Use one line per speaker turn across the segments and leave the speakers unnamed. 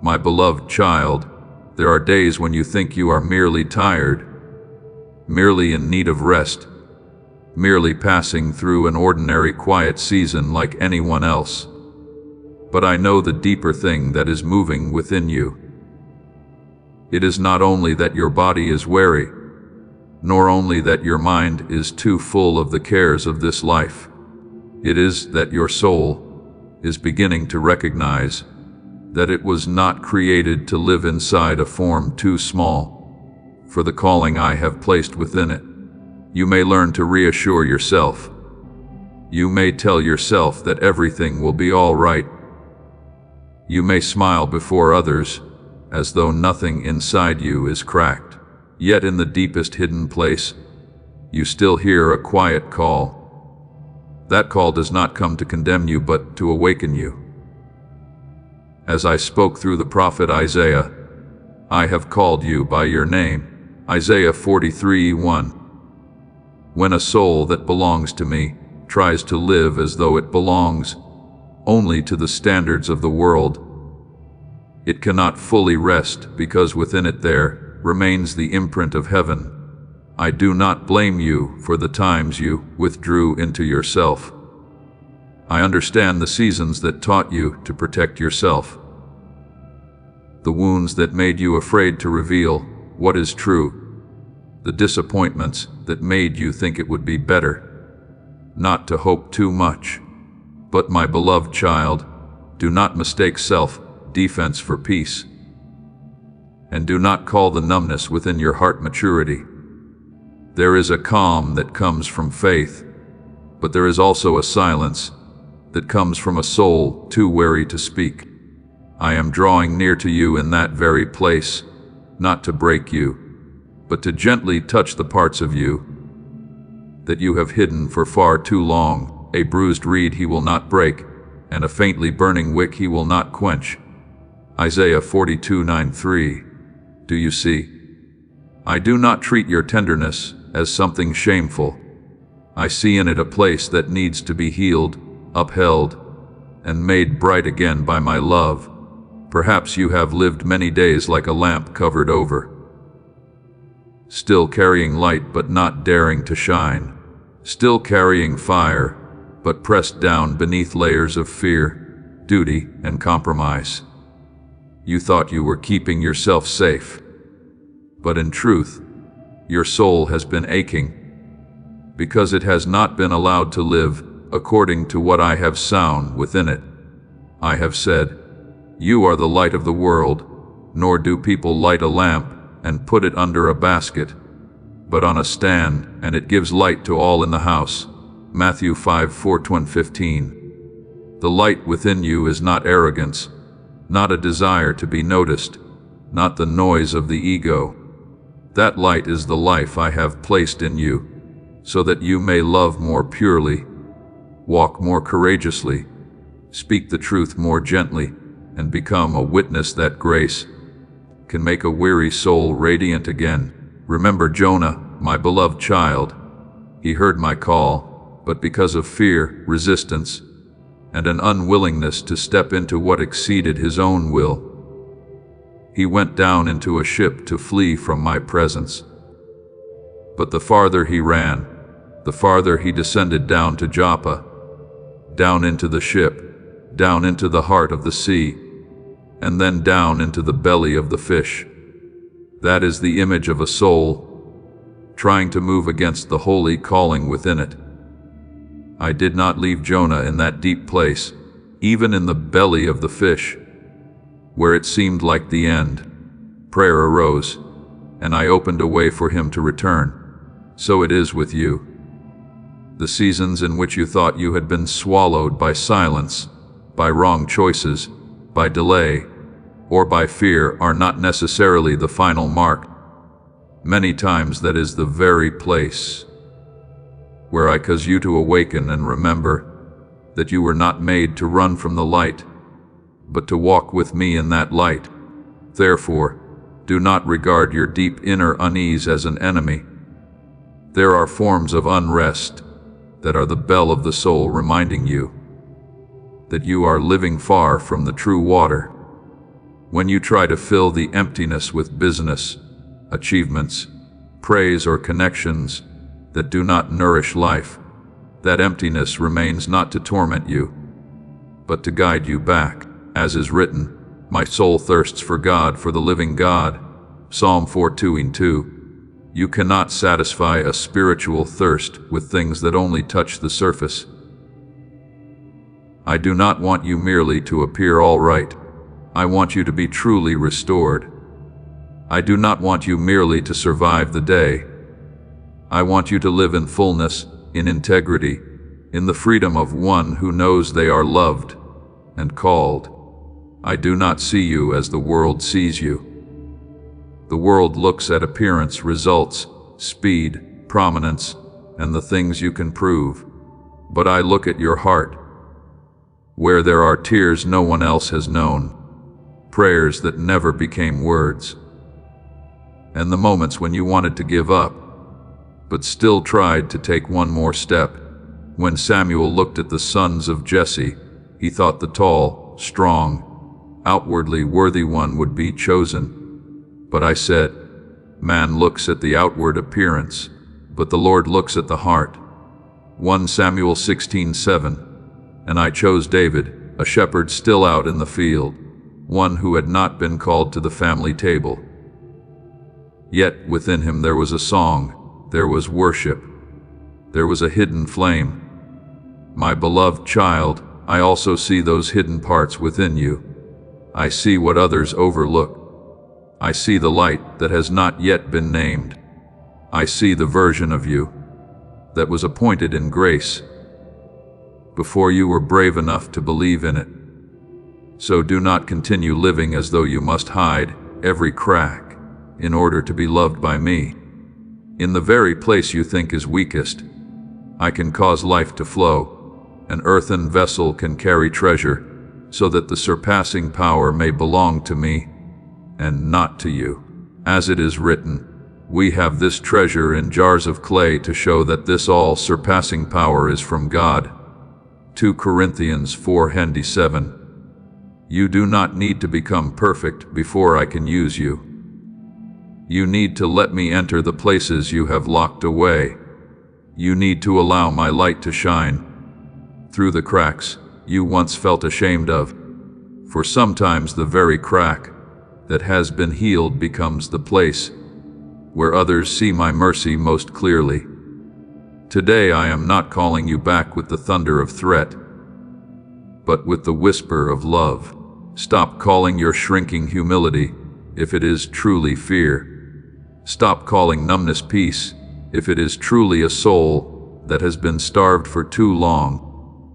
My beloved child, there are days when you think you are merely tired, merely in need of rest, merely passing through an ordinary quiet season like anyone else. But I know the deeper thing that is moving within you. It is not only that your body is weary, nor only that your mind is too full of the cares of this life. It is that your soul is beginning to recognize that it was not created to live inside a form too small for the calling I have placed within it. You may learn to reassure yourself. You may tell yourself that everything will be all right. You may smile before others as though nothing inside you is cracked. Yet in the deepest hidden place, you still hear a quiet call. That call does not come to condemn you, but to awaken you. As I spoke through the prophet Isaiah, I have called you by your name. Isaiah 43:1. When a soul that belongs to me tries to live as though it belongs only to the standards of the world, it cannot fully rest because within it there remains the imprint of heaven. I do not blame you for the times you withdrew into yourself. I understand the seasons that taught you to protect yourself, the wounds that made you afraid to reveal what is true, the disappointments that made you think it would be better not to hope too much. But my beloved child, do not mistake self-defense for peace, and do not call the numbness within your heart maturity. There is a calm that comes from faith, but there is also a silence that comes from a soul too weary to speak. I am drawing near to you in that very place, not to break you, but to gently touch the parts of you that you have hidden for far too long. A bruised reed he will not break, and a faintly burning wick he will not quench. Isaiah 42:9-3. Do you see? I do not treat your tenderness as something shameful. I see in it a place that needs to be healed, upheld, and made bright again by my love. Perhaps you have lived many days like a lamp covered over, still carrying light but not daring to shine, still carrying fire but pressed down beneath layers of fear, duty, and compromise. You thought you were keeping yourself safe, but in truth, your soul has been aching because it has not been allowed to live according to what I have sown within it. I have said, you are the light of the world, nor do people light a lamp and put it under a basket, but on a stand, and it gives light to all in the house. Matthew 5:4-15. The light within you is not arrogance, not a desire to be noticed, not the noise of the ego. That light is the life I have placed in you, so that you may love more purely, walk more courageously, speak the truth more gently, and become a witness that grace can make a weary soul radiant again. Remember Jonah, my beloved child. He heard my call, but because of fear, resistance, and an unwillingness to step into what exceeded his own will, he went down into a ship to flee from my presence. But the farther he ran, the farther he descended down to Joppa, down into the ship, down into the heart of the sea, and then down into the belly of the fish. That is the image of a soul trying to move against the holy calling within it. I did not leave Jonah in that deep place, even in the belly of the fish, where it seemed like the end. Prayer arose, and I opened a way for him to return. So it is with you. The seasons in which you thought you had been swallowed by silence, by wrong choices, by delay, or by fear are not necessarily the final mark. Many times that is the very place where I cause you to awaken and remember that you were not made to run from the light, but to walk with me in that light. Therefore, do not regard your deep inner unease as an enemy. There are forms of unrest that are the bell of the soul reminding you that you are living far from the true water. When you try to fill the emptiness with business, achievements, praise, or connections that do not nourish life, that emptiness remains not to torment you, but to guide you back. As is written, my soul thirsts for God, for the living God. Psalm 4:2-2. You cannot satisfy a spiritual thirst with things that only touch the surface. I do not want you merely to appear all right. I want you to be truly restored. I do not want you merely to survive the day. I want you to live in fullness, in integrity, in the freedom of one who knows they are loved and called. I do not see you as the world sees you. The world looks at appearance, results, speed, prominence, and the things you can prove. But I look at your heart, where there are tears no one else has known, prayers that never became words, and the moments when you wanted to give up, but still tried to take one more step. When Samuel looked at the sons of Jesse, he thought the tall, strong, outwardly worthy one would be chosen. But I said, man looks at the outward appearance, but the Lord looks at the heart. 1 Samuel 16:7. And I chose David, a shepherd still out in the field, one who had not been called to the family table. Yet within him there was a song, there was worship, there was a hidden flame. My beloved child, I also see those hidden parts within you. I see what others overlook. I see the light that has not yet been named. I see the version of you that was appointed in grace before you were brave enough to believe in it. So do not continue living as though you must hide every crack in order to be loved by me. In the very place you think is weakest, I can cause life to flow. An earthen vessel can carry treasure, so that the surpassing power may belong to me and not to you. As it is written, we have this treasure in jars of clay to show that this all-surpassing power is from God. 2 Corinthians 4:7. You do not need to become perfect before I can use you. You need to let me enter the places you have locked away. You need to allow my light to shine through the cracks you once felt ashamed of. For sometimes the very crack that has been healed becomes the place where others see my mercy most clearly. Today I am not calling you back with the thunder of threat, but with the whisper of love. Stop calling your shrinking humility if it is truly fear. Stop calling numbness peace if it is truly a soul that has been starved for too long.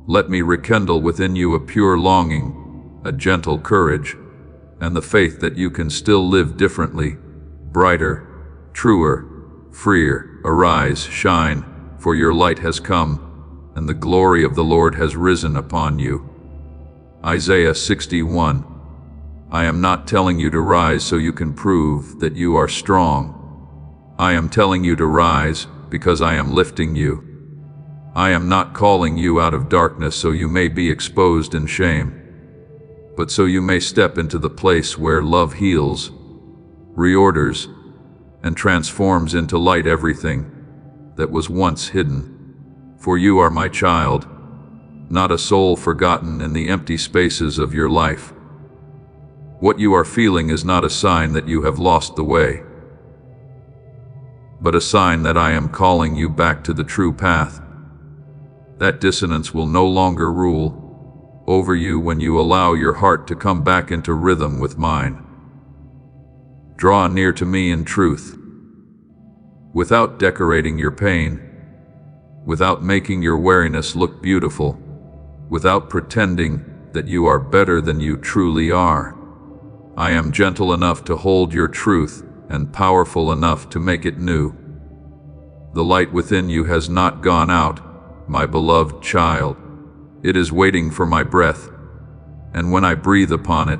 Let me rekindle within you a pure longing, a gentle courage, and the faith that you can still live differently, brighter, truer, freer. Arise, shine, for your light has come, and the glory of the Lord has risen upon you. Isaiah 61. I am not telling you to rise so you can prove that you are strong. I am telling you to rise because I am lifting you. I am not calling you out of darkness so you may be exposed in shame, but so you may step into the place where love heals, reorders, and transforms into light everything that was once hidden. For you are my child, not a soul forgotten in the empty spaces of your life. What you are feeling is not a sign that you have lost the way, but a sign that I am calling you back to the true path. That dissonance will no longer rule over you when you allow your heart to come back into rhythm with mine. Draw near to me in truth, without decorating your pain, without making your weariness look beautiful, without pretending that you are better than you truly are. I am gentle enough to hold your truth and powerful enough to make it new. The light within you has not gone out, my beloved child. It is waiting for my breath, and when I breathe upon it,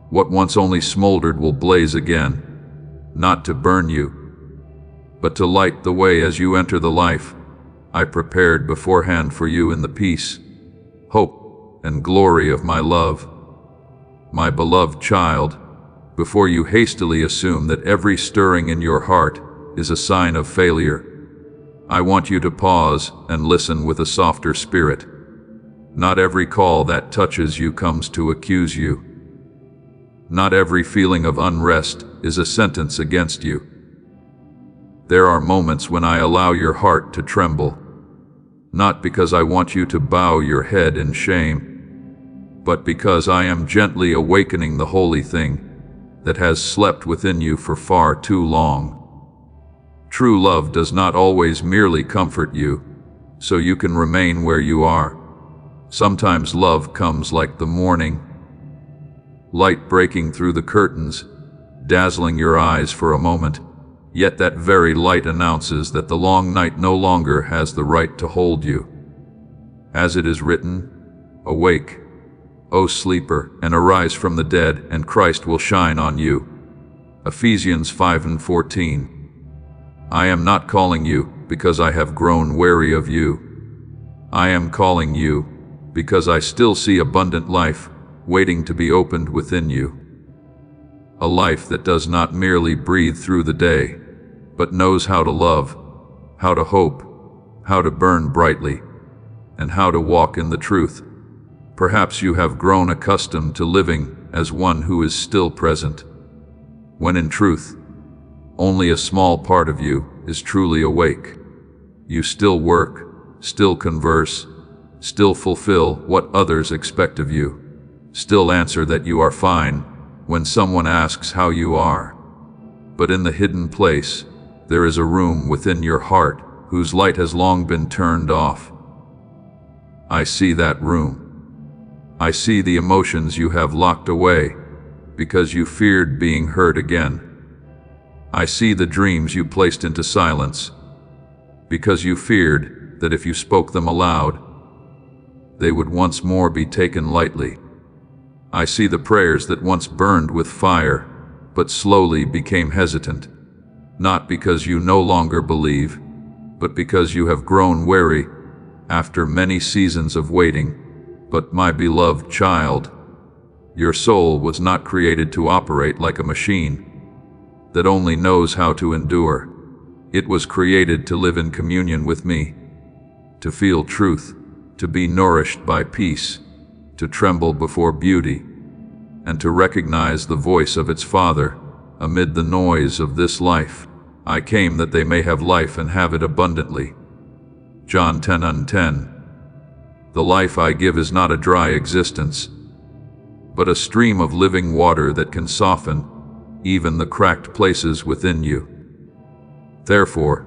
what once only smoldered will blaze again, not to burn you, but to light the way as you enter the life I prepared beforehand for you in the peace, hope, and glory of my love. my beloved child, before you hastily assume that every stirring in your heart is a sign of failure, I want you to pause and listen with a softer spirit. Not every call that touches you comes to accuse you. Not every feeling of unrest is a sentence against you. There are moments when I allow your heart to tremble, not because I want you to bow your head in shame, but because I am gently awakening the holy thing that has slept within you for far too long. True love does not always merely comfort you, so you can remain where you are. Sometimes love comes like the morning, light breaking through the curtains, dazzling your eyes for a moment, yet that very light announces that the long night no longer has the right to hold you. As it is written, "Awake, O sleeper, and arise from the dead, and Christ will shine on you." Ephesians 5:14. I am not calling you because I have grown weary of you. I am calling you because I still see abundant life waiting to be opened within you. A life that does not merely breathe through the day, but knows how to love, how to hope, how to burn brightly, and how to walk in the truth. Perhaps you have grown accustomed to living as one who is still present, when in truth, only a small part of you is truly awake. You still work, still converse, still fulfill what others expect of you, still answer that you are fine when someone asks how you are. But in the hidden place, there is a room within your heart whose light has long been turned off. I see that room. I see the emotions you have locked away because you feared being hurt again. I see the dreams you placed into silence because you feared that if you spoke them aloud, they would once more be taken lightly. I see the prayers that once burned with fire but slowly became hesitant, not because you no longer believe, but because you have grown weary after many seasons of waiting. But my beloved child, your soul was not created to operate like a machine that only knows how to endure. It was created to live in communion with me, to feel truth, to be nourished by peace, to tremble before beauty, and to recognize the voice of its Father amid the noise of this life. I came that they may have life and have it abundantly. John 10:10. The life I give is not a dry existence, but a stream of living water that can soften even the cracked places within you. Therefore,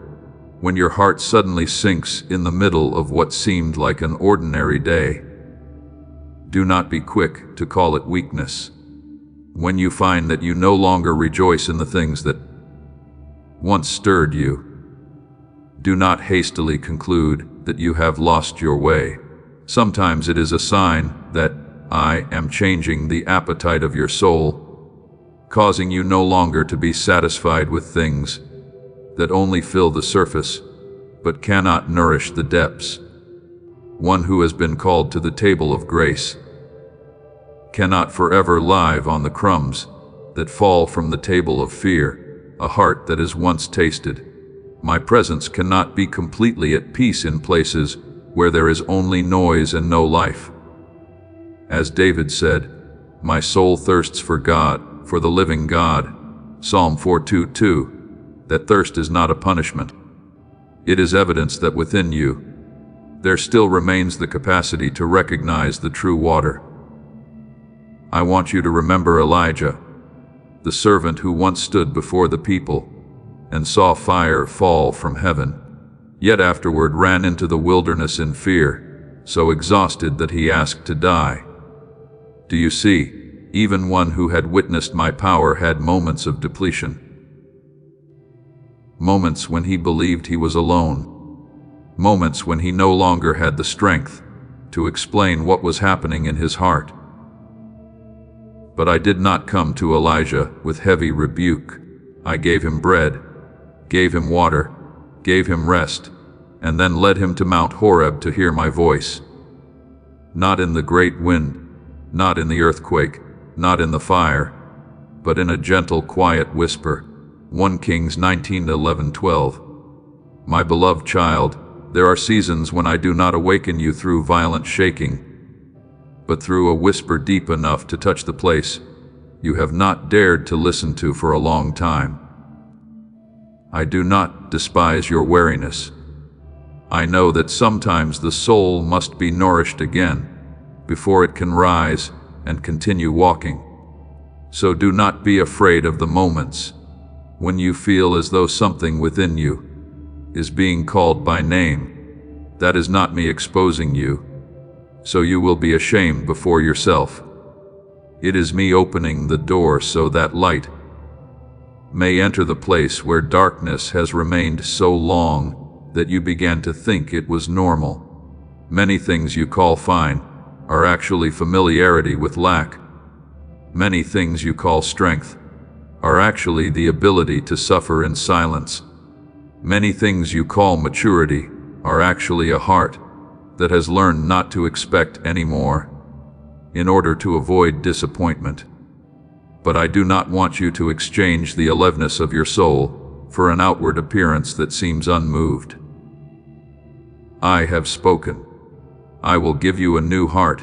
when your heart suddenly sinks in the middle of what seemed like an ordinary day, do not be quick to call it weakness. When you find that you no longer rejoice in the things that once stirred you, do not hastily conclude that you have lost your way. Sometimes it is a sign that I am changing the appetite of your soul, causing you no longer to be satisfied with things that only fill the surface, but cannot nourish the depths. One who has been called to the table of grace cannot forever live on the crumbs that fall from the table of fear. A heart that is once tasted my presence cannot be completely at peace in places where there is only noise and no life. As David said, my soul thirsts for God, for the living God. Psalm 4:2. That thirst is not a punishment. It is evidence that within you, there still remains the capacity to recognize the true water. I want you to remember Elijah, the servant who once stood before the people and saw fire fall from heaven, yet afterward ran into the wilderness in fear, so exhausted that he asked to die. Do you see, even one who had witnessed my power had moments of depletion. Moments when he believed he was alone. Moments when he no longer had the strength to explain what was happening in his heart. But I did not come to Elijah with heavy rebuke. I gave him bread, gave him water, gave him rest, and then led him to Mount Horeb to hear my voice. Not in the great wind, not in the earthquake, not in the fire, but in a gentle, quiet whisper. 1 Kings 19:11-12. My beloved child, there are seasons when I do not awaken you through violent shaking, but through a whisper deep enough to touch the place you have not dared to listen to for a long time. I do not despise your weariness. I know that sometimes the soul must be nourished again before it can rise and continue walking. So do not be afraid of the moments when you feel as though something within you is being called by name. That is not me exposing you, so you will be ashamed before yourself. It is me opening the door so that light may enter the place where darkness has remained so long that you began to think it was normal. Many things you call fine are actually familiarity with lack. Many things you call strength are actually the ability to suffer in silence. Many things you call maturity are actually a heart that has learned not to expect anymore in order to avoid disappointment. But I do not want you to exchange the aliveness of your soul for an outward appearance that seems unmoved. I have spoken. I will give you a new heart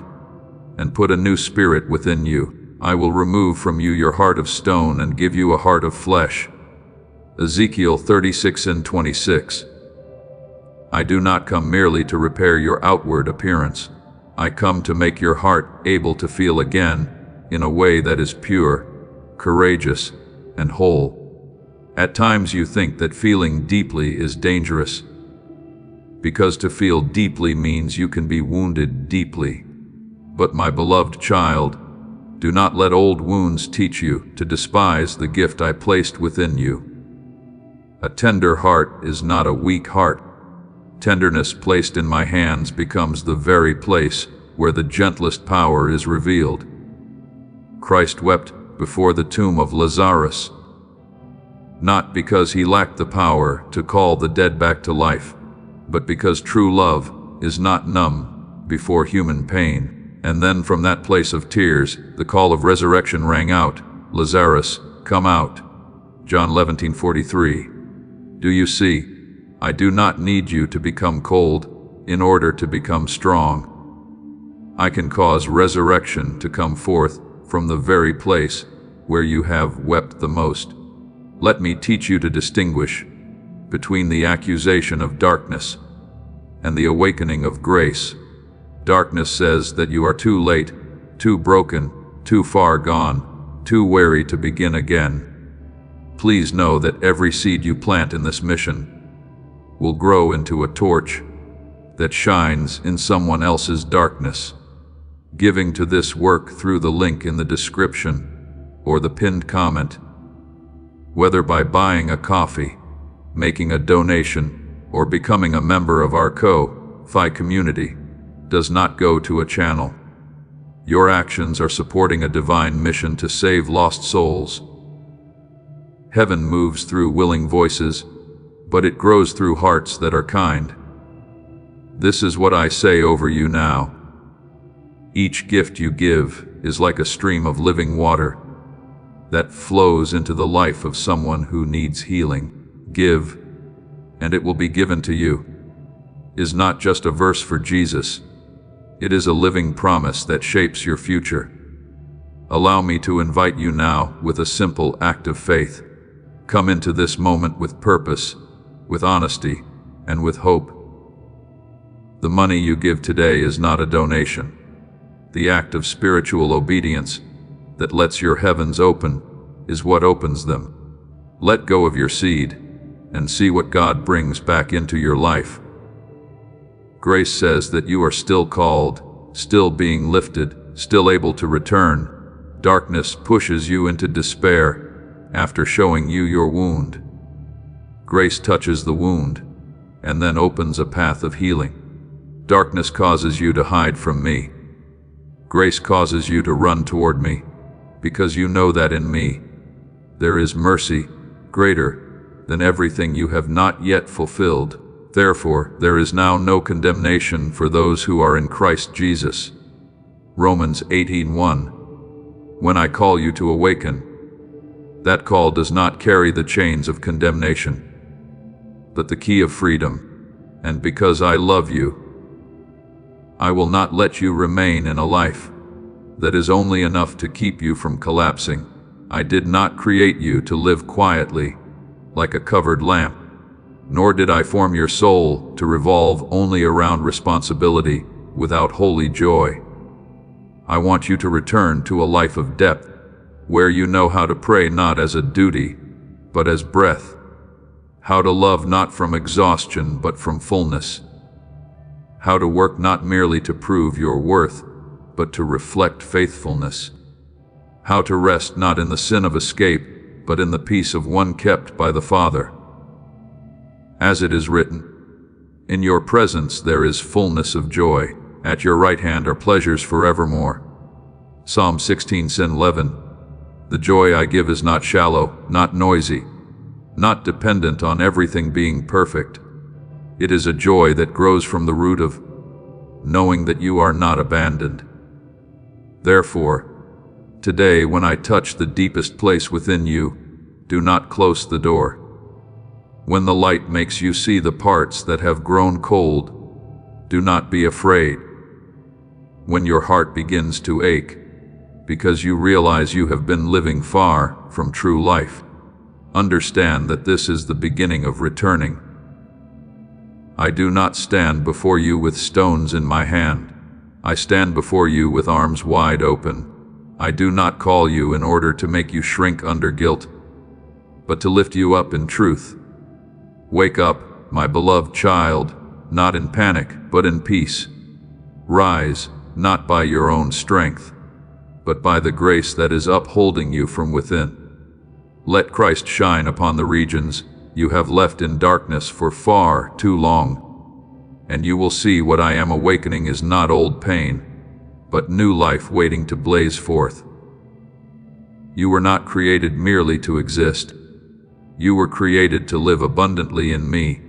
and put a new spirit within you. I will remove from you your heart of stone and give you a heart of flesh. Ezekiel 36:26. I do not come merely to repair your outward appearance. I come to make your heart able to feel again in a way that is pure, courageous, and whole. At times you think that feeling deeply is dangerous, because to feel deeply means you can be wounded deeply. But my beloved child, do not let old wounds teach you to despise the gift I placed within you. A tender heart is not a weak heart. Tenderness placed in my hands becomes the very place where the gentlest power is revealed. Christ wept before the tomb of Lazarus, not because he lacked the power to call the dead back to life, but because true love is not numb before human pain. And then from that place of tears, the call of resurrection rang out, Lazarus, come out. John 11:43. Do you see? I do not need you to become cold in order to become strong. I can cause resurrection to come forth from the very place where you have wept the most. Let me teach you to distinguish between the accusation of darkness and the awakening of grace. Darkness says that you are too late, too broken, too far gone, too weary to begin again. Please know that every seed you plant in this mission will grow into a torch that shines in someone else's darkness. Giving to this work through the link in the description or the pinned comment, whether by buying a coffee, making a donation, or becoming a member of our Ko-Fi community, does not go to a channel. Your actions are supporting a divine mission to save lost souls. Heaven moves through willing voices, but it grows through hearts that are kind. This is what I say over you now. Each gift you give is like a stream of living water that flows into the life of someone who needs healing. Give, and it will be given to you, is not just a verse for Jesus. It is a living promise that shapes your future. Allow me to invite you now with a simple act of faith. Come into this moment with purpose, with honesty, and with hope. The money you give today is not a donation. The act of spiritual obedience that lets your heavens open is what opens them. Let go of your seed and see what God brings back into your life. Grace says that you are still called, still being lifted, still able to return. Darkness pushes you into despair after showing you your wound. Grace touches the wound and then opens a path of healing. Darkness causes you to hide from me. Grace causes you to run toward me, because you know that in me there is mercy greater than everything you have not yet fulfilled. Therefore, there is now no condemnation for those who are in Christ Jesus. Romans 18:1. when I call you to awaken, that call does not carry the chains of condemnation, but the key of freedom. And because I love you, I will not let you remain in a life that is only enough to keep you from collapsing. I did not create you to live quietly like a covered lamp, nor did I form your soul to revolve only around responsibility without holy joy. I want you to return to a life of depth, where you know how to pray not as a duty, but as breath, how to love not from exhaustion but from fullness, how to work not merely to prove your worth, but to reflect faithfulness, how to rest not in the sin of escape, but in the peace of one kept by the Father. As it is written, in your presence there is fullness of joy, at your right hand are pleasures forevermore. Psalm 16:11. The joy I give is not shallow, not noisy, not dependent on everything being perfect. It is a joy that grows from the root of knowing that you are not abandoned. Therefore, today when I touch the deepest place within you, do not close the door. When the light makes you see the parts that have grown cold, do not be afraid. When your heart begins to ache, because you realize you have been living far from true life, understand that this is the beginning of returning. I do not stand before you with stones in my hand. I stand before you with arms wide open. I do not call you in order to make you shrink under guilt, but to lift you up in truth. Wake up, my beloved child, not in panic, but in peace. Rise, not by your own strength, but by the grace that is upholding you from within. Let Christ shine upon the regions you have left in darkness for far too long, and you will see what I am awakening is not old pain, but new life waiting to blaze forth. You were not created merely to exist. You were created to live abundantly in me,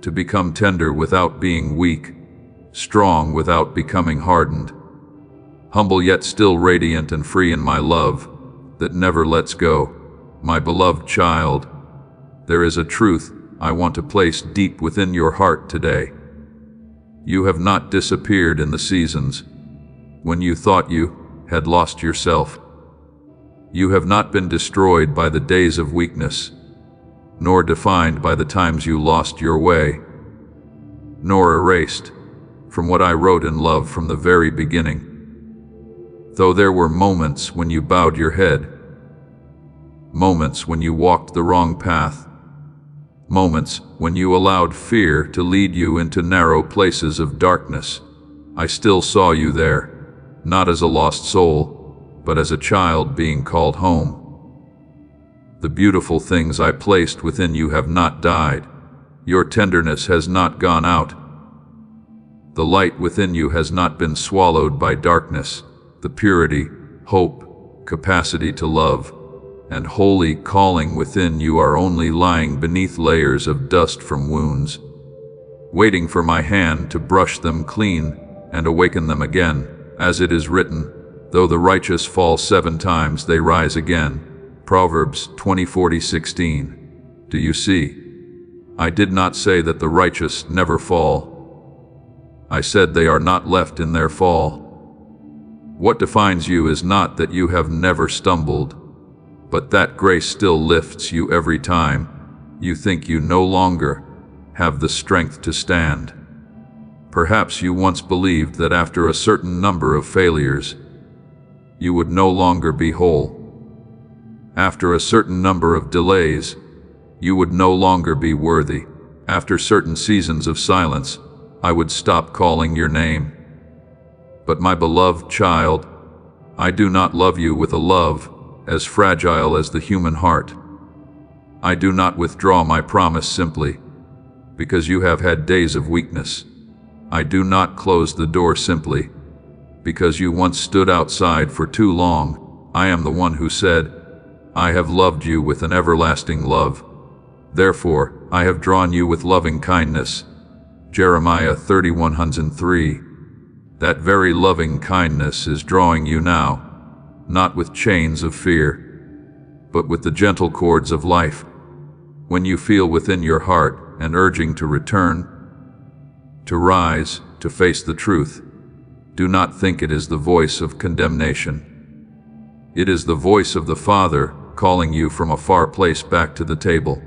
to become tender without being weak, strong without becoming hardened, humble yet still radiant and free in my love that never lets go. My beloved child, there is a truth I want to place deep within your heart today. You have not disappeared in the seasons when you thought you had lost yourself. You have not been destroyed by the days of weakness, nor defined by the times you lost your way, nor erased from what I wrote in love from the very beginning. Though there were moments when you bowed your head, moments when you walked the wrong path, moments when you allowed fear to lead you into narrow places of darkness, I still saw you there, not as a lost soul, but as a child being called home. The beautiful things I placed within you have not died. Your tenderness has not gone out. The light within you has not been swallowed by darkness. The purity, hope, capacity to love, and holy calling within you are only lying beneath layers of dust from wounds, waiting for my hand to brush them clean and awaken them again. As it is written, though the righteous fall 7 times, they rise again. Proverbs 20:40-16. Do you see? I did not say that the righteous never fall. I said they are not left in their fall. What defines you is not that you have never stumbled, but that grace still lifts you every time you think you no longer have the strength to stand. Perhaps you once believed that after a certain number of failures, you would no longer be whole. After a certain number of delays, you would no longer be worthy. After certain seasons of silence, I would stop calling your name. But my beloved child, I do not love you with a love as fragile as the human heart. I do not withdraw my promise simply because you have had days of weakness. I do not close the door simply because you once stood outside for too long. I am the one who said, I have loved you with an everlasting love. Therefore, I have drawn you with loving kindness. Jeremiah 31:3. That very loving kindness is drawing you now. not with chains of fear, but with the gentle cords of life. When you feel within your heart an urging to return, to rise, to face the truth, do not think it is the voice of condemnation. It is the voice of the Father calling you from a far place back to the table.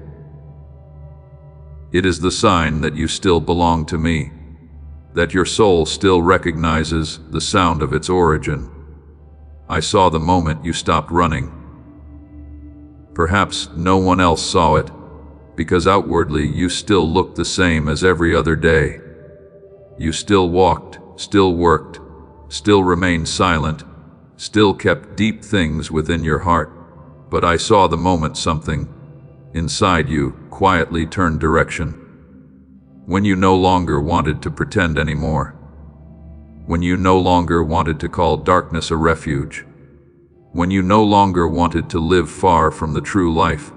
It is the sign that you still belong to me, that your soul still recognizes the sound of its origin. I saw the moment you stopped running. Perhaps no one else saw it, because outwardly you still looked the same as every other day. You still walked, still worked, still remained silent, still kept deep things within your heart. But I saw the moment something inside you quietly turned direction. When you no longer wanted to pretend anymore. When you no longer wanted to call darkness a refuge. When you no longer wanted to live far from the true life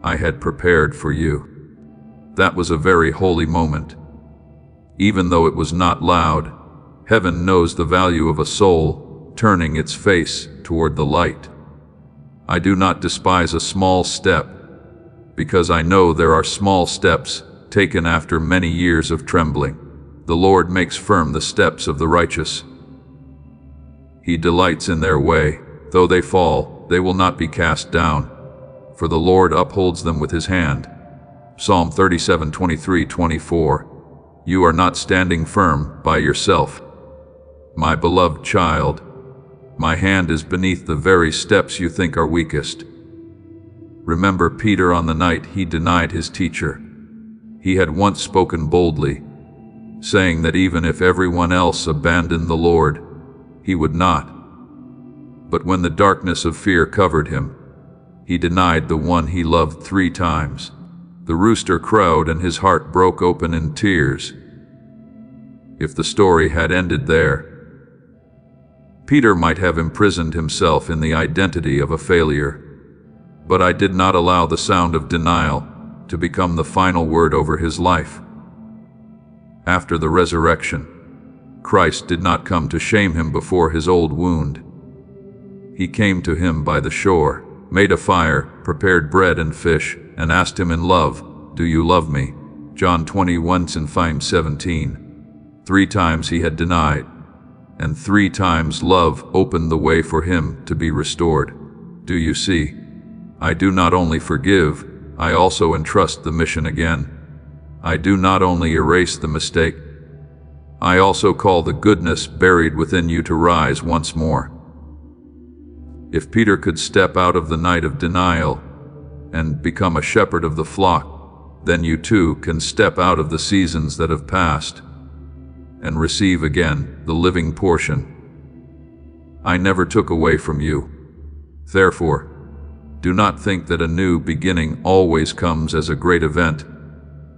I had prepared for you. That was a very holy moment. Even though it was not loud, heaven knows the value of a soul turning its face toward the light. I do not despise a small step, because I know there are small steps taken after many years of trembling. The Lord makes firm the steps of the righteous. He delights in their way. Though they fall, they will not be cast down, for the Lord upholds them with his hand. Psalm 37:23-24. You are not standing firm by yourself. My beloved child, my hand is beneath the very steps you think are weakest. Remember Peter on the night he denied his teacher. He had once spoken boldly, saying that even if everyone else abandoned the Lord, he would not. But when the darkness of fear covered him, he denied the one he loved 3 times. The rooster crowed and his heart broke open in tears. If the story had ended there, Peter might have imprisoned himself in the identity of a failure. But I did not allow the sound of denial to become the final word over his life. After the resurrection, Christ did not come to shame him before his old wound. He came to him by the shore, made a fire, prepared bread and fish, and asked him in love, "Do you love me?" John 21:17. 3 times he had denied, and 3 times love opened the way for him to be restored. Do you see? I do not only forgive, I also entrust the mission again. I do not only erase the mistake, I also call the goodness buried within you to rise once more. If Peter could step out of the night of denial and become a shepherd of the flock, then you too can step out of the seasons that have passed and receive again the living portion I never took away from you. Therefore, do not think that a new beginning always comes as a great event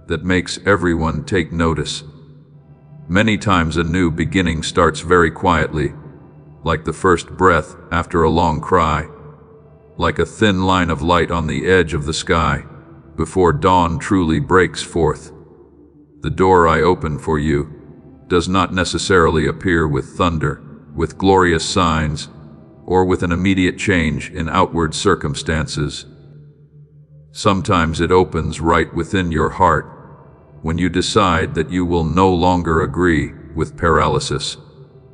that makes everyone take notice. Many times a new beginning starts very quietly, like the first breath after a long cry, like a thin line of light on the edge of the sky, before dawn truly breaks forth. The door I open for you does not necessarily appear with thunder, with glorious signs, or with an immediate change in outward circumstances. Sometimes it opens right within your heart, when you decide that you will no longer agree with paralysis,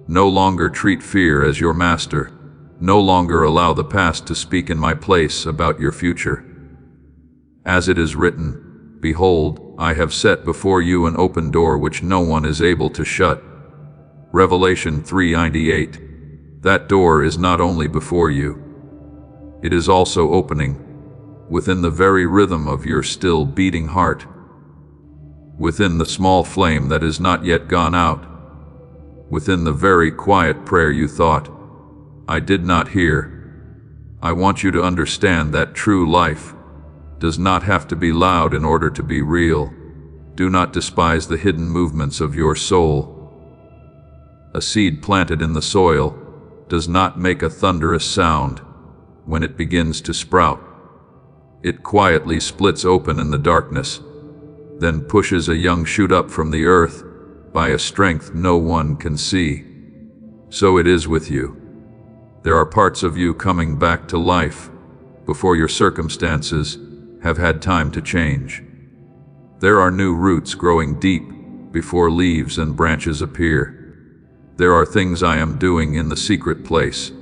no longer treat fear as your master, no longer allow the past to speak in my place about your future. As it is written, "Behold, I have set before you an open door which no one is able to shut." Revelation 3:98. That door is not only before you, it is also opening within the very rhythm of your still beating heart, within the small flame that is not yet gone out, within the very quiet prayer you thought, "I did not hear." I want you to understand that true life does not have to be loud in order to be real. Do not despise the hidden movements of your soul. A seed planted in the soil does not make a thunderous sound when it begins to sprout. It quietly splits open in the darkness, then pushes a young shoot up from the earth by a strength no one can see. So it is with you. There are parts of you coming back to life before your circumstances have had time to change. There are new roots growing deep before leaves and branches appear. There are things I am doing in the secret place.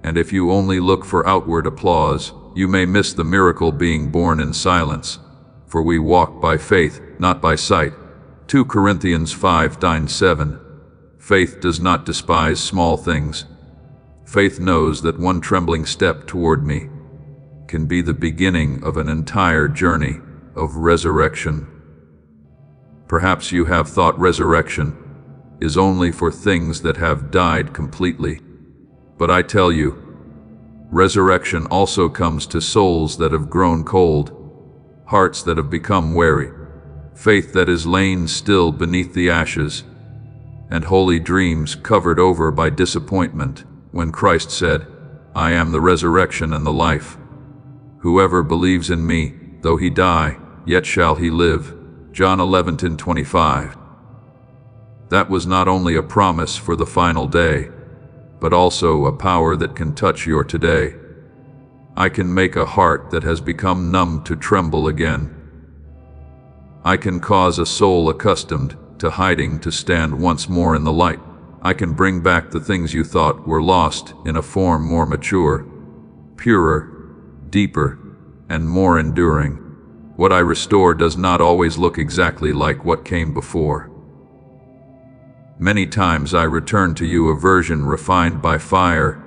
And if you only look for outward applause, you may miss the miracle being born in silence. For we walk by faith, not by sight. 2 Corinthians 5:9-7. Faith does not despise small things. Faith knows that one trembling step toward me can be the beginning of an entire journey of resurrection. Perhaps you have thought resurrection is only for things that have died completely. But I tell you, resurrection also comes to souls that have grown cold, hearts that have become weary, faith that is lain still beneath the ashes, and holy dreams covered over by disappointment when Christ said, "I am the resurrection and the life. Whoever believes in me, though he die, yet shall he live." John 11:25. That was not only a promise for the final day, but also a power that can touch your today. I can make a heart that has become numb to tremble again. I can cause a soul accustomed to hiding to stand once more in the light. I can bring back the things you thought were lost in a form more mature, purer, deeper, and more enduring. What I restore does not always look exactly like what came before. Many times I return to you a version refined by fire,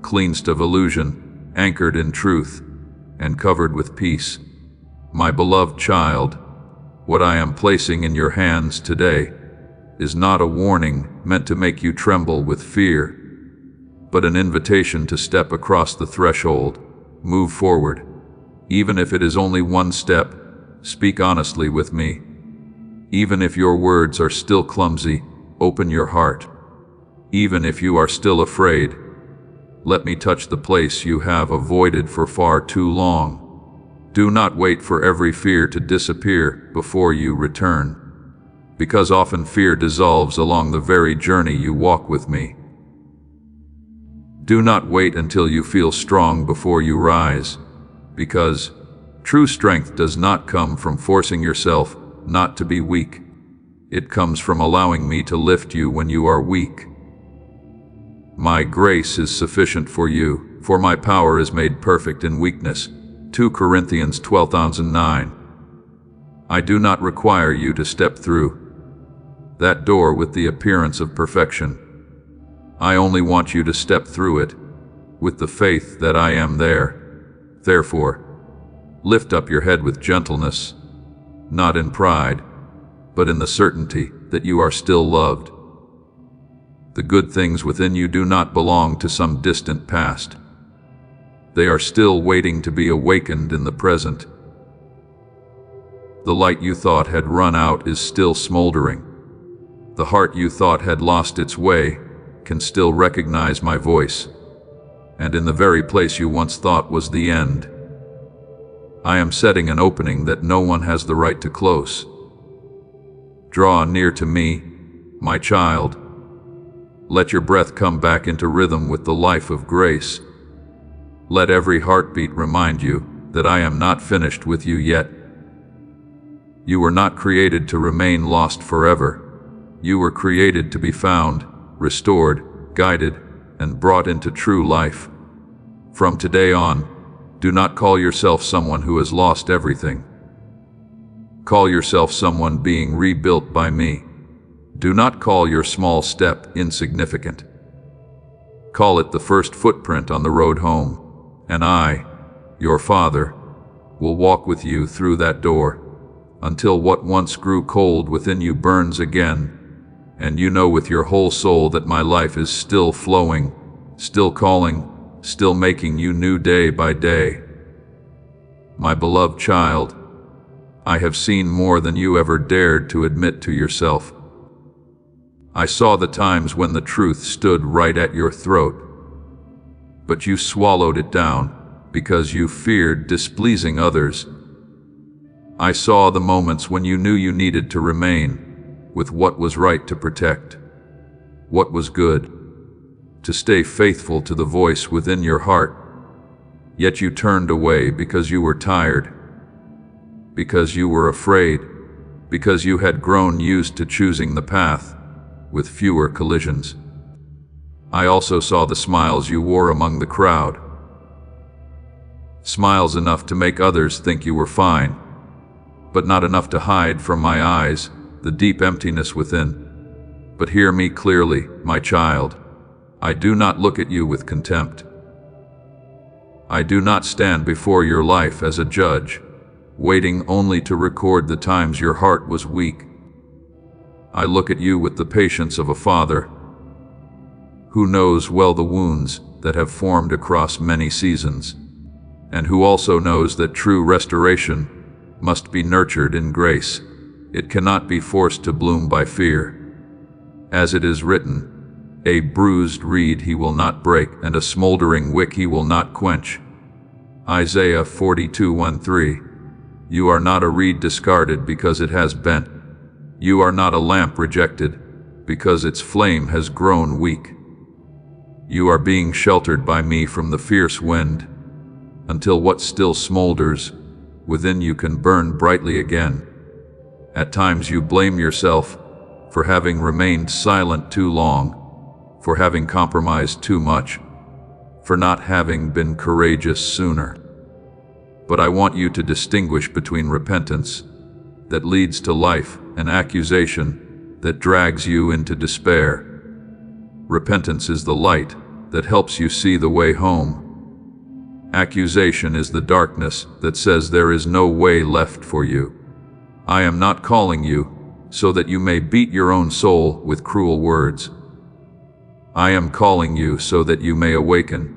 cleansed of illusion, anchored in truth, and covered with peace. My beloved child, what I am placing in your hands today is not a warning meant to make you tremble with fear, but an invitation to step across the threshold, move forward. Even if it is only one step, speak honestly with me. Even if your words are still clumsy, open your heart. Even if you are still afraid, let me touch the place you have avoided for far too long. Do not wait for every fear to disappear before you return, because often fear dissolves along the very journey you walk with me. Do not wait until you feel strong before you rise, because true strength does not come from forcing yourself not to be weak. It comes from allowing me to lift you when you are weak. My grace is sufficient for you, for my power is made perfect in weakness. 2 Corinthians 12:9. I do not require you to step through that door with the appearance of perfection. I only want you to step through it with the faith that I am there. Therefore, lift up your head with gentleness, not in pride, but in the certainty that you are still loved. The good things within you do not belong to some distant past. They are still waiting to be awakened in the present. The light you thought had run out is still smoldering. The heart you thought had lost its way can still recognize my voice, and in the very place you once thought was the end, I am setting an opening that no one has the right to close. Draw near to me, my child. Let your breath come back into rhythm with the life of grace. Let every heartbeat remind you that I am not finished with you yet. You were not created to remain lost forever. You were created to be found, restored, guided, and brought into true life. From today on, do not call yourself someone who has lost everything. Call yourself someone being rebuilt by me. Do not call your small step insignificant. Call it the first footprint on the road home, and I, your Father, will walk with you through that door until what once grew cold within you burns again, and you know with your whole soul that my life is still flowing, still calling, still making you new day by day. My beloved child, I have seen more than you ever dared to admit to yourself. I saw the times when the truth stood right at your throat, but you swallowed it down because you feared displeasing others. I saw the moments when you knew you needed to remain with what was right to protect, what was good to stay faithful to the voice within your heart. Yet you turned away because you were tired, because you were afraid, because you had grown used to choosing the path with fewer collisions. I also saw the smiles you wore among the crowd. Smiles enough to make others think you were fine, but not enough to hide from my eyes the deep emptiness within. But hear me clearly, my child. I do not look at you with contempt. I do not stand before your life as a judge, waiting only to record the times your heart was weak. I look at you with the patience of a father who knows well the wounds that have formed across many seasons, and who also knows that true restoration must be nurtured in grace. It cannot be forced to bloom by fear. As it is written, a bruised reed he will not break, and a smoldering wick he will not quench. Isaiah 42:1-3. You are not a reed discarded because it has bent. You are not a lamp rejected because its flame has grown weak. You are being sheltered by me from the fierce wind, until what still smolders within you can burn brightly again. At times you blame yourself for having remained silent too long, for having compromised too much, for not having been courageous sooner. But I want you to distinguish between repentance that leads to life and accusation that drags you into despair. Repentance is the light that helps you see the way home. Accusation is the darkness that says there is no way left for you. I am not calling you so that you may beat your own soul with cruel words. I am calling you so that you may awaken,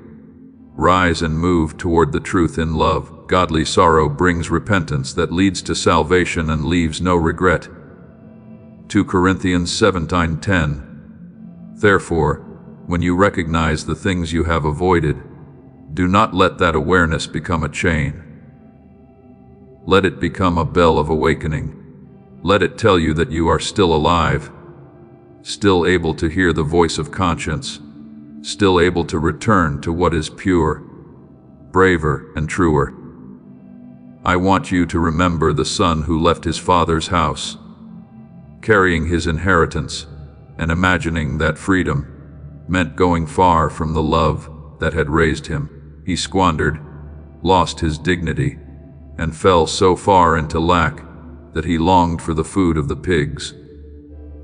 rise and move toward the truth in love. Godly sorrow brings repentance that leads to salvation and leaves no regret. 2 Corinthians 17:10. Therefore, when you recognize the things you have avoided, do not let that awareness become a chain. Let it become a bell of awakening. Let it tell you that you are still alive, still able to hear the voice of conscience, still able to return to what is pure, braver, and truer. I want you to remember the son who left his father's house, carrying his inheritance, and imagining that freedom meant going far from the love that had raised him. He squandered, lost his dignity, and fell so far into lack that he longed for the food of the pigs.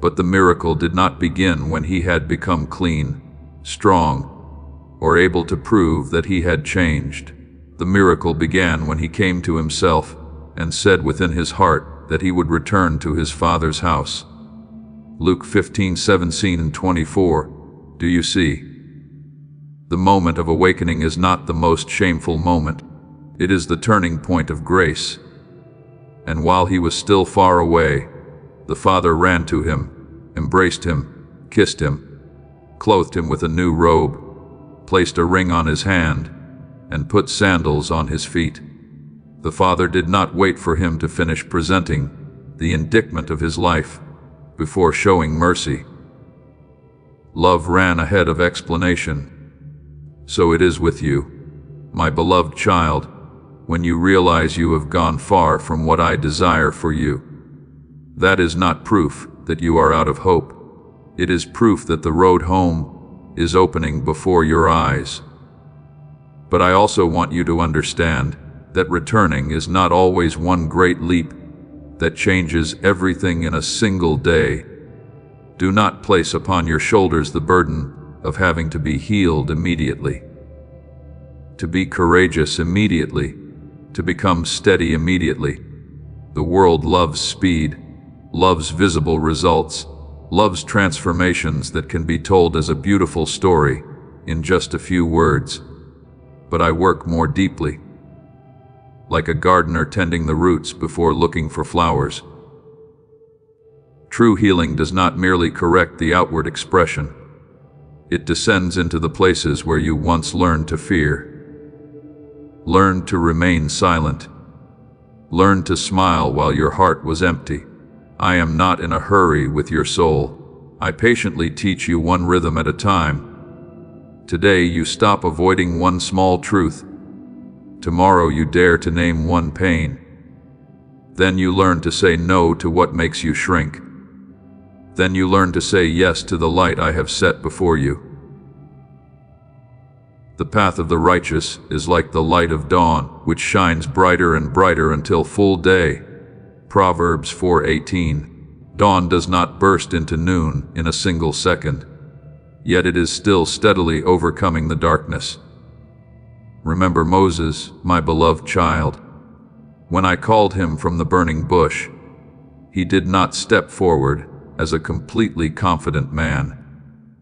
But the miracle did not begin when he had become clean, strong, or able to prove that he had changed. The miracle began when he came to himself and said within his heart that he would return to his father's house. Luke 15:17-24. Do you see? The moment of awakening is not the most shameful moment. It is the turning point of grace. And while he was still far away, the Father ran to him, embraced him, kissed him, clothed him with a new robe, placed a ring on his hand, and put sandals on his feet. The Father did not wait for him to finish presenting the indictment of his life before showing mercy. Love ran ahead of explanation. So it is with you, my beloved child, when you realize you have gone far from what I desire for you. That is not proof that you are out of hope. It is proof that the road home is opening before your eyes. But I also want you to understand that returning is not always one great leap that changes everything in a single day. Do not place upon your shoulders the burden of having to be healed immediately, to be courageous immediately, to become steady immediately. The world loves speed, loves visible results, loves transformations that can be told as a beautiful story in just a few words. But I work more deeply, like a gardener tending the roots before looking for flowers. True healing does not merely correct the outward expression. It descends into the places where you once learned to fear. Learn to remain silent. Learn to smile while your heart was empty. I am not in a hurry with your soul. I patiently teach you one rhythm at a time. Today you stop avoiding one small truth. Tomorrow you dare to name one pain. Then you learn to say no to what makes you shrink. Then you learn to say yes to the light I have set before you. The path of the righteous is like the light of dawn, which shines brighter and brighter until full day. Proverbs 4:18. Dawn does not burst into noon in a single second, yet it is still steadily overcoming the darkness. Remember Moses, my beloved child. When I called him from the burning bush, he did not step forward as a completely confident man.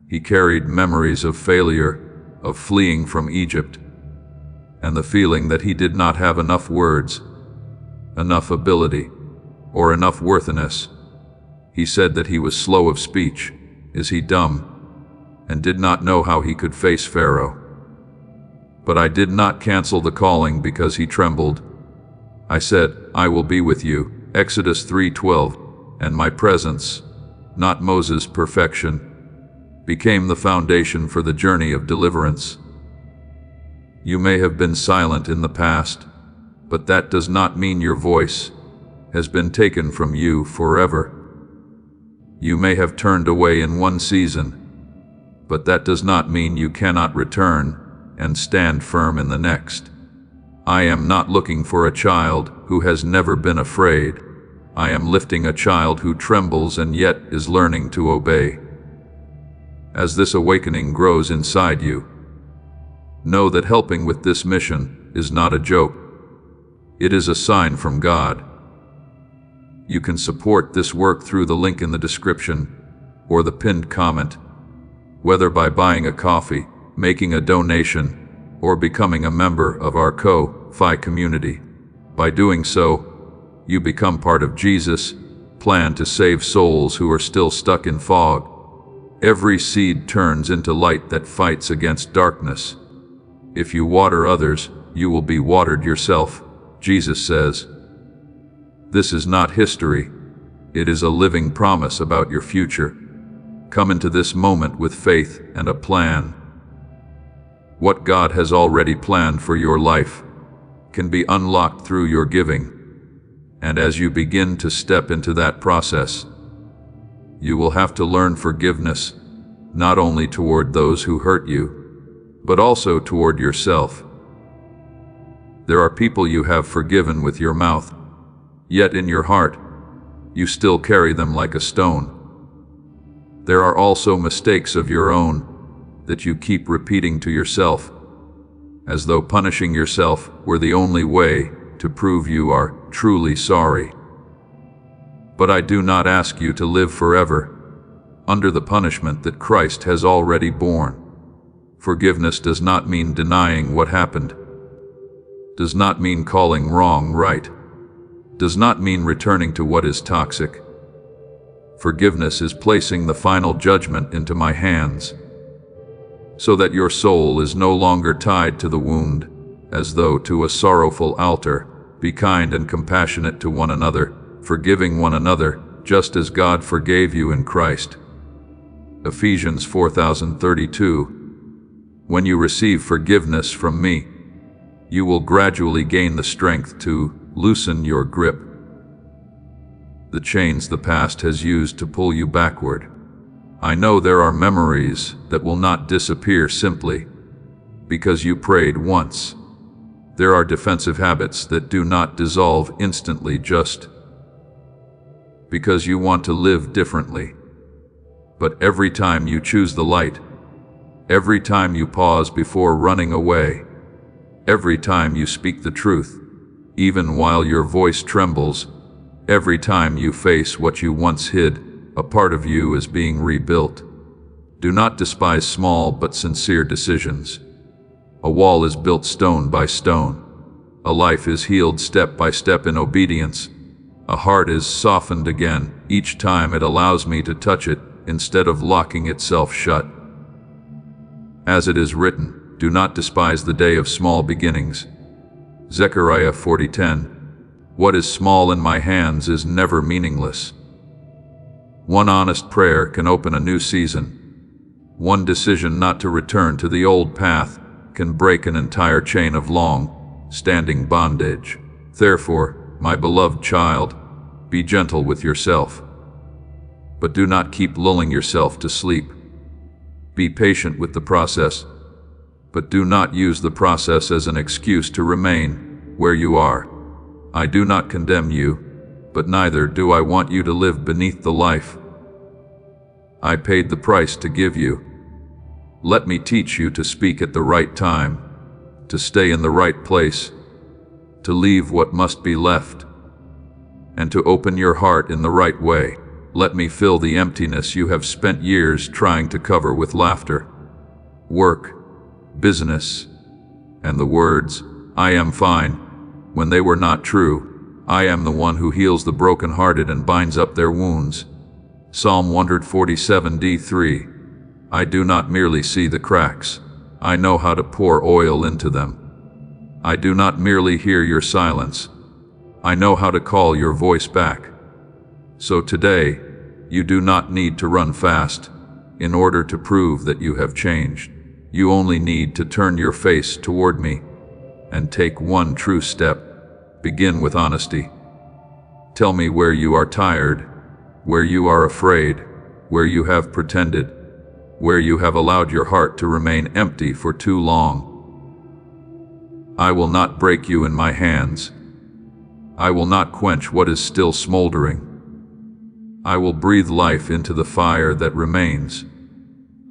He carried memories of failure, of fleeing from Egypt, and the feeling that he did not have enough words, enough ability, or enough worthiness. He said that he was slow of speech, is he dumb, and did not know how he could face Pharaoh. But I did not cancel the calling because he trembled. I said, I will be with you, Exodus 3:12, and my presence, not Moses' perfection, became the foundation for the journey of deliverance. You may have been silent in the past, but that does not mean your voice has been taken from you forever. You may have turned away in one season, but that does not mean you cannot return and stand firm in the next. I am not looking for a child who has never been afraid. I am lifting a child who trembles and yet is learning to obey. As this awakening grows inside you, know that helping with this mission is not a joke. It is a sign from God. You can support this work through the link in the description or the pinned comment, whether by buying a coffee, making a donation, or becoming a member of our Ko-Fi community. By doing so, you become part of Jesus' plan to save souls who are still stuck in fog. Every seed turns into light that fights against darkness. If you water others, you will be watered yourself, Jesus says. This is not history. It is a living promise about your future. Come into this moment with faith and a plan. What God has already planned for your life can be unlocked through your giving. And as you begin to step into that process, you will have to learn forgiveness, not only toward those who hurt you, but also toward yourself. There are people you have forgiven with your mouth, yet in your heart, you still carry them like a stone. There are also mistakes of your own that you keep repeating to yourself, as though punishing yourself were the only way to prove you are truly sorry. But I do not ask you to live forever under the punishment that Christ has already borne. Forgiveness does not mean denying what happened, does not mean calling wrong right, does not mean returning to what is toxic. Forgiveness is placing the final judgment into my hands, so that your soul is no longer tied to the wound, as though to a sorrowful altar. Be kind and compassionate to one another, forgiving one another, just as God forgave you in Christ. Ephesians 4:32. When you receive forgiveness from me, you will gradually gain the strength to loosen your grip. The chains the past has used to pull you backward. I know there are memories that will not disappear simply because you prayed once. There are defensive habits that do not dissolve instantly just because you want to live differently. But every time you choose the light, every time you pause before running away, every time you speak the truth, even while your voice trembles, every time you face what you once hid, a part of you is being rebuilt. Do not despise small but sincere decisions. A wall is built stone by stone. A life is healed step by step in obedience. A heart is softened again each time it allows me to touch it instead of locking itself shut. As it is written, do not despise the day of small beginnings. Zechariah 40:10. What is small in my hands is never meaningless. One honest prayer can open a new season. One decision not to return to the old path can break an entire chain of long-standing bondage. Therefore, my beloved child, be gentle with yourself. But do not keep lulling yourself to sleep. Be patient with the process, but do not use the process as an excuse to remain where you are. I do not condemn you, but neither do I want you to live beneath the life I paid the price to give you. Let me teach you to speak at the right time, to stay in the right place, to leave what must be left, and to open your heart in the right way. Let me fill the emptiness you have spent years trying to cover with laughter, work, business, and the words, "I am fine," when they were not true. I am the one who heals the brokenhearted and binds up their wounds. Psalm 147:3. I do not merely see the cracks. I know how to pour oil into them. I do not merely hear your silence. I know how to call your voice back. So today, you do not need to run fast in order to prove that you have changed. You only need to turn your face toward me and take one true step. Begin with honesty. Tell me where you are tired, where you are afraid, where you have pretended, where you have allowed your heart to remain empty for too long. I will not break you in my hands. I will not quench what is still smoldering. I will breathe life into the fire that remains.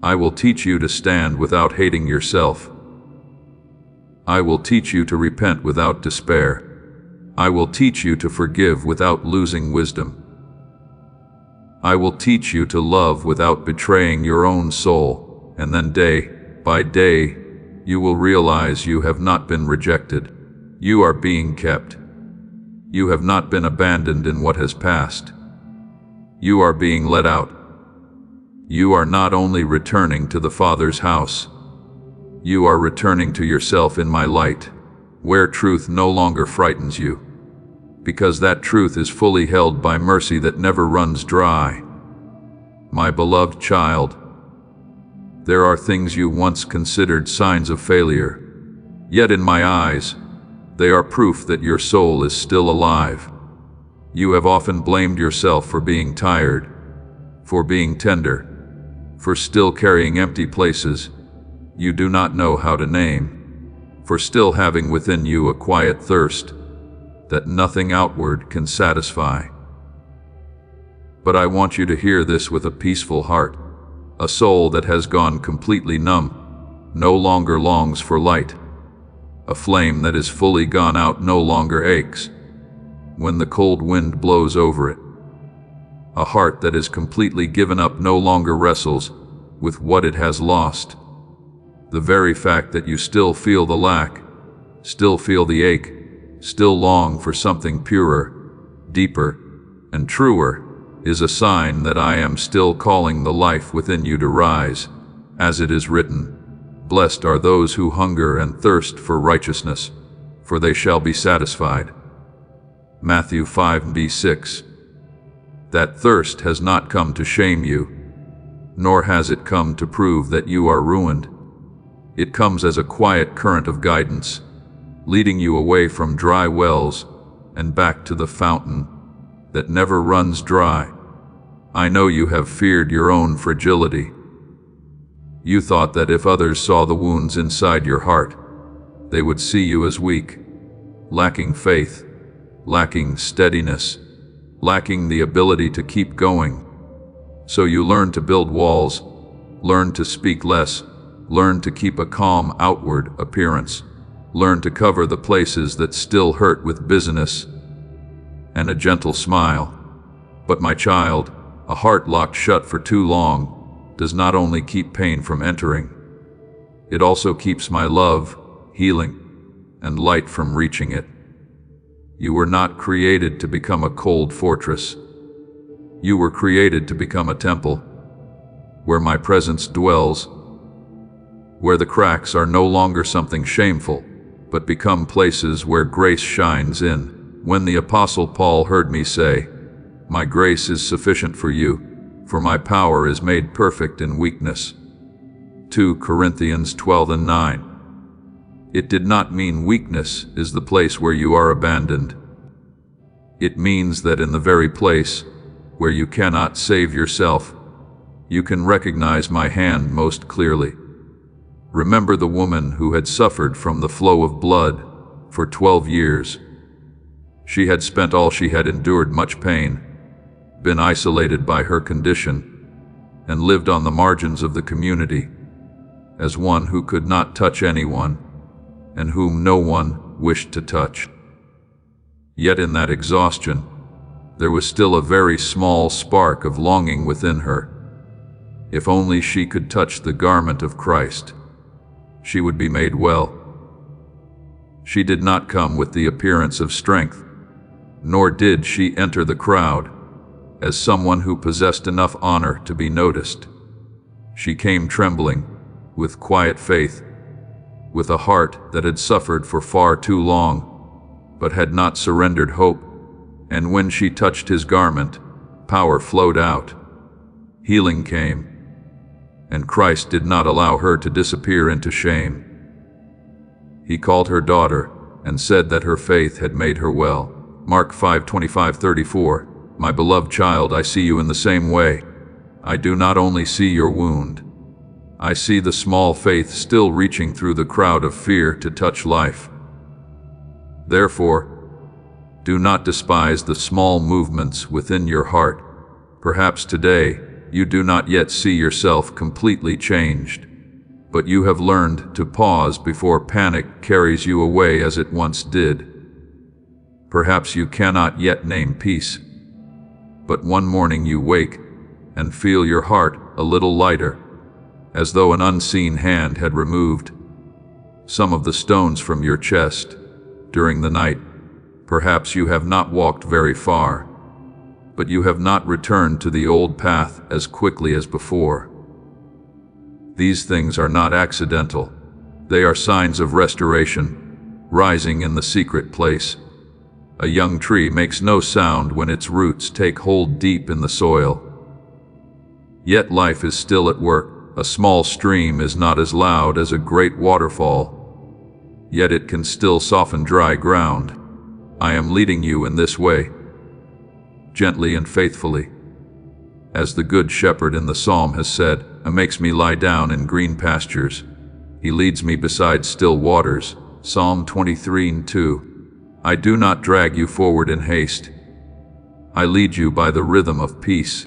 I will teach you to stand without hating yourself. I will teach you to repent without despair. I will teach you to forgive without losing wisdom. I will teach you to love without betraying your own soul, and then day by day, you will realize you have not been rejected. You are being kept. You have not been abandoned in what has passed. You are being let out. You are not only returning to the Father's house, you are returning to yourself in my light, where truth no longer frightens you, because that truth is fully held by mercy that never runs dry. My beloved child, there are things you once considered signs of failure, yet in my eyes, they are proof that your soul is still alive. You have often blamed yourself for being tired, for being tender, for still carrying empty places you do not know how to name, for still having within you a quiet thirst that nothing outward can satisfy. But I want you to hear this with a peaceful heart. A soul that has gone completely numb no longer longs for light. A flame that is fully gone out no longer aches when the cold wind blows over it. A heart that is completely given up no longer wrestles with what it has lost. The very fact that you still feel the lack, still feel the ache, still long for something purer, deeper, and truer, is a sign that I am still calling the life within you to rise, as it is written, "Blessed are those who hunger and thirst for righteousness, for they shall be satisfied." Matthew 5:6. That thirst has not come to shame you, nor has it come to prove that you are ruined. It comes as a quiet current of guidance, leading you away from dry wells and back to the fountain that never runs dry. I know you have feared your own fragility. You thought that if others saw the wounds inside your heart, they would see you as weak, lacking faith, lacking steadiness, lacking the ability to keep going. So you learn to build walls, learn to speak less, learn to keep a calm outward appearance, learn to cover the places that still hurt with business and a gentle smile. But my child, a heart locked shut for too long does not only keep pain from entering, it also keeps my love, healing, and light from reaching it. You were not created to become a cold fortress. You were created to become a temple, where my presence dwells, where the cracks are no longer something shameful, but become places where grace shines in. When the Apostle Paul heard me say, "My grace is sufficient for you, for my power is made perfect in weakness," 2 Corinthians 12:9. It did not mean weakness is the place where you are abandoned. It means that in the very place where you cannot save yourself, you can recognize my hand most clearly. Remember the woman who had suffered from the flow of blood for 12 years. She had spent all she had endured much pain, been isolated by her condition, and lived on the margins of the community as one who could not touch anyone and whom no one wished to touch. Yet in that exhaustion, there was still a very small spark of longing within her. If only she could touch the garment of Christ, she would be made well. She did not come with the appearance of strength, nor did she enter the crowd as someone who possessed enough honor to be noticed. She came trembling, with quiet faith, with a heart that had suffered for far too long, but had not surrendered hope, and when she touched his garment, power flowed out. Healing came, and Christ did not allow her to disappear into shame. He called her daughter and said that her faith had made her well. Mark 5:25-34. My beloved child, I see you in the same way. I do not only see your wound, I see the small faith still reaching through the crowd of fear to touch life. Therefore, do not despise the small movements within your heart. Perhaps today, you do not yet see yourself completely changed, but you have learned to pause before panic carries you away as it once did. Perhaps you cannot yet name peace, but one morning you wake and feel your heart a little lighter, as though an unseen hand had removed some of the stones from your chest during the night. Perhaps you have not walked very far, but you have not returned to the old path as quickly as before. These things are not accidental. They are signs of restoration, rising in the secret place. A young tree makes no sound when its roots take hold deep in the soil. Yet life is still at work. A small stream is not as loud as a great waterfall, yet it can still soften dry ground. I am leading you in this way, gently and faithfully. As the Good Shepherd in the Psalm has said, He makes me lie down in green pastures. He leads me beside still waters. Psalm 23:2. I do not drag you forward in haste. I lead you by the rhythm of peace.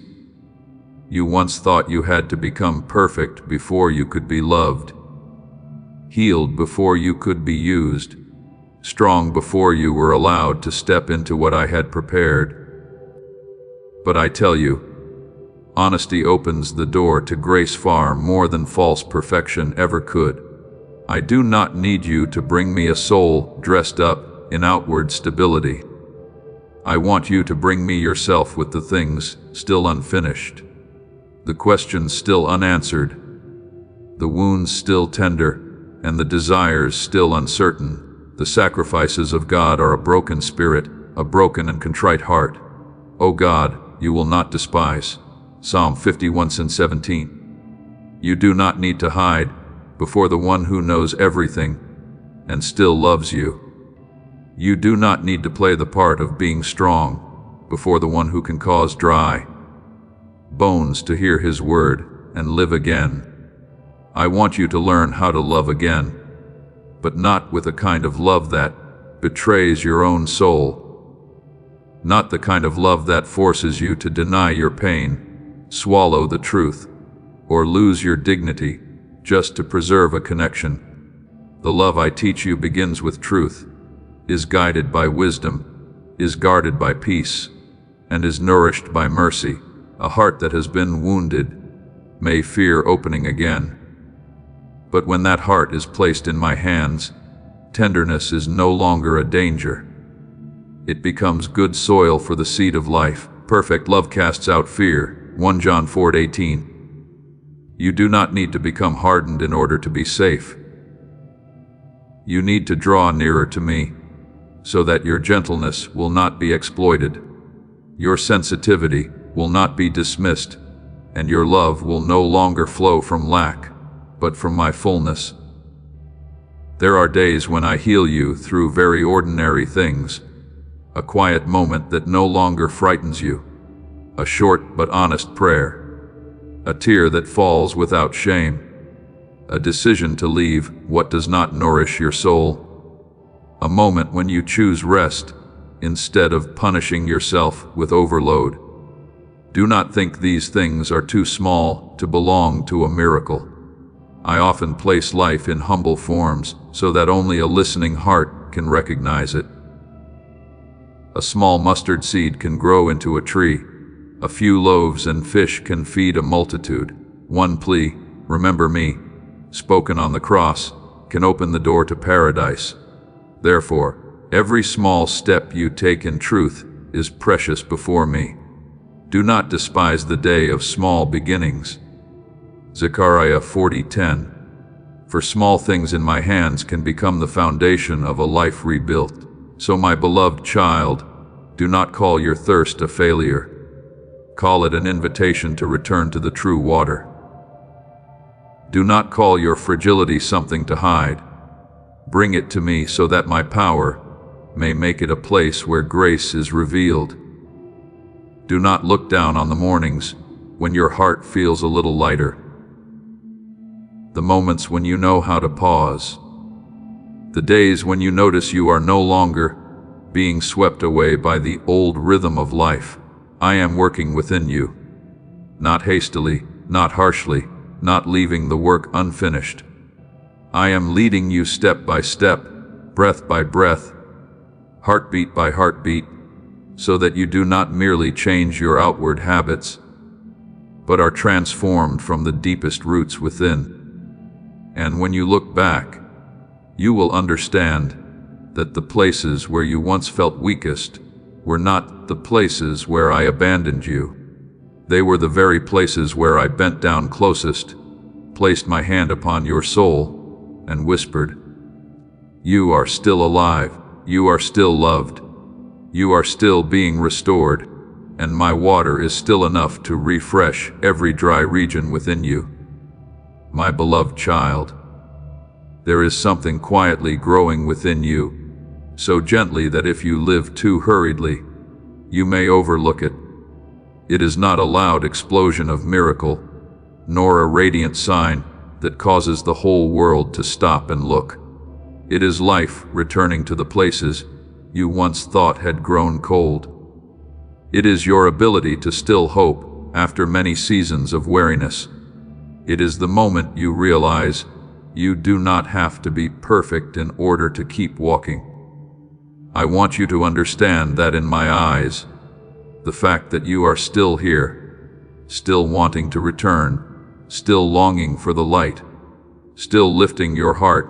You once thought you had to become perfect before you could be loved, healed before you could be used, strong before you were allowed to step into what I had prepared. But I tell you, honesty opens the door to grace far more than false perfection ever could. I do not need you to bring me a soul dressed up in outward stability. I want you to bring me yourself with the things still unfinished, the questions still unanswered, the wounds still tender, and the desires still uncertain. The sacrifices of God are a broken spirit, a broken and contrite heart. O God, you will not despise. Psalm 51:17. You do not need to hide before the one who knows everything and still loves you. You do not need to play the part of being strong before the one who can cause dry bones to hear his word and live again. I want you to learn how to love again, but not with a kind of love that betrays your own soul, not the kind of love that forces you to deny your pain, swallow the truth, or lose your dignity just to preserve a connection. The love I teach you begins with truth, is guided by wisdom, is guarded by peace, and is nourished by mercy. A heart that has been wounded may fear opening again. But when that heart is placed in my hands, tenderness is no longer a danger. It becomes good soil for the seed of life. Perfect love casts out fear. 1 John 4:18. You do not need to become hardened in order to be safe. You need to draw nearer to me, so that your gentleness will not be exploited, your sensitivity will not be dismissed, and your love will no longer flow from lack, but from my fullness. There are days when I heal you through very ordinary things, a quiet moment that no longer frightens you, a short but honest prayer, a tear that falls without shame, a decision to leave what does not nourish your soul, a moment when you choose rest instead of punishing yourself with overload. Do not think these things are too small to belong to a miracle. I often place life in humble forms so that only a listening heart can recognize it. A small mustard seed can grow into a tree. A few loaves and fish can feed a multitude. One plea, "Remember me," spoken on the cross, can open the door to paradise. Therefore, every small step you take in truth is precious before me. Do not despise the day of small beginnings. Zechariah 40:10. For small things in my hands can become the foundation of a life rebuilt. So my beloved child, do not call your thirst a failure. Call it an invitation to return to the true water. Do not call your fragility something to hide. Bring it to me so that my power may make it a place where grace is revealed. Do not look down on the mornings when your heart feels a little lighter. The moments when you know how to pause. The days when you notice you are no longer being swept away by the old rhythm of life. I am working within you, not hastily, not harshly, not leaving the work unfinished. I am leading you step by step, breath by breath, heartbeat by heartbeat, so that you do not merely change your outward habits, but are transformed from the deepest roots within. And when you look back, you will understand that the places where you once felt weakest were not the places where I abandoned you. They were the very places where I bent down closest, placed my hand upon your soul, and whispered, "You are still alive, you are still loved, you are still being restored, and my water is still enough to refresh every dry region within you." My beloved child, there is something quietly growing within you, so gently that if you live too hurriedly, you may overlook it. It is not a loud explosion of miracle, nor a radiant sign that causes the whole world to stop and look. It is life returning to the places you once thought had grown cold. It is your ability to still hope after many seasons of weariness. It is the moment you realize you do not have to be perfect in order to keep walking. I want you to understand that in my eyes, the fact that you are still here, still wanting to return, still longing for the light, still lifting your heart,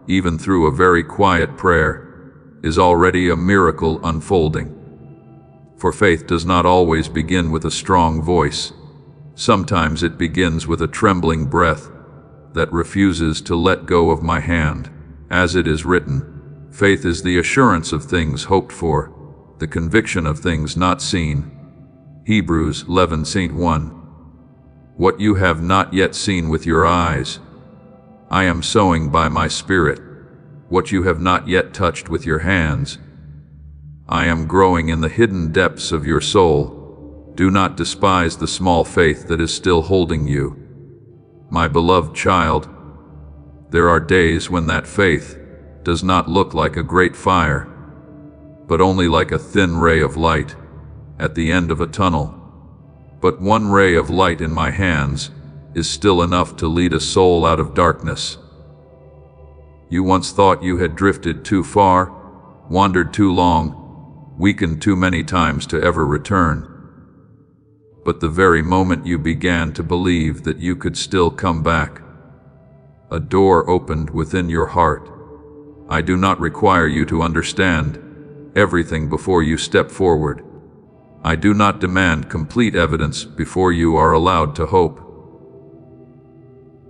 even through a very quiet prayer, is already a miracle unfolding. For faith does not always begin with a strong voice. Sometimes it begins with a trembling breath that refuses to let go of my hand. As it is written, faith is the assurance of things hoped for, the conviction of things not seen. Hebrews 11:1. What you have not yet seen with your eyes, I am sowing by my Spirit. What you have not yet touched with your hands, I am growing in the hidden depths of your soul. Do not despise the small faith that is still holding you. My beloved child, there are days when that faith does not look like a great fire, but only like a thin ray of light at the end of a tunnel. But one ray of light in my hands is still enough to lead a soul out of darkness. You once thought you had drifted too far, wandered too long, weakened too many times to ever return. But the very moment you began to believe that you could still come back, a door opened within your heart. I do not require you to understand everything before you step forward. I do not demand complete evidence before you are allowed to hope.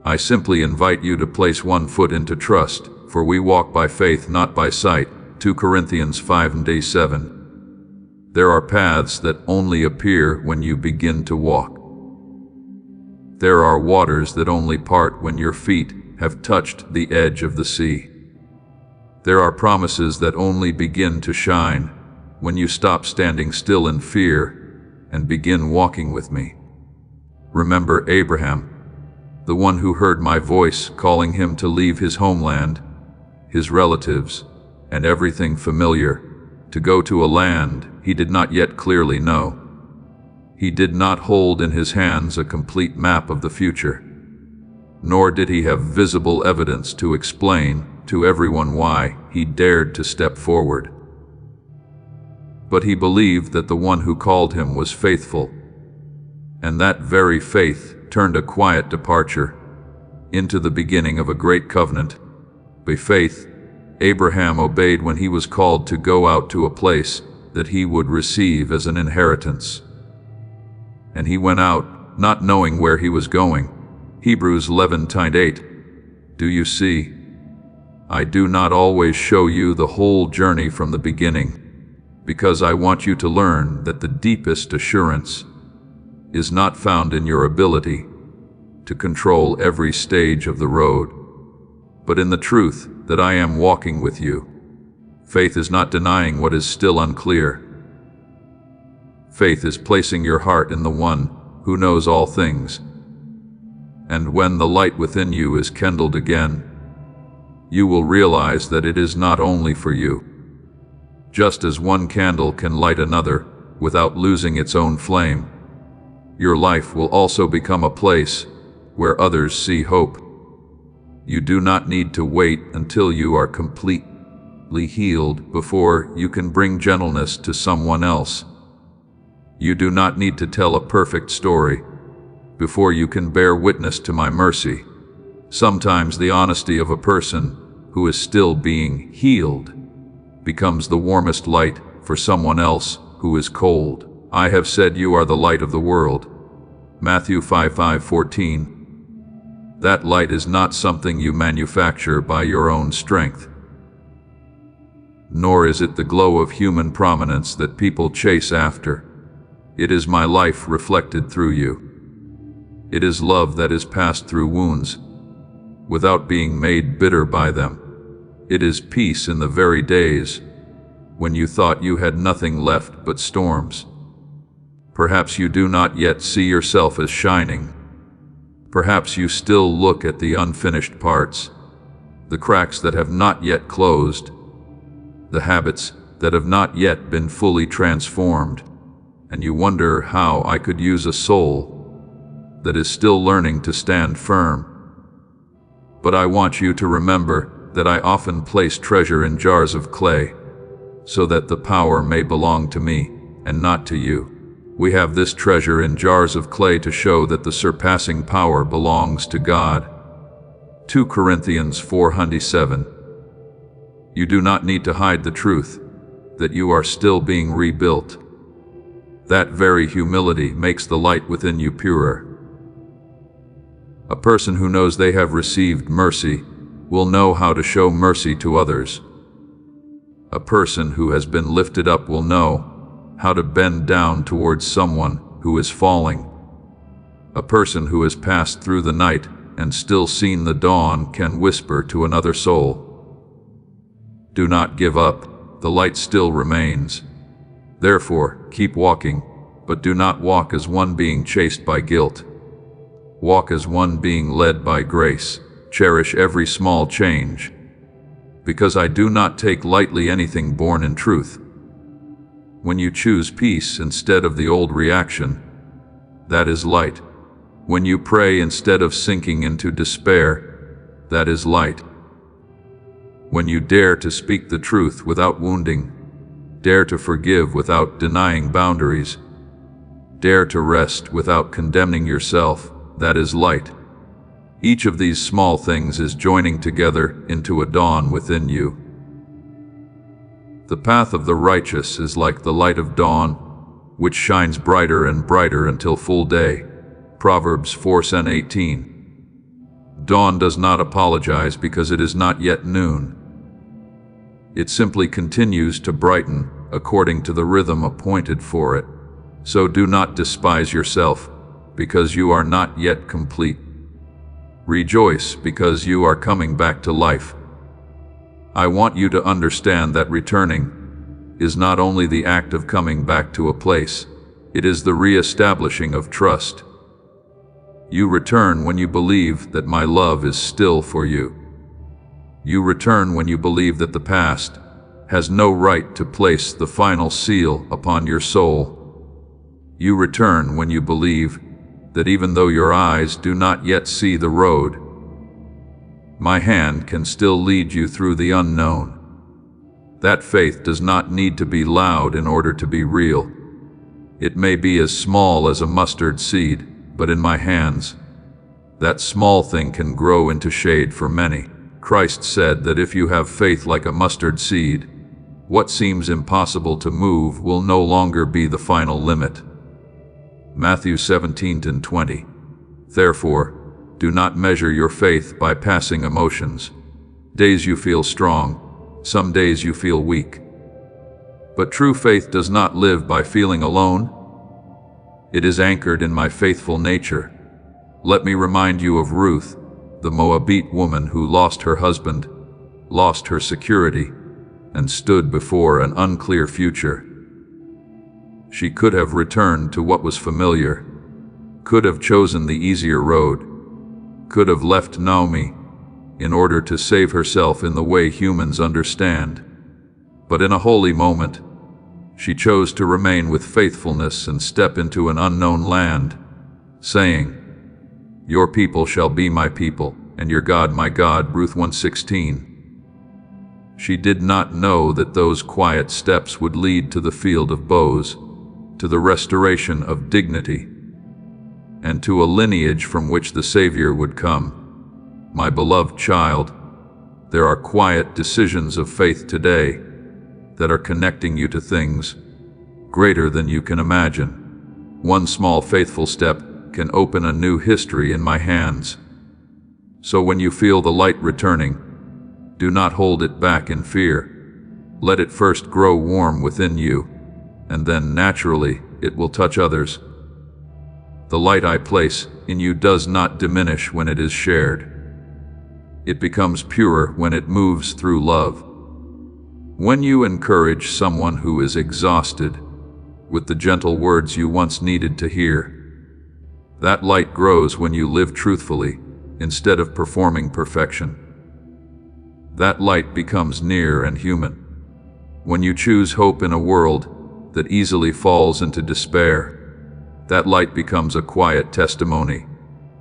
I simply invite you to place one foot into trust, for we walk by faith, not by sight. 2 Corinthians 5:7. There are paths that only appear when you begin to walk. There are waters that only part when your feet have touched the edge of the sea. There are promises that only begin to shine when you stop standing still in fear and begin walking with me. Remember Abraham, the one who heard my voice calling him to leave his homeland, his relatives, and everything familiar, to go to a land he did not yet clearly know. He did not hold in his hands a complete map of the future, nor did he have visible evidence to explain to everyone why he dared to step forward. But he believed that the one who called him was faithful, and that very faith turned a quiet departure into the beginning of a great covenant. By faith, Abraham obeyed when he was called to go out to a place that he would receive as an inheritance. And he went out, not knowing where he was going. Hebrews 11:8. Do you see? I do not always show you the whole journey from the beginning, because I want you to learn that the deepest assurance is not found in your ability to control every stage of the road, but in the truth that I am walking with you. Faith is not denying what is still unclear. Faith is placing your heart in the one who knows all things. And when the light within you is kindled again, you will realize that it is not only for you. Just as one candle can light another without losing its own flame, your life will also become a place where others see hope. You do not need to wait until you are completely healed before you can bring gentleness to someone else. You do not need to tell a perfect story before you can bear witness to my mercy. Sometimes the honesty of a person who is still being healed becomes the warmest light for someone else who is cold. I have said you are the light of the world. Matthew 5:14. That light is not something you manufacture by your own strength, nor is it the glow of human prominence that people chase after. It is my life reflected through you. It is love that is passed through wounds, without being made bitter by them. It is peace in the very days when you thought you had nothing left but storms. Perhaps you do not yet see yourself as shining. Perhaps you still look at the unfinished parts, the cracks that have not yet closed, the habits that have not yet been fully transformed, and you wonder how I could use a soul that is still learning to stand firm. But I want you to remember that I often place treasure in jars of clay, so that the power may belong to me and not to you. We have this treasure in jars of clay to show that the surpassing power belongs to God. 2 Corinthians 4:7. You do not need to hide the truth that you are still being rebuilt. That very humility makes the light within you purer. A person who knows they have received mercy will know how to show mercy to others. A person who has been lifted up will know how to bend down towards someone who is falling. A person who has passed through the night and still seen the dawn can whisper to another soul, do not give up, the light still remains. Therefore, keep walking, but do not walk as one being chased by guilt. Walk as one being led by grace. Cherish every small change, because I do not take lightly anything born in truth. When you choose peace instead of the old reaction, that is light. When you pray instead of sinking into despair, that is light. When you dare to speak the truth without wounding, dare to forgive without denying boundaries, dare to rest without condemning yourself, that is light. Each of these small things is joining together into a dawn within you. The path of the righteous is like the light of dawn, which shines brighter and brighter until full day. Proverbs 4:18. Dawn does not apologize because it is not yet noon. It simply continues to brighten according to the rhythm appointed for it. So do not despise yourself, because you are not yet complete. Rejoice, because you are coming back to life. I want you to understand that returning is not only the act of coming back to a place, it is the re-establishing of trust. You return when you believe that my love is still for you. You return when you believe that the past has no right to place the final seal upon your soul. You return when you believe that even though your eyes do not yet see the road, my hand can still lead you through the unknown. That faith does not need to be loud in order to be real. It may be as small as a mustard seed, but in my hands, that small thing can grow into shade for many. Christ said that if you have faith like a mustard seed, what seems impossible to move will no longer be the final limit. Matthew 17:20. Therefore, do not measure your faith by passing emotions. Days you feel strong, some days you feel weak. But true faith does not live by feeling alone. It is anchored in my faithful nature. Let me remind you of Ruth, the Moabite woman who lost her husband, lost her security, and stood before an unclear future. She could have returned to what was familiar, could have chosen the easier road, could have left Naomi in order to save herself in the way humans understand. But in a holy moment, she chose to remain with faithfulness and step into an unknown land, saying, "Your people shall be my people, and your God my God," Ruth 1:16. She did not know that those quiet steps would lead to the field of Boaz, to the restoration of dignity, and to a lineage from which the Savior would come. My beloved child, there are quiet decisions of faith today that are connecting you to things greater than you can imagine. One small faithful step can open a new history in my hands. So when you feel the light returning, do not hold it back in fear. Let it first grow warm within you, and then naturally it will touch others. The light I place in you does not diminish when it is shared. It becomes purer when it moves through love. When you encourage someone who is exhausted with the gentle words you once needed to hear, that light grows when you live truthfully instead of performing perfection. That light becomes near and human. When you choose hope in a world that easily falls into despair, that light becomes a quiet testimony.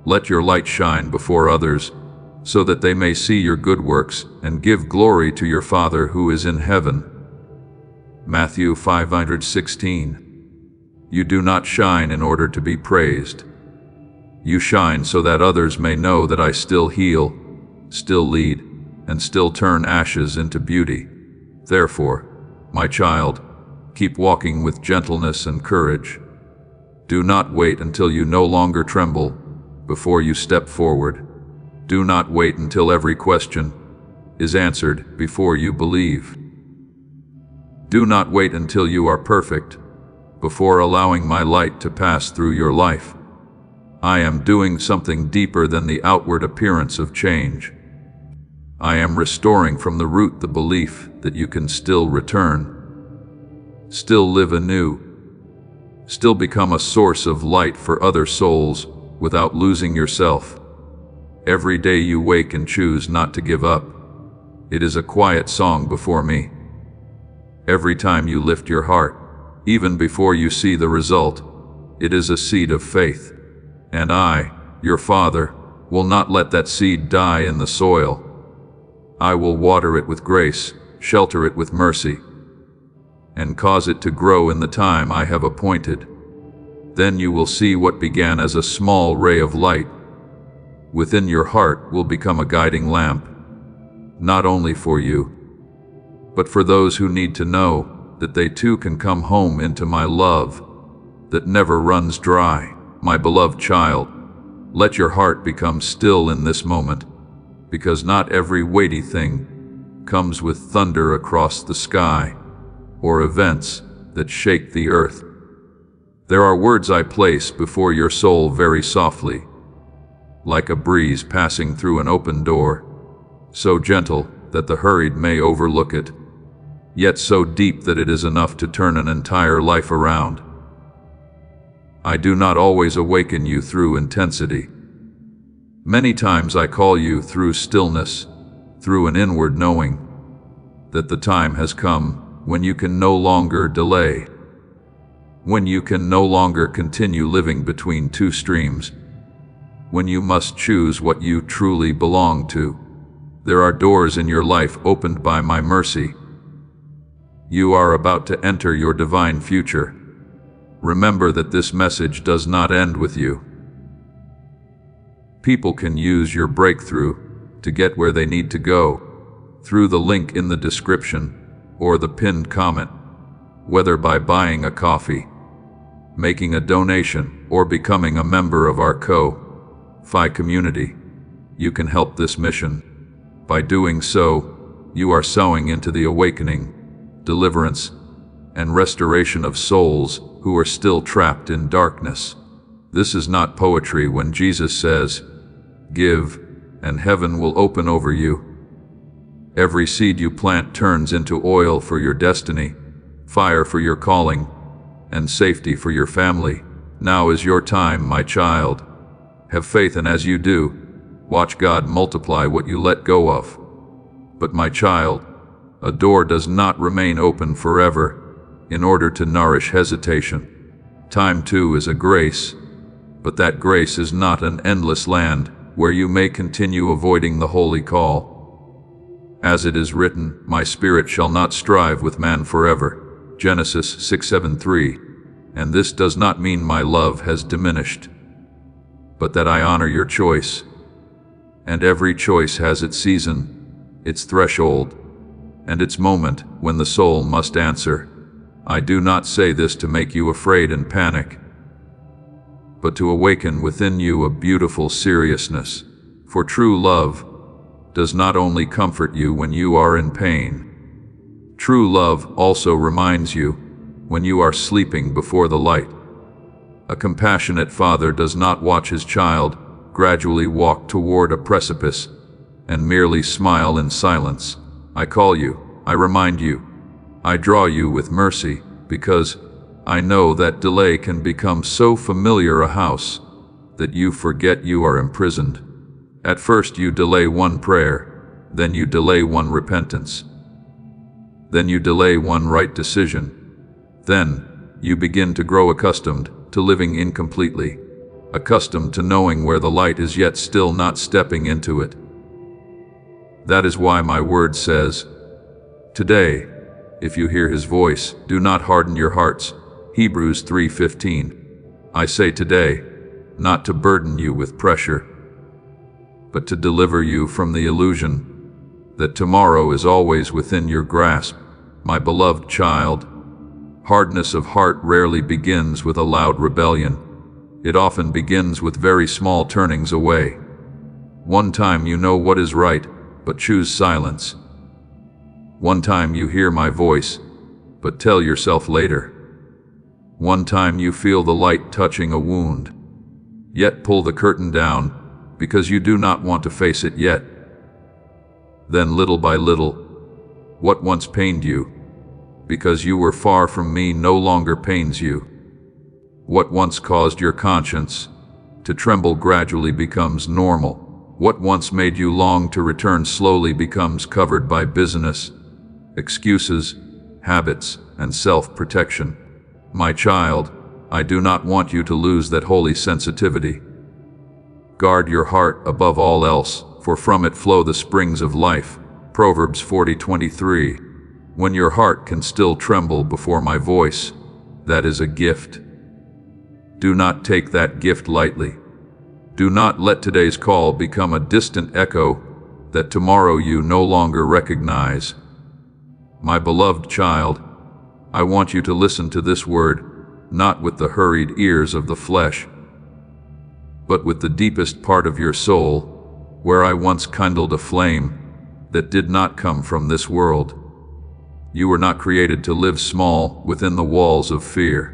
Let your light shine before others, so that they may see your good works and give glory to your Father who is in heaven. Matthew 5:16. You do not shine in order to be praised. You shine so that others may know that I still heal, still lead, and still turn ashes into beauty. Therefore, my child, keep walking with gentleness and courage. Do not wait until you no longer tremble before you step forward. Do not wait until every question is answered before you believe. Do not wait until you are perfect before allowing my light to pass through your life. I am doing something deeper than the outward appearance of change. I am restoring from the root the belief that you can still return, still live anew, still become a source of light for other souls without losing yourself. Every day you wake and choose not to give up. It is a quiet song before me. Every time you lift your heart, even before you see the result, it is a seed of faith. And I, your Father, will not let that seed die in the soil. I will water it with grace, shelter it with mercy, and cause it to grow in the time I have appointed. Then you will see what began as a small ray of light within your heart will become a guiding lamp, not only for you, but for those who need to know that they too can come home into my love that never runs dry. My beloved child, let your heart become still in this moment, because not every weighty thing comes with thunder across the sky or events that shake the earth. There are words I place before your soul very softly, like a breeze passing through an open door, so gentle that the hurried may overlook it, yet so deep that it is enough to turn an entire life around. I do not always awaken you through intensity. Many times I call you through stillness, through an inward knowing that the time has come when you can no longer delay, when you can no longer continue living between two streams, when you must choose what you truly belong to. There are doors in your life opened by my mercy. You are about to enter your divine future. Remember that this message does not end with you. People can use your breakthrough to get where they need to go through the link in the description or the pinned comment, whether by buying a coffee, making a donation, or becoming a member of our Ko-Fi community. You can help this mission. By doing so, you are sowing into the awakening, deliverance, and restoration of souls who are still trapped in darkness. This is not poetry when Jesus says, "Give, and heaven will open over you." Every seed you plant turns into oil for your destiny, fire for your calling, and safety for your family. Now is your time, my child. Have faith, and as you do, watch God multiply what you let go of. But my child, a door does not remain open forever in order to nourish hesitation. Time too is a grace, but that grace is not an endless land where you may continue avoiding the holy call. As it is written, "My spirit shall not strive with man forever." Genesis 6:7-3. And this does not mean my love has diminished, but that I honor your choice. And every choice has its season, its threshold, and its moment when the soul must answer. I do not say this to make you afraid and panic, but to awaken within you a beautiful seriousness. For true love does not only comfort you when you are in pain. True love also reminds you when you are sleeping before the light. A compassionate father does not watch his child gradually walk toward a precipice and merely smile in silence. I call you, I remind you, I draw you with mercy, because I know that delay can become so familiar a house that you forget you are imprisoned. At first you delay one prayer, then you delay one repentance, then you delay one right decision. Then you begin to grow accustomed to living incompletely, accustomed to knowing where the light is yet still not stepping into it. That is why my word says, today, if you hear his voice, do not harden your hearts. Hebrews 3:15. I say today, not to burden you with pressure, but to deliver you from the illusion that tomorrow is always within your grasp. My beloved child, hardness of heart rarely begins with a loud rebellion. It often begins with very small turnings away. One time you know what is right, but choose silence. One time you hear my voice, but tell yourself later. One time you feel the light touching a wound, yet pull the curtain down because you do not want to face it yet. Then little by little, what once pained you, because you were far from me, no longer pains you. What once caused your conscience to tremble gradually becomes normal. What once made you long to return slowly becomes covered by business, excuses, habits, and self-protection. My child, I do not want you to lose that holy sensitivity. Guard your heart above all else, for from it flow the springs of life. Proverbs 40:23. When your heart can still tremble before my voice, that is a gift. Do not take that gift lightly. Do not let today's call become a distant echo that tomorrow you no longer recognize. My beloved child, I want you to listen to this word, not with the hurried ears of the flesh, but with the deepest part of your soul, where I once kindled a flame that did not come from this world. You were not created to live small within the walls of fear.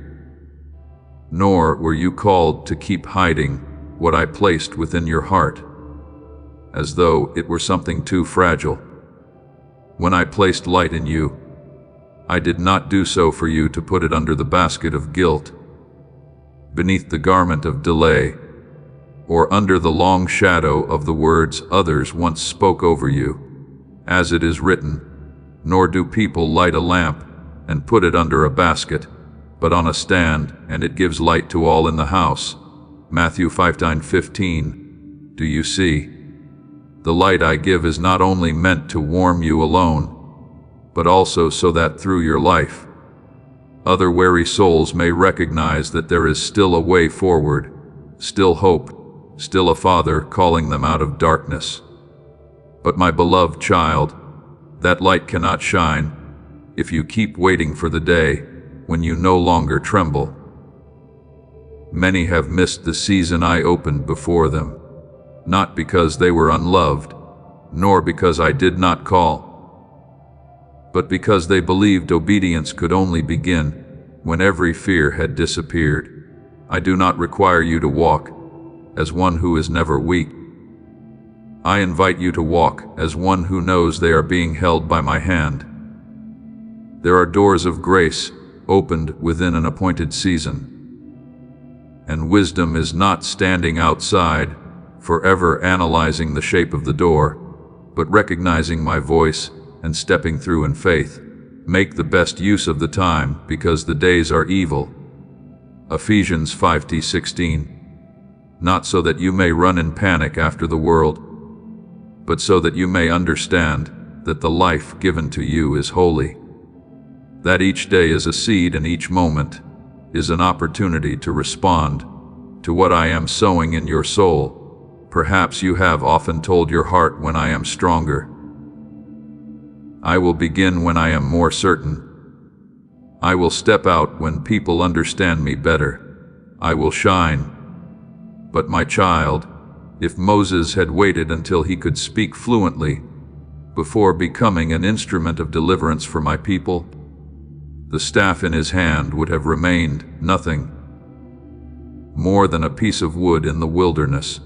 nor were you called to keep hiding what I placed within your heart, as though it were something too fragile. When I placed light in you, I did not do so for you to put it under the basket of guilt, beneath the garment of delay, or under the long shadow of the words others once spoke over you. As it is written, nor do people light a lamp and put it under a basket, but on a stand, and it gives light to all in the house. Matthew 5:15. Do you see? The light I give is not only meant to warm you alone, but also so that through your life, other weary souls may recognize that there is still a way forward, still hope, still a Father calling them out of darkness. But my beloved child, that light cannot shine if you keep waiting for the day when you no longer tremble. Many have missed the season I opened before them, not because they were unloved, nor because I did not call, but because they believed obedience could only begin when every fear had disappeared. I do not require you to walk as one who is never weak. I invite you to walk as one who knows they are being held by my hand. There are doors of grace opened within an appointed season, and wisdom is not standing outside, forever analyzing the shape of the door, but recognizing my voice and stepping through in faith. Make the best use of the time, because the days are evil. Ephesians 5:16. Not so that you may run in panic after the world, but so that you may understand that the life given to you is holy. That each day is a seed and each moment is an opportunity to respond to what I am sowing in your soul. Perhaps you have often told your heart, when I am stronger, I will begin when I am more certain. I will step out when people understand me better. I will shine. But my child, if Moses had waited until he could speak fluently before becoming an instrument of deliverance for my people, the staff in his hand would have remained nothing more than a piece of wood in the wilderness.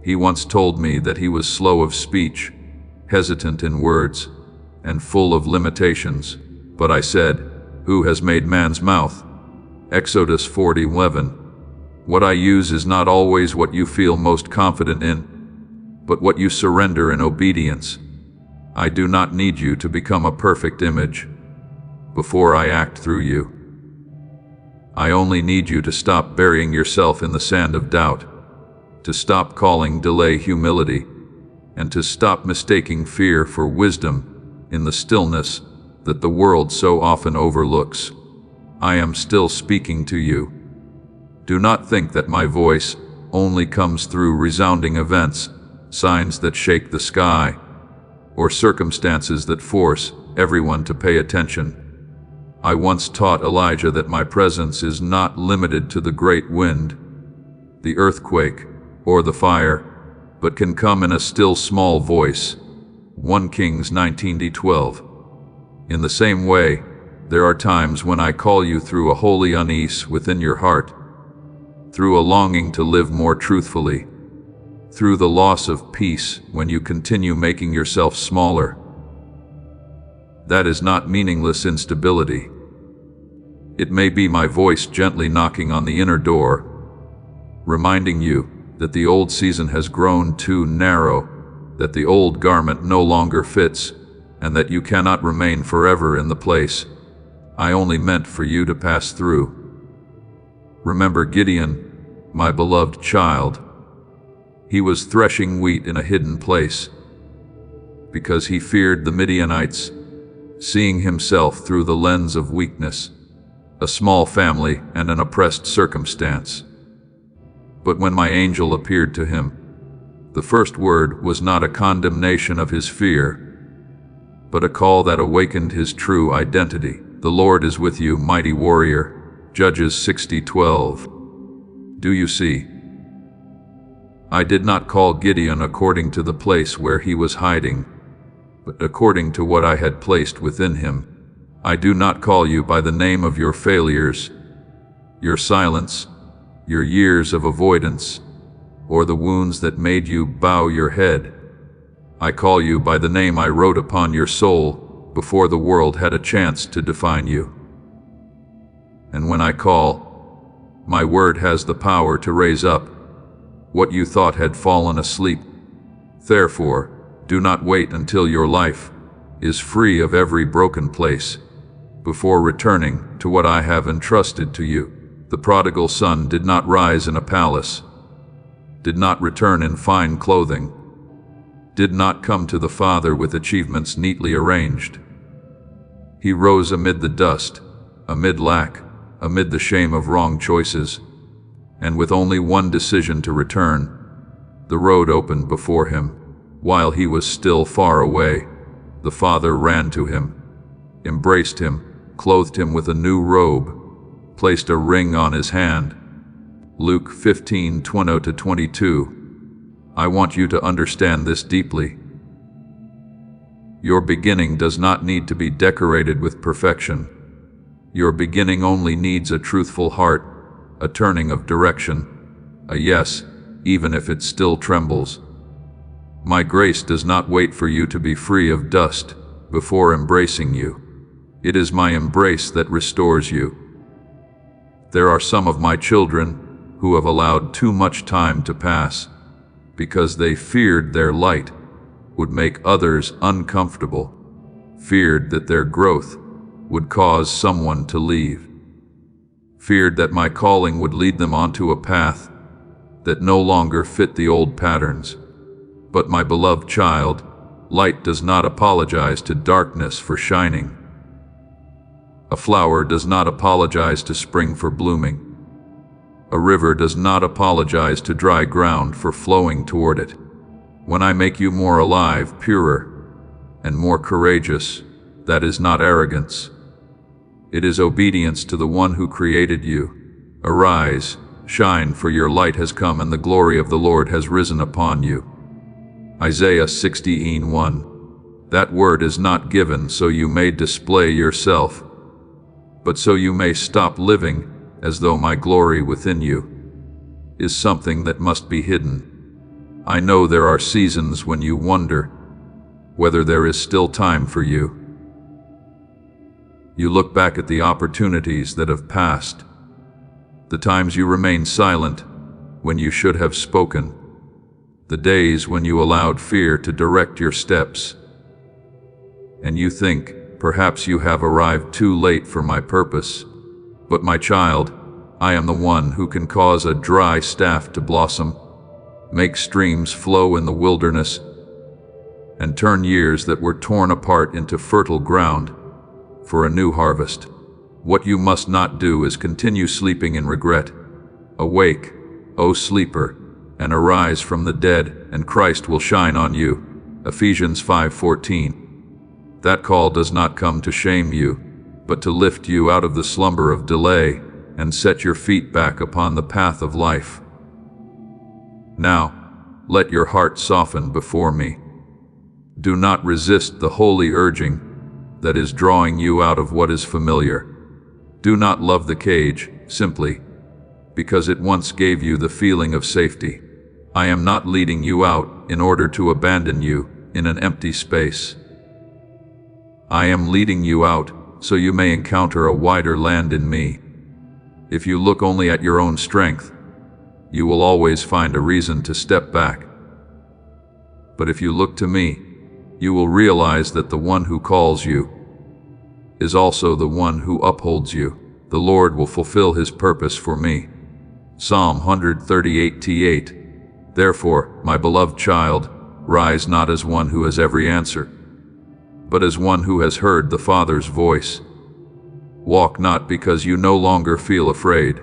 He once told me that he was slow of speech, hesitant in words, and full of limitations. But I said, who has made man's mouth? Exodus 40:11. What I use is not always what you feel most confident in, but what you surrender in obedience. I do not need you to become a perfect image before I act through you. I only need you to stop burying yourself in the sand of doubt, to stop calling delay humility, and to stop mistaking fear for wisdom in the stillness that the world so often overlooks. I am still speaking to you. Do not think that my voice only comes through resounding events, signs that shake the sky, or circumstances that force everyone to pay attention. I once taught Elijah that my presence is not limited to the great wind, the earthquake, or the fire, but can come in a still small voice. 1 Kings 19:12. In the same way, there are times when I call you through a holy unease within your heart, through a longing to live more truthfully, through the loss of peace when you continue making yourself smaller. That is not meaningless instability. It may be my voice gently knocking on the inner door, reminding you that the old season has grown too narrow, that the old garment no longer fits, and that you cannot remain forever in the place I only meant for you to pass through. Remember Gideon, my beloved child. He was threshing wheat in a hidden place because he feared the Midianites, seeing himself through the lens of weakness, a small family, and an oppressed circumstance. But when my angel appeared to him, the first word was not a condemnation of his fear, but a call that awakened his true identity. The Lord is with you, mighty warrior. Judges 60:12. Do you see? I did not call Gideon according to the place where he was hiding, but according to what I had placed within him. I do not call you by the name of your failures, your silence, your years of avoidance, or the wounds that made you bow your head. I call you by the name I wrote upon your soul before the world had a chance to define you. And when I call, my word has the power to raise up what you thought had fallen asleep. Therefore, do not wait until your life is free of every broken place before returning to what I have entrusted to you. The prodigal son did not rise in a palace, did not return in fine clothing, did not come to the Father with achievements neatly arranged. He rose amid the dust, amid lack, amid the shame of wrong choices, and with only one decision to return, the road opened before him. While he was still far away, the Father ran to him, embraced him, clothed him with a new robe, placed a ring on his hand. Luke 15:20-22. I want you to understand this deeply. Your beginning does not need to be decorated with perfection. Your beginning only needs a truthful heart, a turning of direction, a yes, even if it still trembles. My grace does not wait for you to be free of dust before embracing you. It is my embrace that restores you. There are some of my children who have allowed too much time to pass because they feared their light would make others uncomfortable, feared that their growth would cause someone to leave, feared that my calling would lead them onto a path that no longer fit the old patterns. But my beloved child, light does not apologize to darkness for shining. A flower does not apologize to spring for blooming. A river does not apologize to dry ground for flowing toward it. When I make you more alive, purer, and more courageous, that is not arrogance. It is obedience to the one who created you. Arise, shine, for your light has come and the glory of the Lord has risen upon you. Isaiah 60:1. That word is not given so you may display yourself, but so you may stop living as though my glory within you is something that must be hidden. I know there are seasons when you wonder whether there is still time for you. You look back at the opportunities that have passed, the times you remained silent when you should have spoken, the days when you allowed fear to direct your steps, and you think, perhaps you have arrived too late for my purpose. But my child, I am the one who can cause a dry staff to blossom, make streams flow in the wilderness, and turn years that were torn apart into fertile ground for a new harvest. What you must not do is continue sleeping in regret. Awake, O sleeper, and arise from the dead, and Christ will shine on you. Ephesians 5:14. That call does not come to shame you, but to lift you out of the slumber of delay and set your feet back upon the path of life. Now, let your heart soften before me. Do not resist the holy urging that is drawing you out of what is familiar. Do not love the cage simply because it once gave you the feeling of safety. I am not leading you out in order to abandon you in an empty space. I am leading you out so you may encounter a wider land in me. If you look only at your own strength, you will always find a reason to step back. But if you look to me, you will realize that the one who calls you is also the one who upholds you. The Lord will fulfill his purpose for me. Psalm 138:8. Therefore, my beloved child, rise not as one who has every answer, but as one who has heard the Father's voice. Walk not because you no longer feel afraid,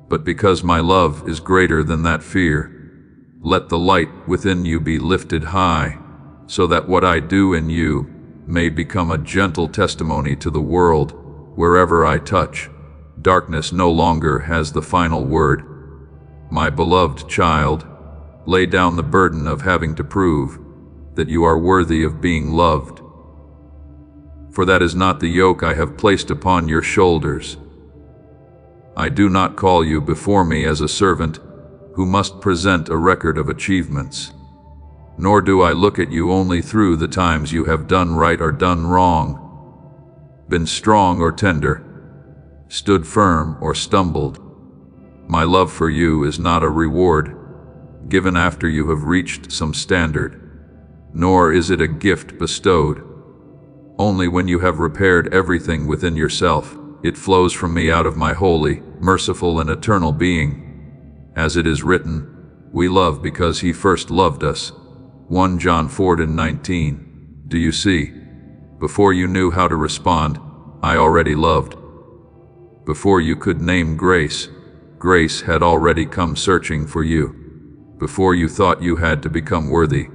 but because my love is greater than that fear. Let the light within you be lifted high, so that what I do in you may become a gentle testimony to the world wherever I touch. Darkness no longer has the final word. My beloved child, lay down the burden of having to prove that you are worthy of being loved. For that is not the yoke I have placed upon your shoulders. I do not call you before me as a servant who must present a record of achievements. Nor do I look at you only through the times you have done right or done wrong, been strong or tender, stood firm or stumbled. My love for you is not a reward given after you have reached some standard, nor is it a gift bestowed. Only when you have repaired everything within yourself, it flows from me out of my holy, merciful, and eternal being. As it is written, we love because he first loved us. 1 John 4:19. Do you see? Before you knew how to respond, I already loved. Before you could name grace, grace had already come searching for you. Before you thought you had to become worthy,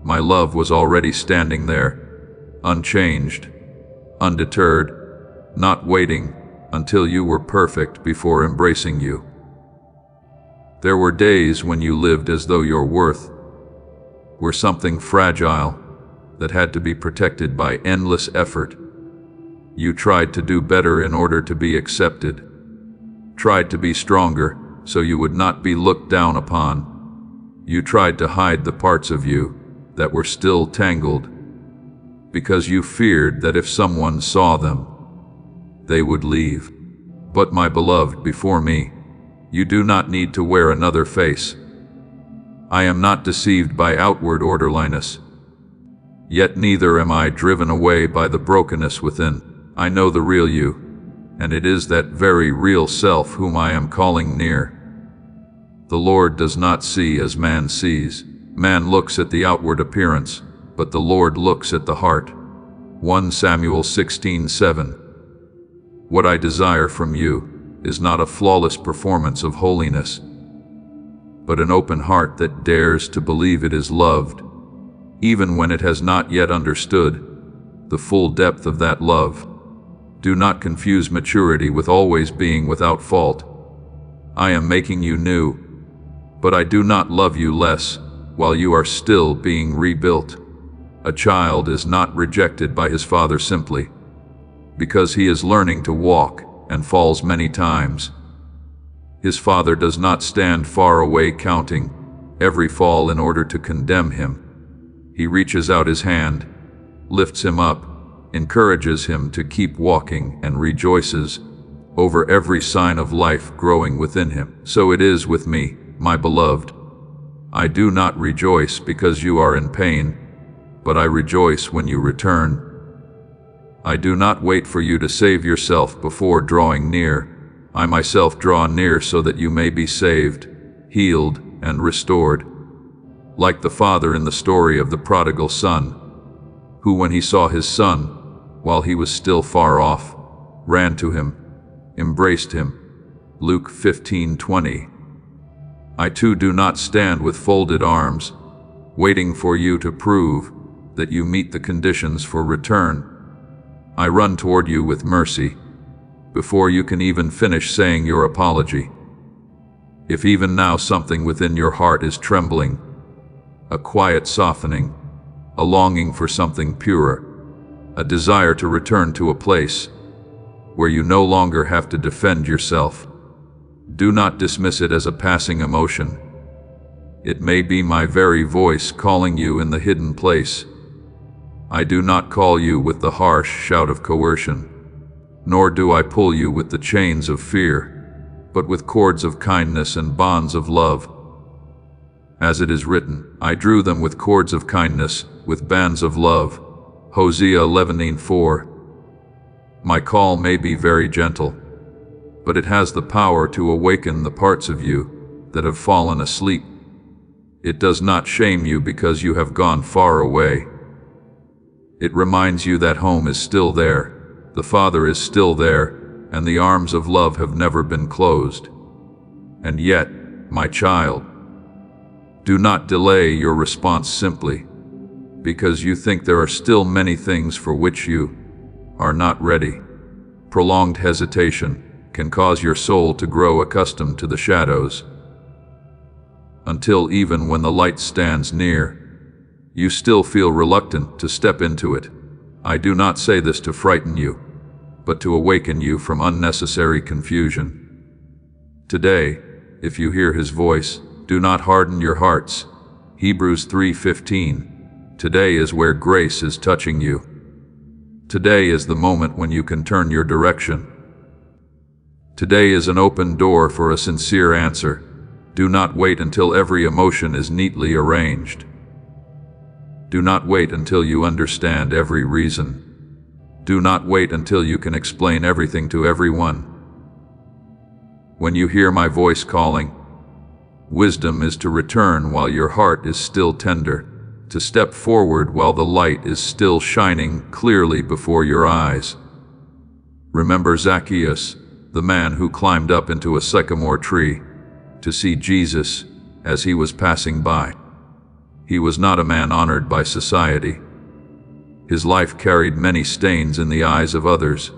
my love was already standing there, unchanged, undeterred, not waiting until you were perfect before embracing you. There were days when you lived as though your worth were something fragile that had to be protected by endless effort. You tried to do better in order to be accepted, tried to be stronger so you would not be looked down upon. You tried to hide the parts of you that were still tangled, because you feared that if someone saw them, they would leave. But my beloved, before me, you do not need to wear another face. I am not deceived by outward orderliness, yet neither am I driven away by the brokenness within. I know the real you, and it is that very real self whom I am calling near. The Lord does not see as man sees. Man looks at the outward appearance, but the Lord looks at the heart. 1 Samuel 16:7. What I desire from you is not a flawless performance of holiness, but an open heart that dares to believe it is loved, even when it has not yet understood the full depth of that love. Do not confuse maturity with always being without fault. I am making you new, but I do not love you less while you are still being rebuilt. A child is not rejected by his father simply because he is learning to walk and falls many times. His father does not stand far away counting every fall in order to condemn him. He reaches out his hand, lifts him up, encourages him to keep walking, and rejoices over every sign of life growing within him. So it is with me, my beloved. I do not rejoice because you are in pain, but I rejoice when you return. I do not wait for you to save yourself before drawing near. I myself draw near so that you may be saved, healed, and restored. Like the father in the story of the prodigal son, who when he saw his son, while he was still far off, ran to him, embraced him. Luke 15:20. I too do not stand with folded arms, waiting for you to prove that you meet the conditions for return. I run toward you with mercy, before you can even finish saying your apology. If even now something within your heart is trembling, a quiet softening, a longing for something purer, a desire to return to a place where you no longer have to defend yourself, do not dismiss it as a passing emotion. It may be my very voice calling you in the hidden place. I do not call you with the harsh shout of coercion, nor do I pull you with the chains of fear, but with cords of kindness and bonds of love. As it is written, I drew them with cords of kindness, with bands of love. Hosea 11:4. My call may be very gentle, but it has the power to awaken the parts of you that have fallen asleep. It does not shame you because you have gone far away. It reminds you that home is still there, the Father is still there, and the arms of love have never been closed. And yet, my child, do not delay your response simply because you think there are still many things for which you are not ready. Prolonged hesitation can cause your soul to grow accustomed to the shadows, until even when the light stands near, you still feel reluctant to step into it. I do not say this to frighten you, but to awaken you from unnecessary confusion. Today, if you hear his voice, do not harden your hearts. Hebrews 3:15. Today is where grace is touching you. Today is the moment when you can turn your direction. Today is an open door for a sincere answer. Do not wait until every emotion is neatly arranged. Do not wait until you understand every reason. Do not wait until you can explain everything to everyone. When you hear my voice calling, wisdom is to return while your heart is still tender, to step forward while the light is still shining clearly before your eyes. Remember Zacchaeus, the man who climbed up into a sycamore tree to see Jesus as he was passing by. He was not a man honored by society. His life carried many stains in the eyes of others.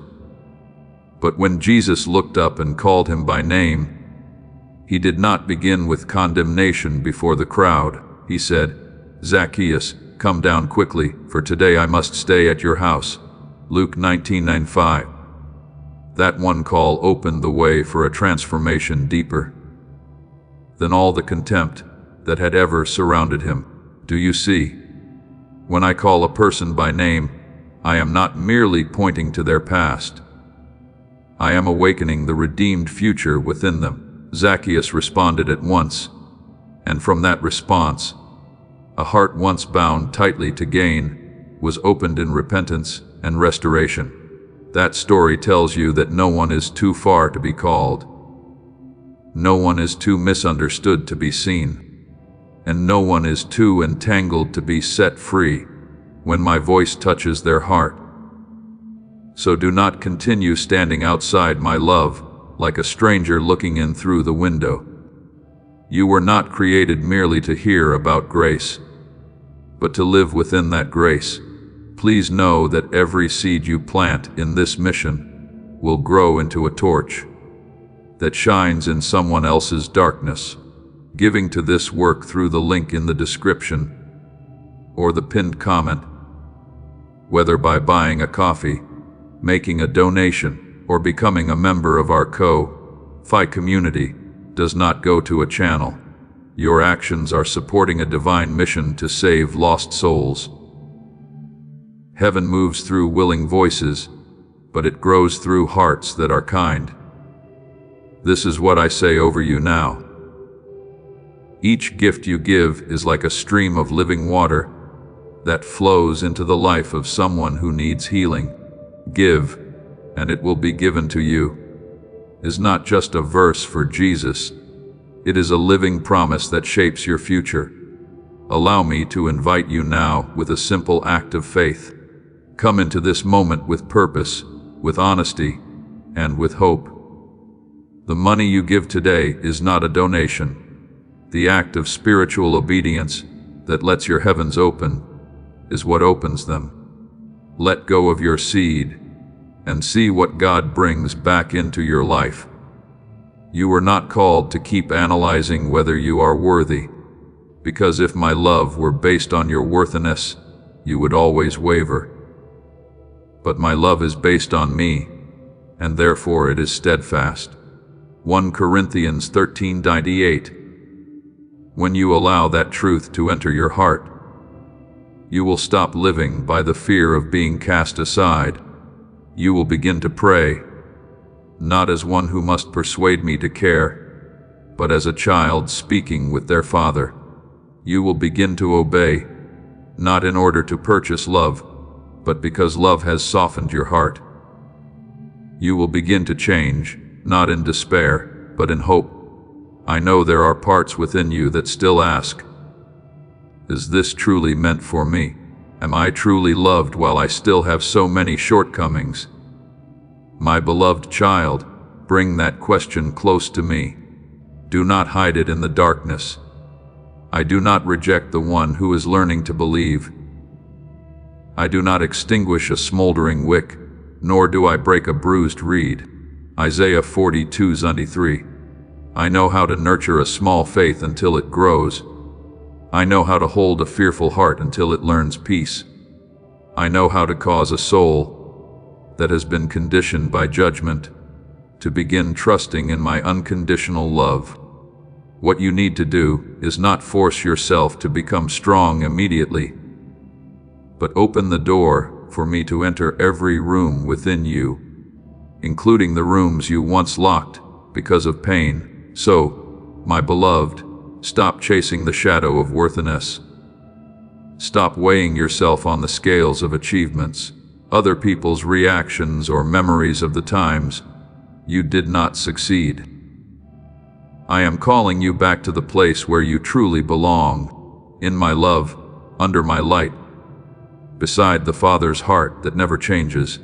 But when Jesus looked up and called him by name, he did not begin with condemnation before the crowd. He said, "Zacchaeus, come down quickly, for today I must stay at your house." Luke 19:5. That one call opened the way for a transformation deeper than all the contempt that had ever surrounded him. Do you see? When I call a person by name, I am not merely pointing to their past. I am awakening the redeemed future within them. Zacchaeus responded at once, and from that response, a heart once bound tightly to gain was opened in repentance and restoration. That story tells you that no one is too far to be called. No one is too misunderstood to be seen. And no one is too entangled to be set free when my voice touches their heart. So do not continue standing outside my love like a stranger looking in through the window. You were not created merely to hear about grace, but to live within that grace. Please know that every seed you plant in this mission will grow into a torch that shines in someone else's darkness. Giving to this work through the link in the description or the pinned comment, whether by buying a coffee, making a donation, or becoming a member of our Ko-Fi community, does not go to a channel. Your actions are supporting a divine mission to save lost souls. Heaven moves through willing voices, but it grows through hearts that are kind. This is what I say over you now. Each gift you give is like a stream of living water that flows into the life of someone who needs healing. Give, and it will be given to you, is not just a verse for Jesus. It is a living promise that shapes your future. Allow me to invite you now with a simple act of faith. Come into this moment with purpose, with honesty, and with hope. The money you give today is not a donation. The act of spiritual obedience that lets your heavens open is what opens them. Let go of your seed and see what God brings back into your life. You were not called to keep analyzing whether you are worthy, because if my love were based on your worthiness, you would always waver. But my love is based on me, and therefore it is steadfast. 1 Corinthians 13:98. When you allow that truth to enter your heart, you will stop living by the fear of being cast aside. You will begin to pray, not as one who must persuade me to care, but as a child speaking with their father. You will begin to obey, not in order to purchase love, but because love has softened your heart. You will begin to change, not in despair, but in hope. I know there are parts within you that still ask, is this truly meant for me? Am I truly loved while I still have so many shortcomings? My beloved child, bring that question close to me. Do not hide it in the darkness. I do not reject the one who is learning to believe. I do not extinguish a smoldering wick, nor do I break a bruised reed. Isaiah 42:23. I know how to nurture a small faith until it grows. I know how to hold a fearful heart until it learns peace. I know how to cause a soul that has been conditioned by judgment to begin trusting in my unconditional love. What you need to do is not force yourself to become strong immediately, but open the door for me to enter every room within you, including the rooms you once locked because of pain. So, my beloved, stop chasing the shadow of worthiness. Stop weighing yourself on the scales of achievements, other people's reactions, or memories of the times you did not succeed. I am calling you back to the place where you truly belong, in my love, under my light, beside the Father's heart that never changes.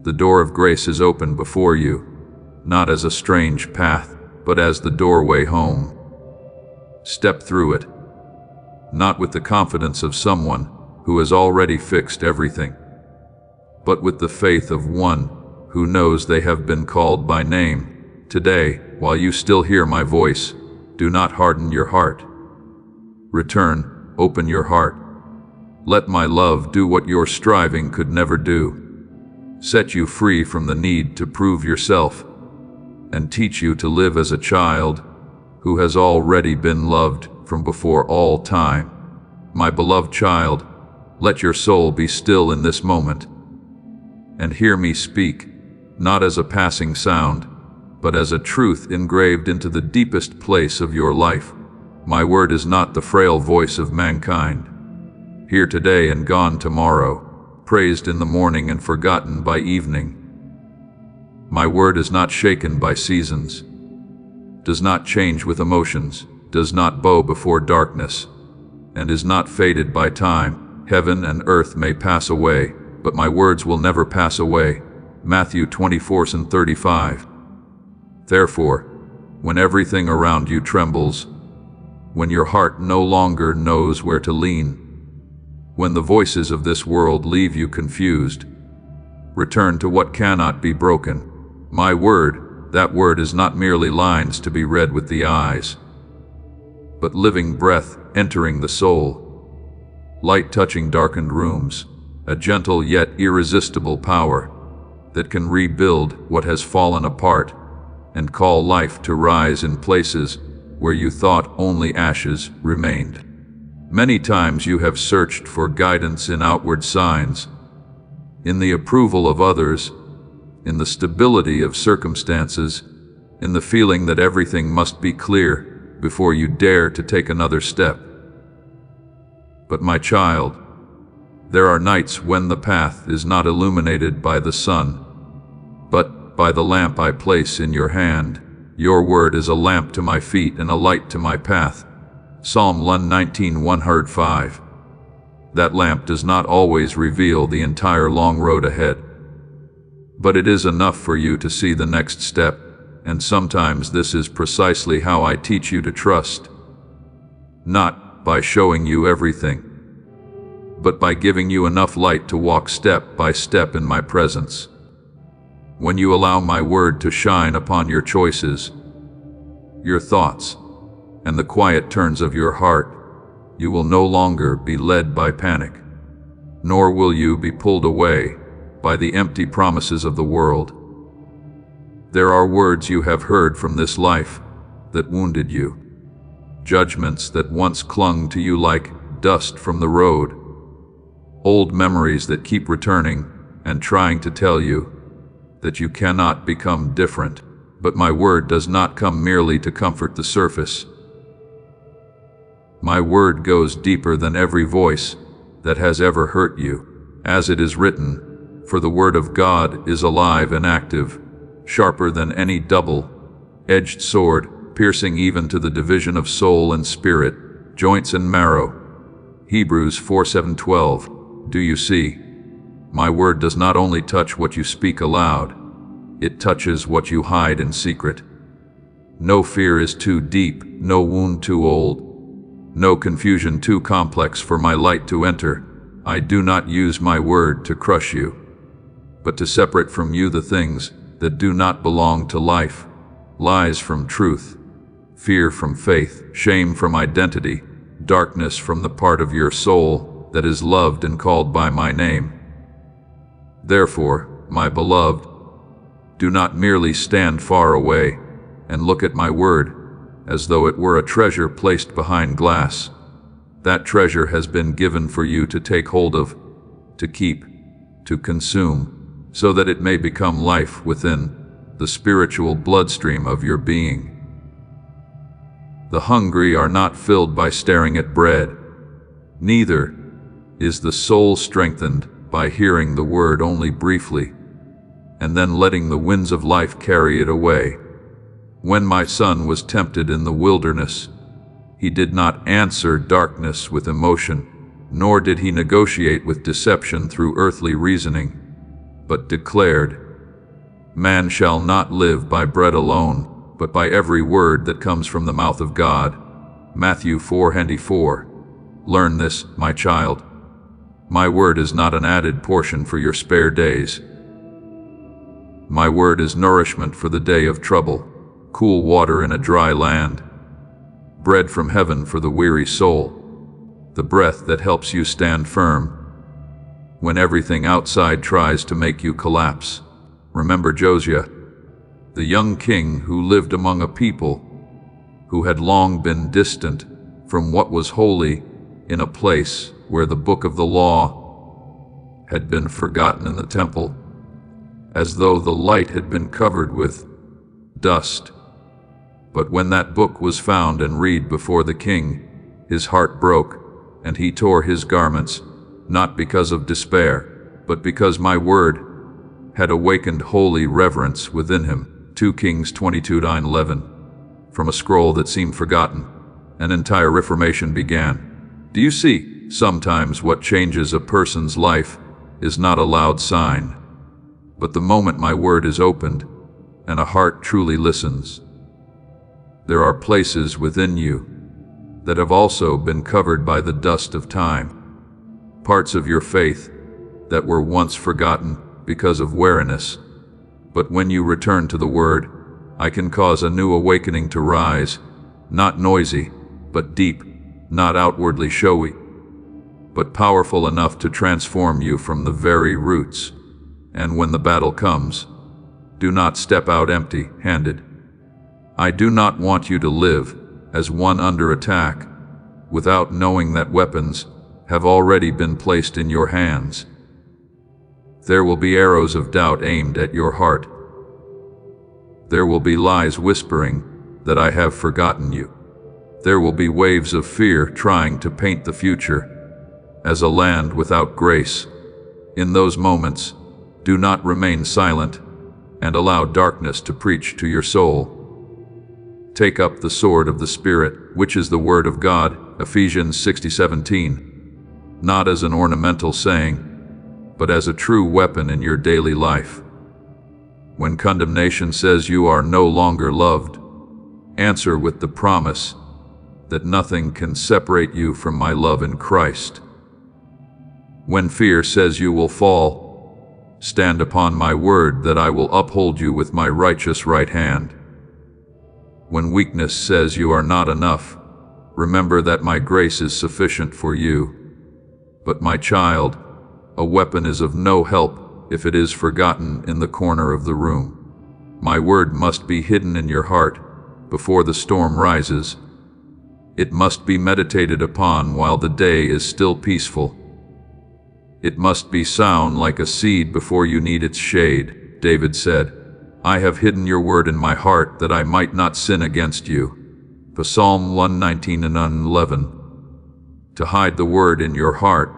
The door of grace is open before you, not as a strange path, but as the doorway home. Step through it, not with the confidence of someone who has already fixed everything, but with the faith of one who knows they have been called by name. Today, while you still hear my voice, do not harden your heart. Return, open your heart. Let my love do what your striving could never do. Set you free from the need to prove yourself, and teach you to live as a child who has already been loved from before all time. My beloved child, let your soul be still in this moment, and hear me speak, not as a passing sound, but as a truth engraved into the deepest place of your life. My word is not the frail voice of mankind, here today and gone tomorrow, praised in the morning and forgotten by evening. My word is not shaken by seasons, does not change with emotions, does not bow before darkness, and is not faded by time. Heaven and earth may pass away, but my words will never pass away. Matthew 24:35. Therefore, when everything around you trembles, when your heart no longer knows where to lean, when the voices of this world leave you confused, return to what cannot be broken. My word, that word is not merely lines to be read with the eyes, but living breath entering the soul, light touching darkened rooms, a gentle yet irresistible power that can rebuild what has fallen apart and call life to rise in places where you thought only ashes remained. Many times you have searched for guidance in outward signs, in the approval of others, in the stability of circumstances, in the feeling that everything must be clear before you dare to take another step. But my child, there are nights when the path is not illuminated by the sun, but by the lamp I place in your hand. Your word is a lamp to my feet and a light to my path. Psalm 119:105. That lamp does not always reveal the entire long road ahead, but it is enough for you to see the next step, and sometimes this is precisely how I teach you to trust. Not by showing you everything, but by giving you enough light to walk step by step in my presence. When you allow my word to shine upon your choices, your thoughts, and the quiet turns of your heart, you will no longer be led by panic, nor will you be pulled away by the empty promises of the world. There are words you have heard from this life that wounded you, judgments that once clung to you like dust from the road, old memories that keep returning and trying to tell you that you cannot become different. But my word does not come merely to comfort the surface. My word goes deeper than every voice that has ever hurt you. As it is written, for the word of God is alive and active, sharper than any double-edged sword, piercing even to the division of soul and spirit, joints and marrow. Hebrews 4:7-12. Do you see? My word does not only touch what you speak aloud, it touches what you hide in secret. No fear is too deep, no wound too old, no confusion too complex for my light to enter. I do not use my word to crush you, but to separate from you the things that do not belong to life, lies from truth, fear from faith, shame from identity, darkness from the part of your soul that is loved and called by my name. Therefore, my beloved, Do not merely stand far away and look at my word as though it were a treasure placed behind glass. That treasure has been given for you to take hold of, to keep, to consume, so that it may become life within the spiritual bloodstream of your being. The hungry are not filled by staring at bread, neither is the soul strengthened by hearing the word only briefly, and then letting the winds of life carry it away. When my son was tempted in the wilderness, he did not answer darkness with emotion, nor did he negotiate with deception through earthly reasoning, but declared, "Man shall not live by bread alone, but by every word that comes from the mouth of God." Matthew 4:4. Learn this, my child. My word is not an added portion for your spare days. My word is nourishment for the day of trouble, cool water in a dry land, bread from heaven for the weary soul, the breath that helps you stand firm when everything outside tries to make you collapse. Remember Josiah, the young king who lived among a people who had long been distant from what was holy, in a place where the book of the law had been forgotten in the temple, as though the light had been covered with dust. But when that book was found and read before the king, his heart broke, and he tore his garments, not because of despair, but because my word had awakened holy reverence within him. 2 Kings 22:9-11. From a scroll that seemed forgotten, an entire reformation began. Do you see, sometimes what changes a person's life is not a loud sign, but the moment my word is opened and a heart truly listens. There are places within you that have also been covered by the dust of time, parts of your faith that were once forgotten because of weariness. But when you return to the word, I can cause a new awakening to rise, not noisy, but deep, not outwardly showy, but powerful enough to transform you from the very roots. And when the battle comes, do not step out empty-handed. I do not want you to live as one under attack, without knowing that weapons have already been placed in your hands. There will be arrows of doubt aimed at your heart. There will be lies whispering that I have forgotten you. There will be waves of fear trying to paint the future as a land without grace. In those moments, do not remain silent and allow darkness to preach to your soul. Take up the sword of the Spirit, which is the Word of God, Ephesians 6:17, not as an ornamental saying, but as a true weapon in your daily life. When condemnation says you are no longer loved, answer with the promise that nothing can separate you from my love in Christ. When fear says you will fall, stand upon my word that I will uphold you with my righteous right hand. When weakness says you are not enough, remember that my grace is sufficient for you. But my child, a weapon is of no help if it is forgotten in the corner of the room. My word must be hidden in your heart before the storm rises. It must be meditated upon while the day is still peaceful. It must be sown like a seed before you need its shade. David said, I have hidden your word in my heart that I might not sin against you. Psalm 119:11. To hide the word in your heart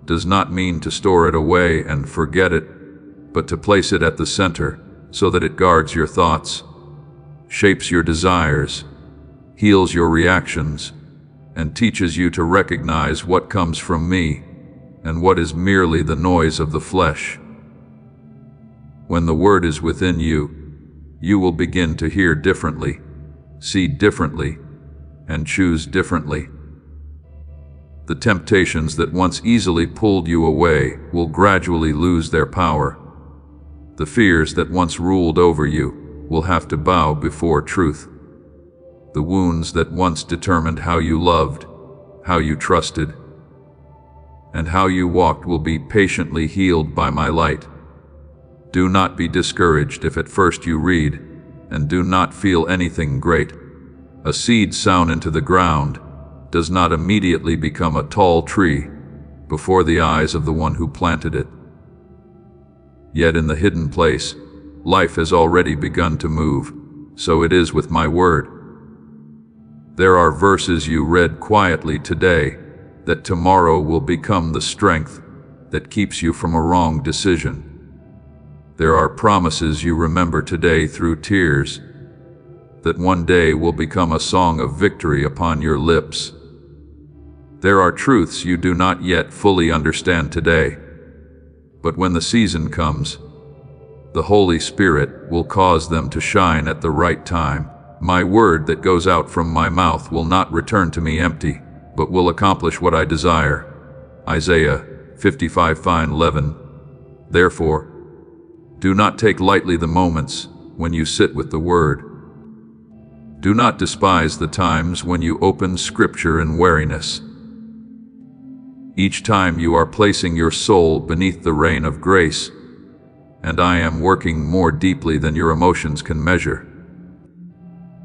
does not mean to store it away and forget it, but to place it at the center so that it guards your thoughts, shapes your desires, heals your reactions, and teaches you to recognize what comes from me and what is merely the noise of the flesh. When the word is within you, you will begin to hear differently, see differently, and choose differently. The temptations that once easily pulled you away will gradually lose their power. The fears that once ruled over you will have to bow before truth. The wounds that once determined how you loved, how you trusted, and how you walked will be patiently healed by my light. Do not be discouraged if at first you read, and do not feel anything great. A seed sown into the ground does not immediately become a tall tree before the eyes of the one who planted it. Yet in the hidden place, life has already begun to move, so it is with my word. There are verses you read quietly today that tomorrow will become the strength that keeps you from a wrong decision. There are promises you remember today through tears that one day will become a song of victory upon your lips. There are truths you do not yet fully understand today, but when the season comes, the Holy Spirit will cause them to shine at the right time. My word that goes out from my mouth will not return to me empty, but will accomplish what I desire. Isaiah 55:11. Therefore, do not take lightly the moments when you sit with the Word. Do not despise the times when you open Scripture in weariness. Each time you are placing your soul beneath the rain of grace, and I am working more deeply than your emotions can measure.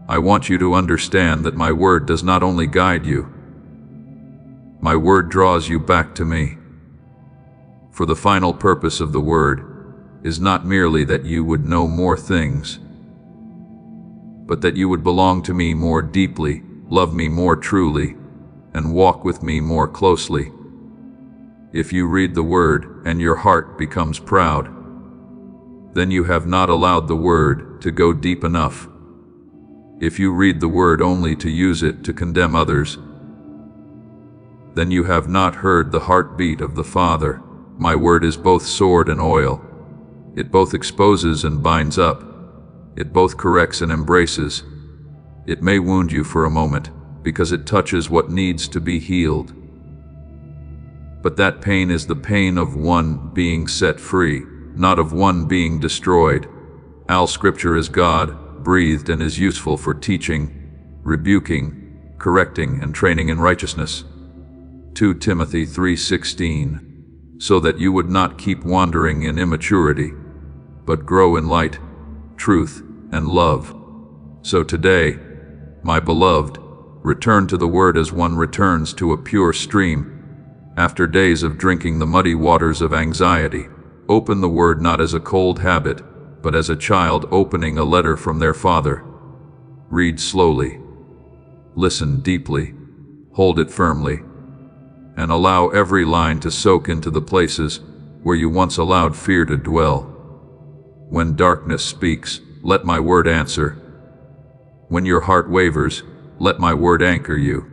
I want you to understand that my word does not only guide you, my word draws you back to me. For the final purpose of the word is not merely that you would know more things, but that you would belong to me more deeply, love me more truly, and walk with me more closely. If you read the word and your heart becomes proud, then you have not allowed the word to go deep enough. If you read the word only to use it to condemn others, then you have not heard the heartbeat of the Father. My word is both sword and oil. It both exposes and binds up. It both corrects and embraces. It may wound you for a moment, because it touches what needs to be healed. But that pain is the pain of one being set free, not of one being destroyed. All Scripture is God-breathed and is useful for teaching, rebuking, correcting, and training in righteousness. 2 Timothy 3:16. So that you would not keep wandering in immaturity, but grow in light, truth, and love. So today, my beloved, return to the Word as one returns to a pure stream. After days of drinking the muddy waters of anxiety, open the Word not as a cold habit, but as a child opening a letter from their father. Read slowly, listen deeply, hold it firmly, and allow every line to soak into the places where you once allowed fear to dwell. When darkness speaks, let my word answer. When your heart wavers, let my word anchor you.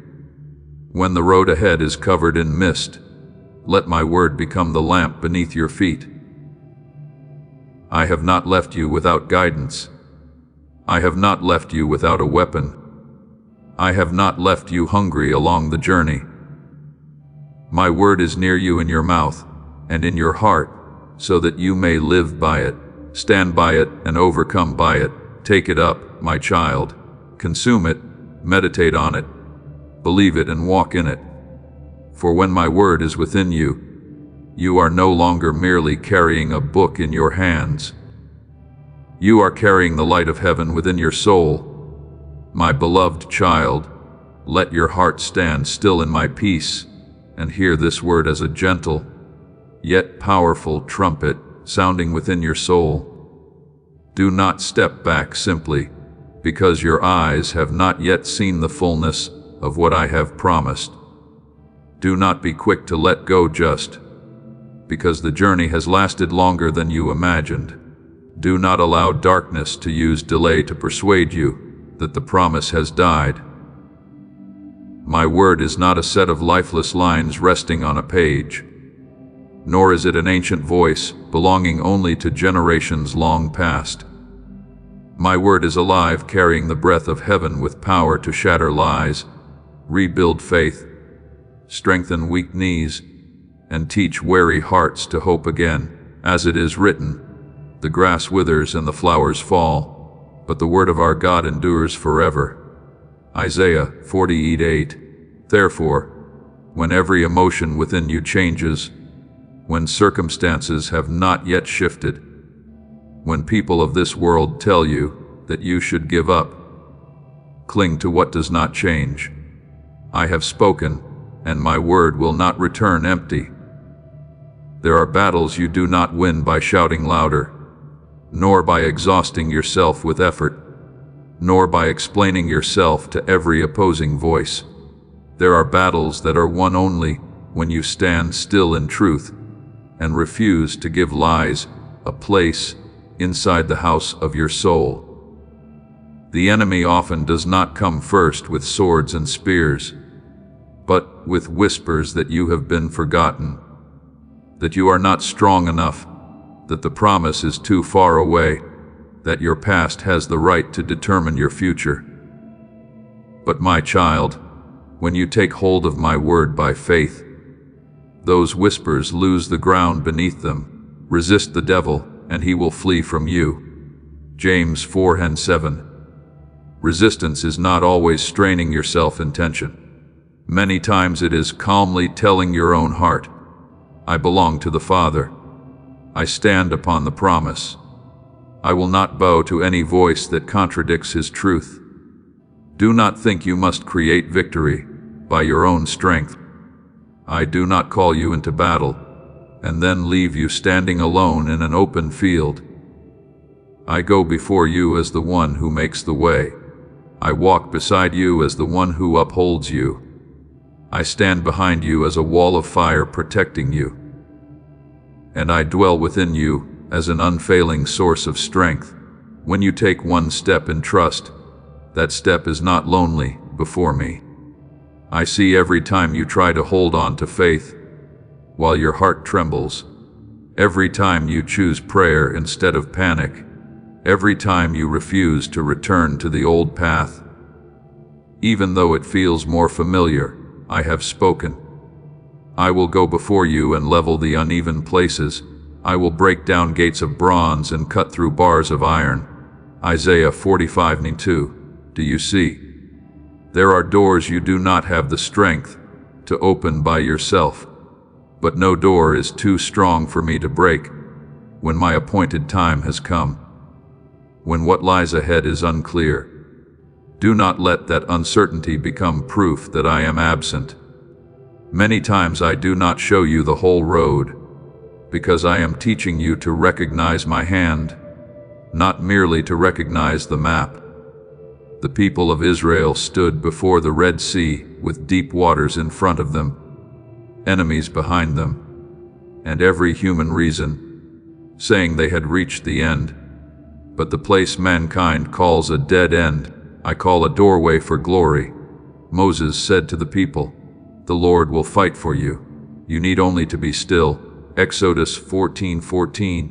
When the road ahead is covered in mist, let my word become the lamp beneath your feet. I have not left you without guidance. I have not left you without a weapon. I have not left you hungry along the journey. My word is near you in your mouth and in your heart, so that you may live by it, stand by it, and overcome by it. Take it up, my child. Consume it, meditate on it, believe it, and walk in it. For when my word is within you, you are no longer merely carrying a book in your hands. You are carrying the light of heaven within your soul. My beloved child, let your heart stand still in my peace, and hear this word as a gentle, yet powerful trumpet sounding within your soul. Do not step back simply because your eyes have not yet seen the fullness of what I have promised. Do not be quick to let go just because the journey has lasted longer than you imagined. Do not allow darkness to use delay to persuade you that the promise has died. My word is not a set of lifeless lines resting on a page, nor is it an ancient voice belonging only to generations long past. My word is alive, carrying the breath of heaven with power to shatter lies, rebuild faith, strengthen weak knees, and teach weary hearts to hope again. As it is written, the grass withers and the flowers fall, but the word of our God endures forever. Isaiah 48:8. Therefore, when every emotion within you changes, when circumstances have not yet shifted, When people of this world tell you that you should give up, cling to what does not change. I have spoken, and my word will not return empty. There are battles you do not win by shouting louder, nor by exhausting yourself with effort, nor by explaining yourself to every opposing voice. There are battles that are won only when you stand still in truth and refuse to give lies a place inside the house of your soul. The enemy often does not come first with swords and spears, but with whispers that you have been forgotten, that you are not strong enough, that the promise is too far away, that your past has the right to determine your future. But my child, when you take hold of my word by faith, those whispers lose the ground beneath them. Resist the devil, and he will flee from you. James 4:7. Resistance is not always straining your self-intention. Many times it is calmly telling your own heart, I belong to the Father. I stand upon the promise. I will not bow to any voice that contradicts his truth. Do not think you must create victory by your own strength. I do not call you into battle and then leave you standing alone in an open field. I go before you as the one who makes the way. I walk beside you as the one who upholds you. I stand behind you as a wall of fire protecting you. And I dwell within you as an unfailing source of strength. When you take one step in trust, that step is not lonely before me. I see every time you try to hold on to faith while your heart trembles, every time you choose prayer instead of panic, every time you refuse to return to the old path. Even though it feels more familiar, I have spoken. I will go before you and level the uneven places. I will break down gates of bronze and cut through bars of iron. Isaiah 45:2. Do you see? There are doors you do not have the strength to open by yourself, but no door is too strong for me to break when my appointed time has come. When what lies ahead is unclear, do not let that uncertainty become proof that I am absent. Many times I do not show you the whole road, because I am teaching you to recognize my hand, not merely to recognize the map. The people of Israel stood before the Red Sea with deep waters in front of them, enemies behind them, and every human reason, saying they had reached the end. But the place mankind calls a dead end, I call a doorway for glory. Moses said to the people, the Lord will fight for you. You need only to be still. Exodus 14:14.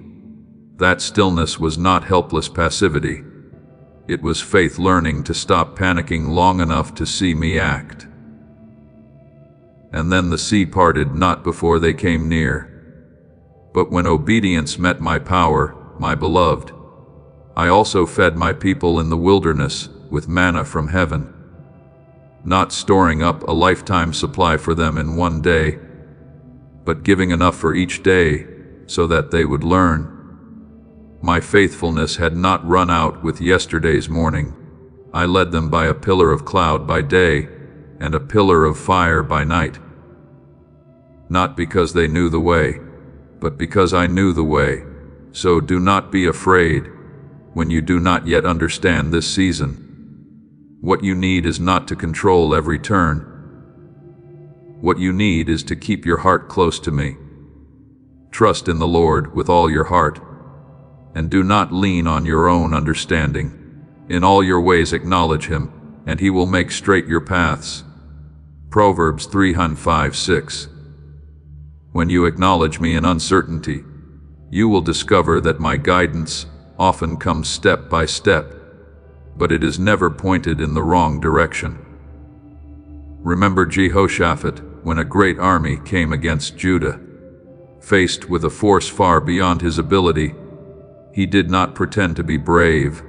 That stillness was not helpless passivity. It was faith learning to stop panicking long enough to see me act. And then the sea parted not before they came near, but when obedience met my power, my beloved. I also fed my people in the wilderness with manna from heaven, not storing up a lifetime supply for them in one day, but giving enough for each day so that they would learn. My faithfulness had not run out with yesterday's morning. I led them by a pillar of cloud by day and a pillar of fire by night. Not because they knew the way, but because I knew the way. So do not be afraid when you do not yet understand this season. What you need is not to control every turn. What you need is to keep your heart close to me. Trust in the Lord with all your heart, and do not lean on your own understanding. In all your ways acknowledge him, and he will make straight your paths. Proverbs 3:5-6. When you acknowledge me in uncertainty, you will discover that my guidance often comes step by step, but it is never pointed in the wrong direction. Remember Jehoshaphat when a great army came against Judah. Faced with a force far beyond his ability, he did not pretend to be brave,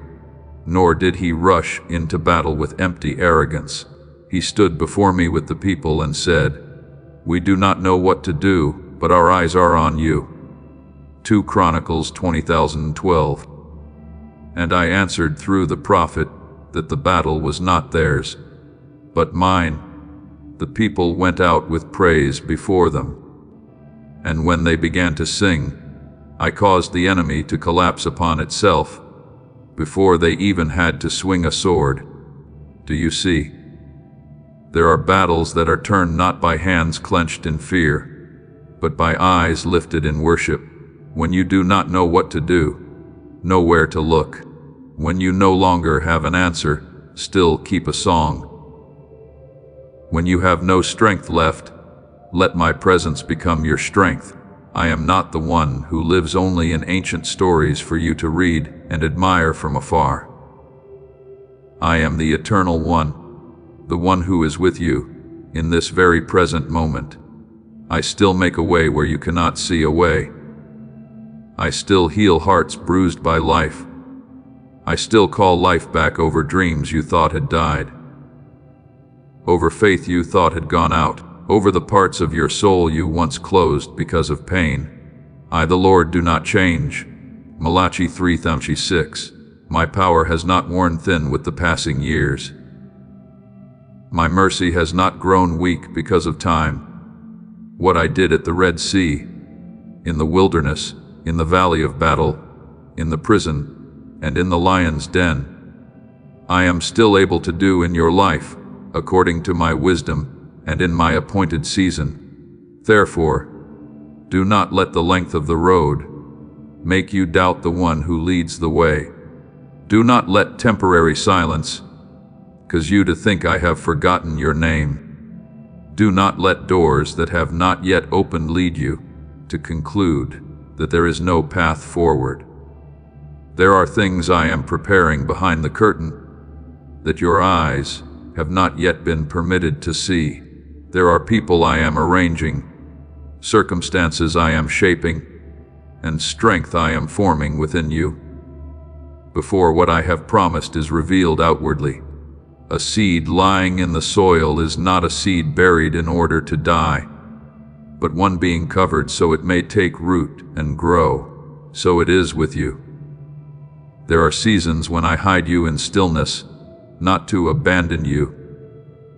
nor did he rush into battle with empty arrogance. He stood before me with the people and said, "We do not know what to do, but our eyes are on you." 2 Chronicles 20:12. And I answered through the prophet that the battle was not theirs, but mine. The people went out with praise before them. And when they began to sing, I caused the enemy to collapse upon itself, before they even had to swing a sword. Do you see? There are battles that are turned not by hands clenched in fear, but by eyes lifted in worship. When you do not know what to do, know where to look. When you no longer have an answer, still keep a song. When you have no strength left, let my presence become your strength. I am not the one who lives only in ancient stories for you to read and admire from afar. I am the Eternal One, the one who is with you in this very present moment. I still make a way where you cannot see a way. I still heal hearts bruised by life. I still call life back over dreams you thought had died, over faith you thought had gone out, over the parts of your soul you once closed because of pain. I, the Lord, do not change. Malachi 3:6. My power has not worn thin with the passing years. My mercy has not grown weak because of time. What I did at the Red Sea, in the wilderness, in the valley of battle, in the prison, and in the lion's den, I am still able to do in your life, according to my wisdom and in my appointed season. Therefore, do not let the length of the road make you doubt the one who leads the way. Do not let temporary silence cause you to think I have forgotten your name. Do not let doors that have not yet opened lead you to conclude that there is no path forward. There are things I am preparing behind the curtain that your eyes have not yet been permitted to see. There are people I am arranging, circumstances I am shaping, and strength I am forming within you, before what I have promised is revealed outwardly. A seed lying in the soil is not a seed buried in order to die, but one being covered so it may take root and grow. So it is with you. There are seasons when I hide you in stillness, not to abandon you,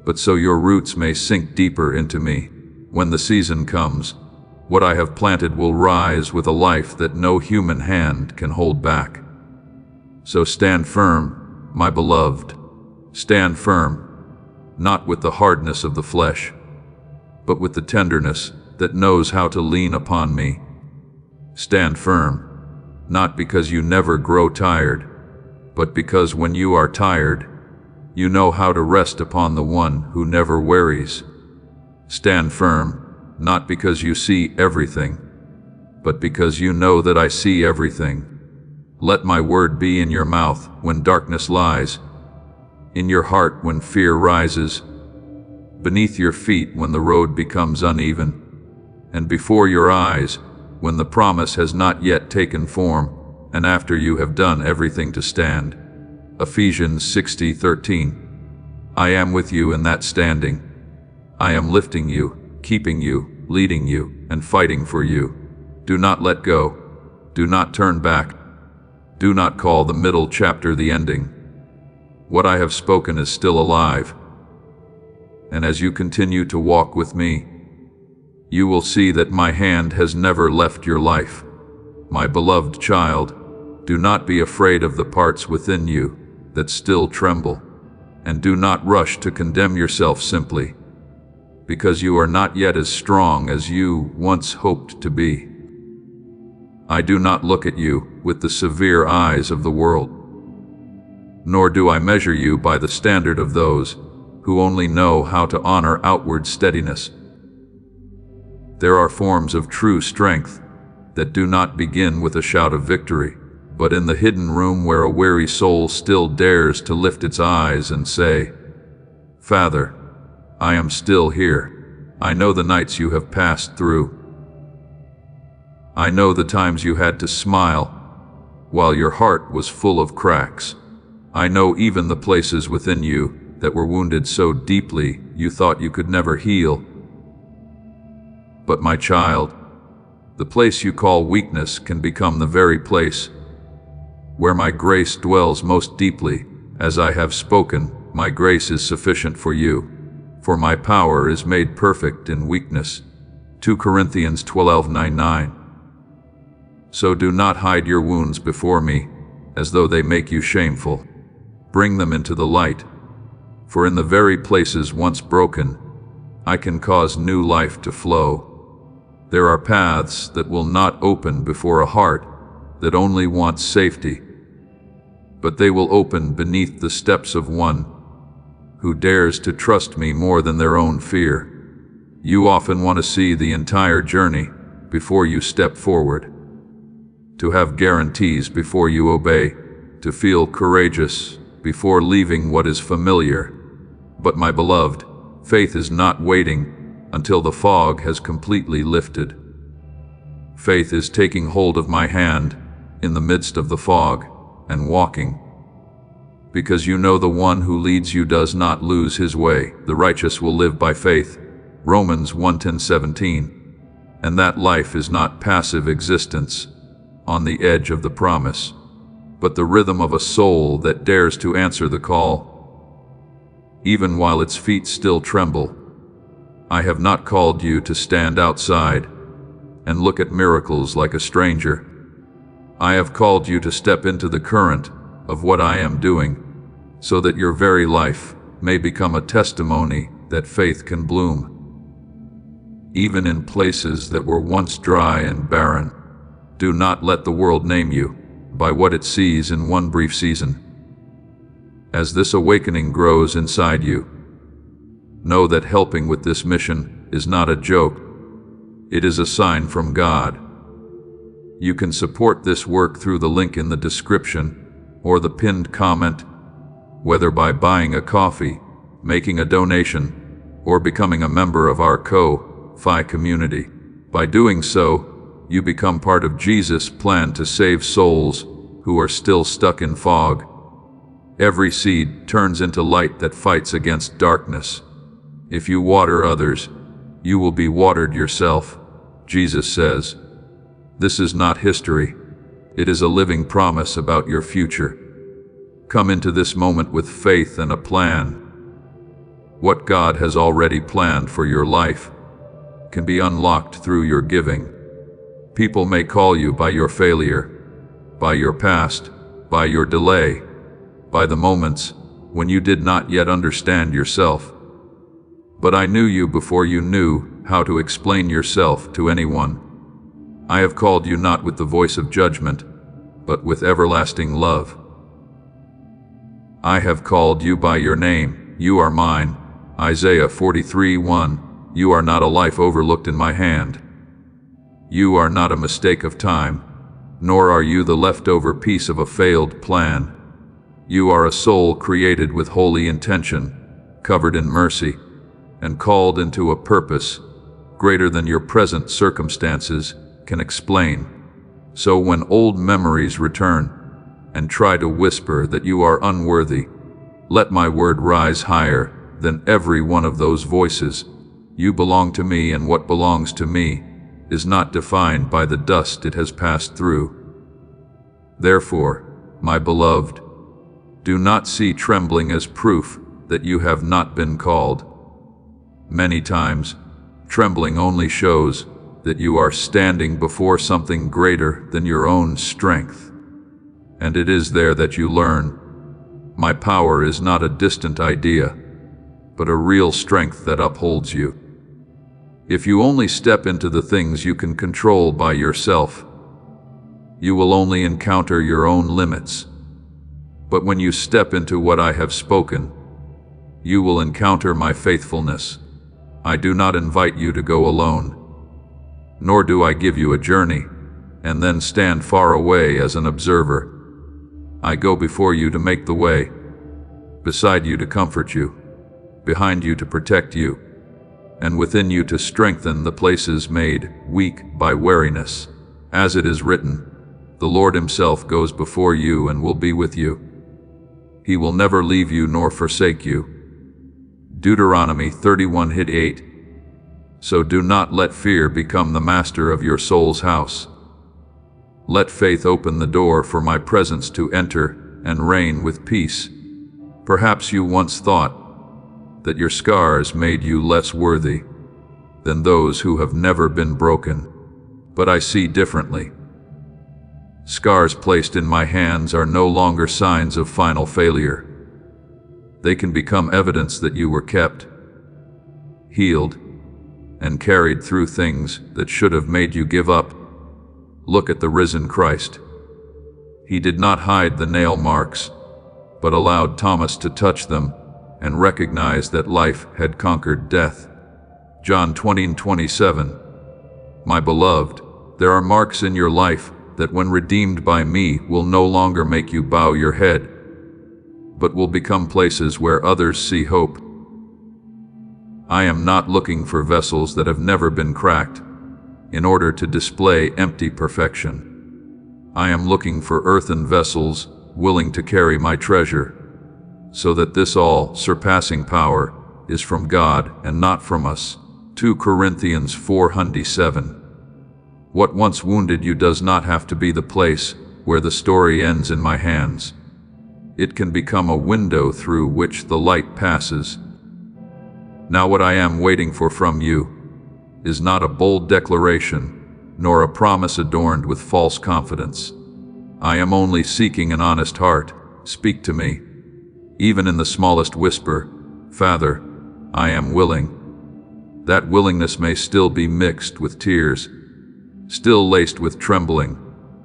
but so your roots may sink deeper into me. When the season comes, what I have planted will rise with a life that no human hand can hold back. So stand firm, my beloved. Stand firm, not with the hardness of the flesh, but with the tenderness that knows how to lean upon me. Stand firm, not because you never grow tired, but because when you are tired, you know how to rest upon the one who never wearies. Stand firm, not because you see everything, but because you know that I see everything. Let my word be in your mouth when darkness lies, in your heart when fear rises, beneath your feet when the road becomes uneven, and before your eyes when the promise has not yet taken form, and after you have done everything to stand. Ephesians 60:13. I am with you in that standing. I am lifting you, keeping you, leading you, and fighting for you. Do not let go. Do not turn back. Do not call the middle chapter the ending. What I have spoken is still alive. And as you continue to walk with me, you will see that my hand has never left your life. My beloved child, do not be afraid of the parts within you that still tremble, and do not rush to condemn yourself simply because you are not yet as strong as you once hoped to be. I do not look at you with the severe eyes of the world, nor do I measure you by the standard of those who only know how to honor outward steadiness. There are forms of true strength that do not begin with a shout of victory, but in the hidden room where a weary soul still dares to lift its eyes and say, Father, I am still here. I know the nights you have passed through. I know the times you had to smile while your heart was full of cracks. I know even the places within you that were wounded so deeply you thought you could never heal. But my child, the place you call weakness can become the very place where my grace dwells most deeply. As I have spoken, my grace is sufficient for you, for my power is made perfect in weakness. 2 Corinthians 12:9. So do not hide your wounds before me, as though they make you shameful. Bring them into the light, for in the very places once broken, I can cause new life to flow. There are paths that will not open before a heart that only wants safety, but they will open beneath the steps of one who dares to trust me more than their own fear. You often want to see the entire journey before you step forward, to have guarantees before you obey, to feel courageous before leaving what is familiar. But my beloved, faith is not waiting until the fog has completely lifted. Faith is taking hold of my hand in the midst of the fog and walking, because you know the one who leads you does not lose his way. The righteous will live by faith. Romans 1:10-17. And that life is not passive existence on the edge of the promise, but the rhythm of a soul that dares to answer the call, even while its feet still tremble. I have not called you to stand outside and look at miracles like a stranger. I have called you to step into the current of what I am doing, so that your very life may become a testimony that faith can bloom, even in places that were once dry and barren. Do not let the world name you by what it sees in one brief season. As this awakening grows inside you, know that helping with this mission is not a joke. It is a sign from God. You can support this work through the link in the description or the pinned comment, whether by buying a coffee, making a donation, or becoming a member of our Ko-Fi community. By doing so, you become part of Jesus' plan to save souls who are still stuck in fog. Every seed turns into light that fights against darkness. If you water others, you will be watered yourself, Jesus says. This is not history. It is a living promise about your future. Come into this moment with faith and a plan. What God has already planned for your life can be unlocked through your giving. People may call you by your failure, by your past, by your delay, by the moments when you did not yet understand yourself. But I knew you before you knew how to explain yourself to anyone. I have called you not with the voice of judgment, but with everlasting love. I have called you by your name. You are mine. Isaiah 43:1. You are not a life overlooked in my hand. You are not a mistake of time, nor are you the leftover piece of a failed plan. You are a soul created with holy intention, covered in mercy, and called into a purpose greater than your present circumstances can explain. So when old memories return and try to whisper that you are unworthy, let my word rise higher than every one of those voices. You belong to me, and what belongs to me is not defined by the dust it has passed through. Therefore, my beloved, do not see trembling as proof that you have not been called. Many times, trembling only shows that you are standing before something greater than your own strength. And it is there that you learn, my power is not a distant idea, but a real strength that upholds you. If you only step into the things you can control by yourself, you will only encounter your own limits. But when you step into what I have spoken, you will encounter my faithfulness. I do not invite you to go alone, nor do I give you a journey and then stand far away as an observer. I go before you to make the way, beside you to comfort you, behind you to protect you, and within you to strengthen the places made weak by weariness. As it is written, the Lord himself goes before you and will be with you. He will never leave you nor forsake you. Deuteronomy 31:8. So do not let fear become the master of your soul's house. Let faith open the door for my presence to enter and reign with peace. Perhaps you once thought that your scars made you less worthy than those who have never been broken, but I see differently. Scars placed in my hands are no longer signs of final failure. They can become evidence that you were kept, healed, and carried through things that should have made you give up. Look at the risen Christ. He did not hide the nail marks, but allowed Thomas to touch them and recognize that life had conquered death. John 20:27. My beloved, there are marks in your life that when redeemed by me will no longer make you bow your head, but will become places where others see hope. I am not looking for vessels that have never been cracked in order to display empty perfection. I am looking for earthen vessels willing to carry my treasure, so that this all-surpassing power is from God and not from us. 2 Corinthians 4:7. What once wounded you does not have to be the place where the story ends in my hands. It can become a window through which the light passes. Now what I am waiting for from you is not a bold declaration, nor a promise adorned with false confidence. I am only seeking an honest heart. Speak to me, even in the smallest whisper. Father, I am willing. That willingness may still be mixed with tears, still laced with trembling,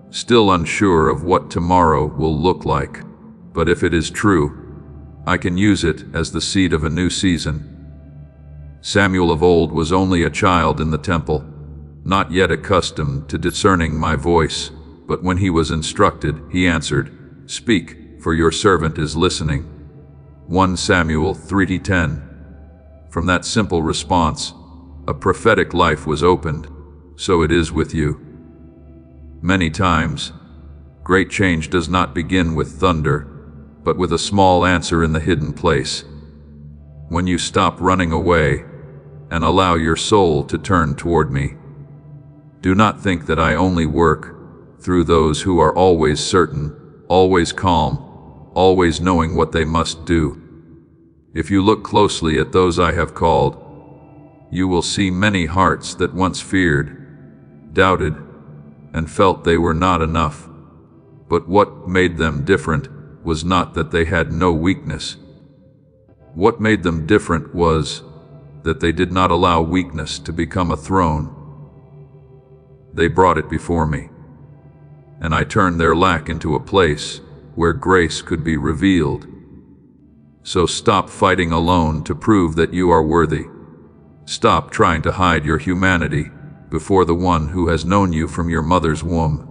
still unsure of what tomorrow will look like. But if it is true, I can use it as the seed of a new season. Samuel of old was only a child in the temple, not yet accustomed to discerning my voice, but when he was instructed, he answered, Speak, for your servant is listening. 1 Samuel 3:10. From that simple response, a prophetic life was opened. So it is with you. Many times, great change does not begin with thunder, but with a small answer in the hidden place. When you stop running away and allow your soul to turn toward me. Do not think that I only work through those who are always certain, always calm, always knowing what they must do. If you look closely at those I have called, you will see many hearts that once feared, doubted, and felt they were not enough. But what made them different was not that they had no weakness. What made them different was that they did not allow weakness to become a throne. They brought it before me, and I turned their lack into a place where grace could be revealed. So stop fighting alone to prove that you are worthy. Stop trying to hide your humanity before the one who has known you from your mother's womb.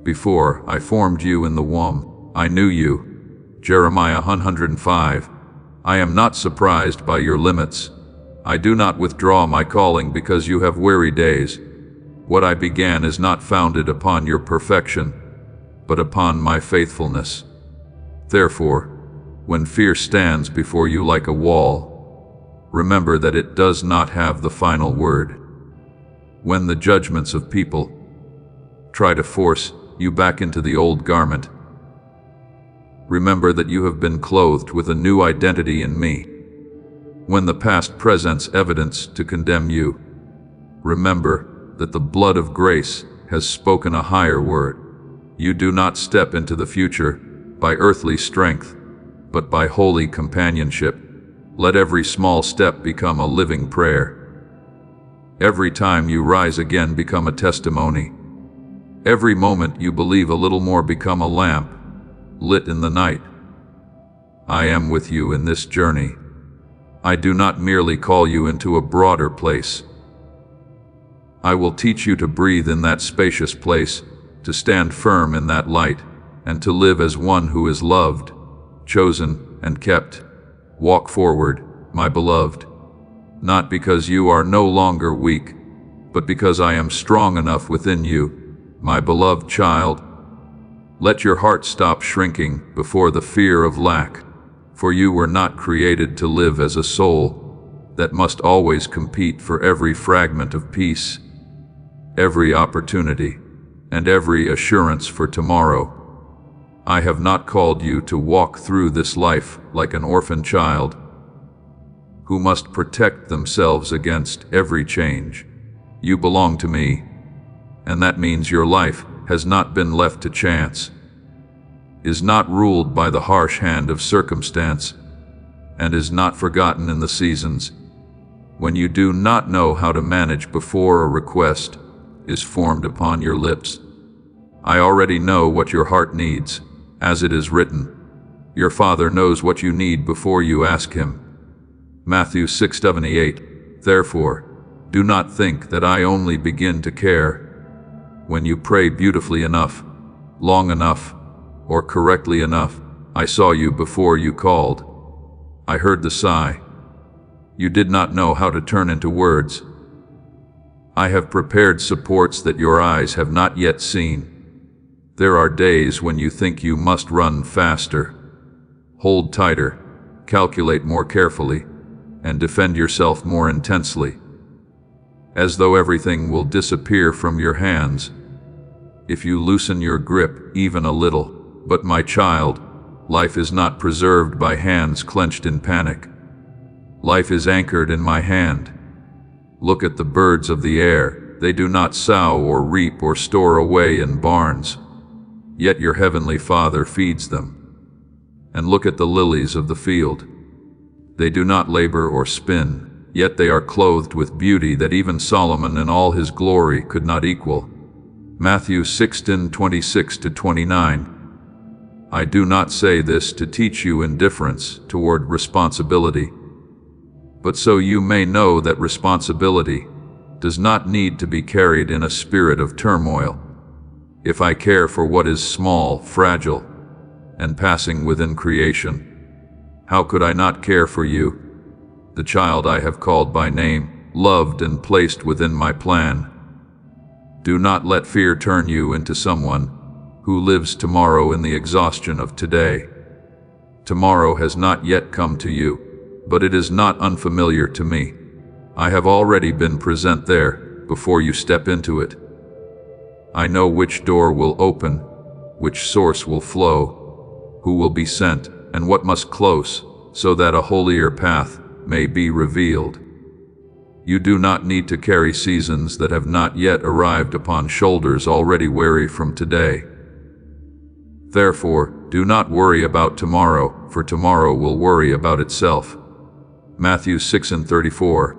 Before I formed you in the womb, I knew you. Jeremiah 105. I am not surprised by your limits. I do not withdraw my calling because you have weary days. What I began is not founded upon your perfection, but upon my faithfulness. Therefore, when fear stands before you like a wall, remember that it does not have the final word. When the judgments of people try to force you back into the old garment, remember that you have been clothed with a new identity in me. When the past presents evidence to condemn you, remember that the blood of grace has spoken a higher word. You do not step into the future by earthly strength, but by holy companionship. Let every small step become a living prayer. Every time you rise again become a testimony. Every moment you believe a little more become a lamp lit in the night. I am with you in this journey. I do not merely call you into a broader place. I will teach you to breathe in that spacious place, to stand firm in that light, and to live as one who is loved, chosen, and kept. Walk forward, my beloved, not because you are no longer weak, but because I am strong enough within you, my beloved child. Let your heart stop shrinking before the fear of lack, for you were not created to live as a soul that must always compete for every fragment of peace, every opportunity, and every assurance for tomorrow. I have not called you to walk through this life like an orphan child who must protect themselves against every change. You belong to me, and that means your life has not been left to chance, is not ruled by the harsh hand of circumstance, and is not forgotten in the seasons when you do not know how to manage before a request is formed upon your lips. I already know what your heart needs, as it is written, your Father knows what you need before you ask him. Matthew 6:78. Therefore, do not think that I only begin to care when you pray beautifully enough, long enough, or correctly enough. I saw you before you called. I heard the sigh. You did not know how to turn into words. I have prepared supports that your eyes have not yet seen. There are days when you think you must run faster, hold tighter, calculate more carefully, and defend yourself more intensely, as though everything will disappear from your hands if you loosen your grip even a little. But my child, life is not preserved by hands clenched in panic. Life is anchored in my hand. Look at the birds of the air. They do not sow or reap or store away in barns, yet your heavenly Father feeds them. And look at the lilies of the field. They do not labor or spin, yet they are clothed with beauty that even Solomon in all his glory could not equal. Matthew 16:26-29. I do not say this to teach you indifference toward responsibility, but so you may know that responsibility does not need to be carried in a spirit of turmoil. If I care for what is small, fragile, and passing within creation, how could I not care for you, the child I have called by name, loved and placed within my plan? Do not let fear turn you into someone who lives tomorrow in the exhaustion of today. Tomorrow has not yet come to you, but it is not unfamiliar to me. I have already been present there before you step into it. I know which door will open, which source will flow, who will be sent, and what must close, so that a holier path may be revealed. You do not need to carry seasons that have not yet arrived upon shoulders already weary from today. Therefore, do not worry about tomorrow, for tomorrow will worry about itself. Matthew 6:34.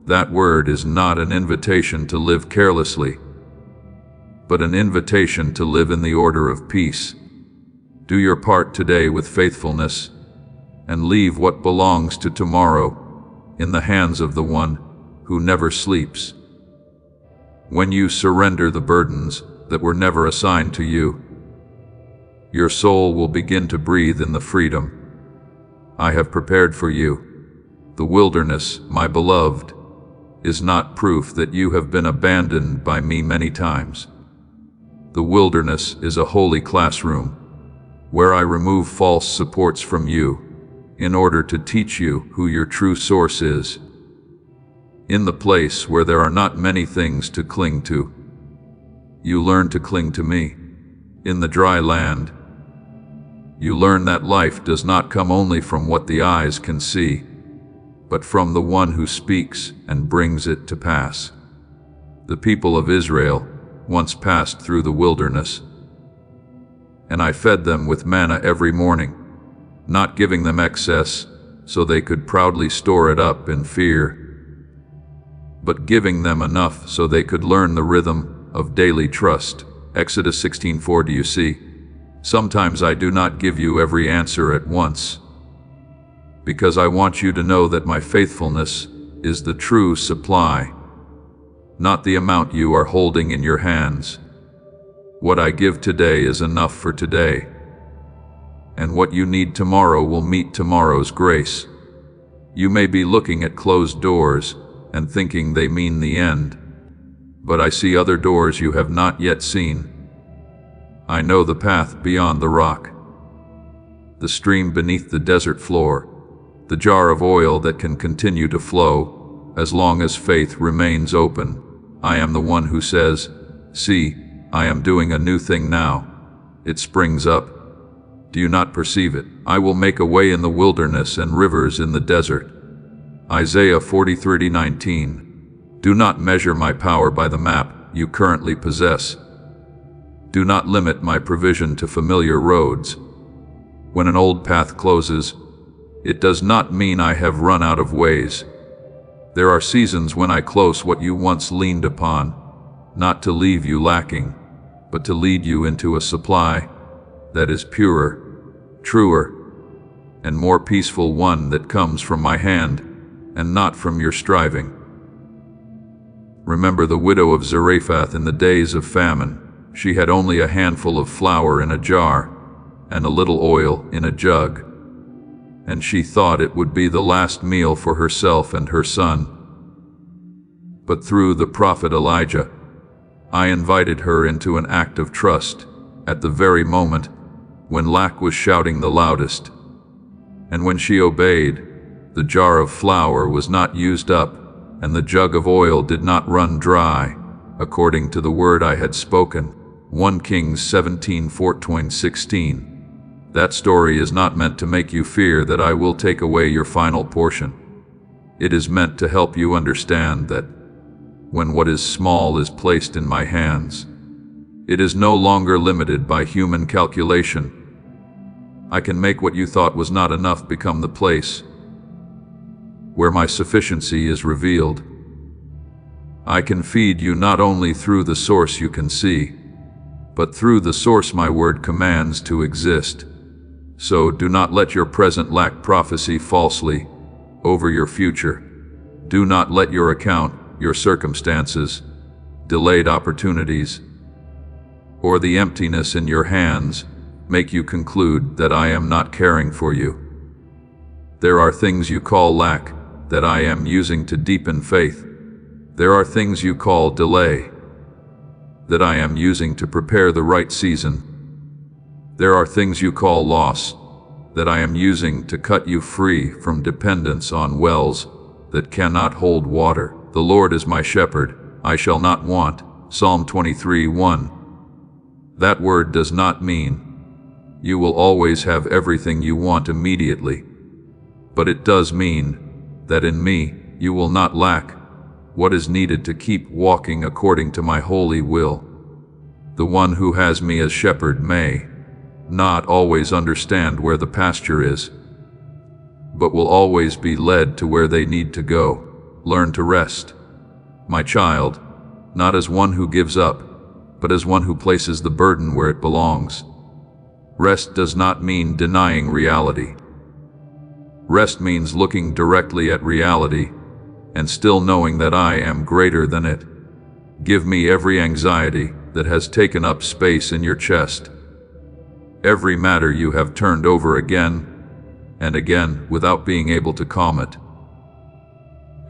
That word is not an invitation to live carelessly, but an invitation to live in the order of peace. Do your part today with faithfulness, and leave what belongs to tomorrow in the hands of the one who never sleeps. When you surrender the burdens that were never assigned to you, your soul will begin to breathe in the freedom I have prepared for you. The wilderness, my beloved, is not proof that you have been abandoned by me many times. The wilderness is a holy classroom where I remove false supports from you in order to teach you who your true source is. In the place where there are not many things to cling to, you learn to cling to me. In the dry land, you learn that life does not come only from what the eyes can see, but from the one who speaks and brings it to pass. The people of Israel once passed through the wilderness, and I fed them with manna every morning, not giving them excess so they could proudly store it up in fear, but giving them enough so they could learn the rhythm of daily trust. Exodus 16:4. Do you see? Sometimes I do not give you every answer at once, because I want you to know that my faithfulness is the true supply, not the amount you are holding in your hands. What I give today is enough for today, and what you need tomorrow will meet tomorrow's grace. You may be looking at closed doors and thinking they mean the end, but I see other doors you have not yet seen. I know the path beyond the rock, the stream beneath the desert floor, the jar of oil that can continue to flow as long as faith remains open. I am the one who says, see, I am doing a new thing now. It springs up. Do you not perceive it? I will make a way in the wilderness and rivers in the desert. Isaiah 40:19. Do not measure my power by the map you currently possess. Do not limit my provision to familiar roads. When an old path closes, it does not mean I have run out of ways. There are seasons when I close what you once leaned upon, not to leave you lacking, but to lead you into a supply that is purer, truer, and more peaceful, one that comes from my hand and not from your striving. Remember the widow of Zarephath in the days of famine. She had only a handful of flour in a jar and a little oil in a jug, and she thought it would be the last meal for herself and her son. But through the prophet Elijah, I invited her into an act of trust at the very moment when lack was shouting the loudest. And when she obeyed, the jar of flour was not used up, and the jug of oil did not run dry, according to the word I had spoken. 1 Kings 17:14-16. That story is not meant to make you fear that I will take away your final portion. It is meant to help you understand that when what is small is placed in my hands, it is no longer limited by human calculation. I can make what you thought was not enough become the place where my sufficiency is revealed. I can feed you not only through the source you can see, but through the source my word commands to exist. So do not let your present lack prophecy falsely over your future. Do not let your account, your circumstances, delayed opportunities, or the emptiness in your hands make you conclude that I am not caring for you. There are things you call lack that I am using to deepen faith. There are things you call delay that I am using to prepare the right season. There are things you call loss that I am using to cut you free from dependence on wells that cannot hold water. The Lord is my shepherd, I shall not want. Psalm 23:1. That word does not mean you will always have everything you want immediately, but it does mean that in me you will not lack what is needed to keep walking according to my holy will. The one who has me as shepherd may not always understand where the pasture is, but will always be led to where they need to go. Learn to rest, my child, not as one who gives up, but as one who places the burden where it belongs. Rest does not mean denying reality. Rest means looking directly at reality and still knowing that I am greater than it. Give me every anxiety that has taken up space in your chest, every matter you have turned over again and again without being able to calm it,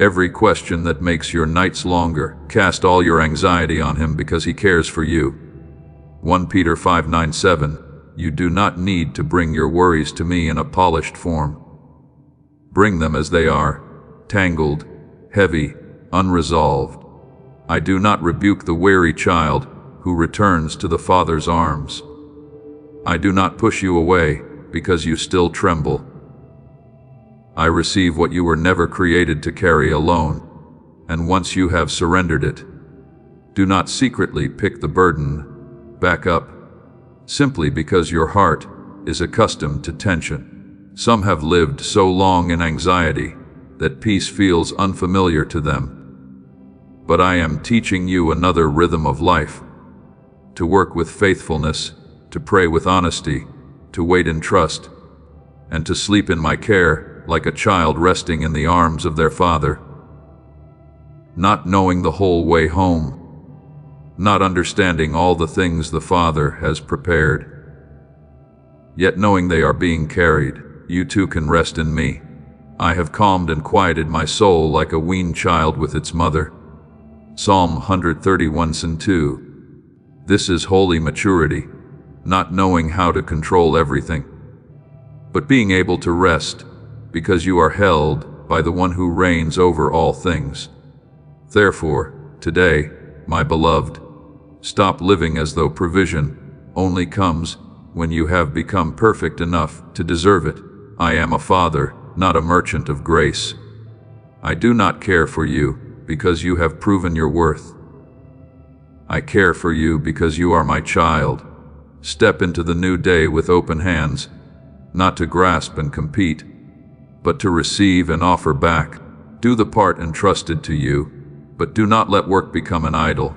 every question that makes your nights longer. Cast all your anxiety on him because he cares for you. 1 Peter 5:9-7. You do not need to bring your worries to me in a polished form. Bring them as they are, tangled, heavy, unresolved. I do not rebuke the weary child who returns to the Father's arms. I do not push you away because you still tremble. I receive what you were never created to carry alone, and once you have surrendered it, do not secretly pick the burden back up, simply because your heart is accustomed to tension. Some have lived so long in anxiety that peace feels unfamiliar to them. But I am teaching you another rhythm of life: to work with faithfulness, to pray with honesty, to wait in trust, and to sleep in my care like a child resting in the arms of their father. Not knowing the whole way home, not understanding all the things the Father has prepared, yet knowing they are being carried, you too can rest in me. I have calmed and quieted my soul like a weaned child with its mother. Psalm 131:2. This is holy maturity, not knowing how to control everything, but being able to rest because you are held by the one who reigns over all things. Therefore, today, my beloved, Stop living as though provision only comes when you have become perfect enough to deserve it. I am a father, not a merchant of grace. I do not care for you because you have proven your worth. I care for you because you are my child. Step into the new day with open hands, not to grasp and compete, but to receive and offer back. Do the part entrusted to you, but do not let work become an idol.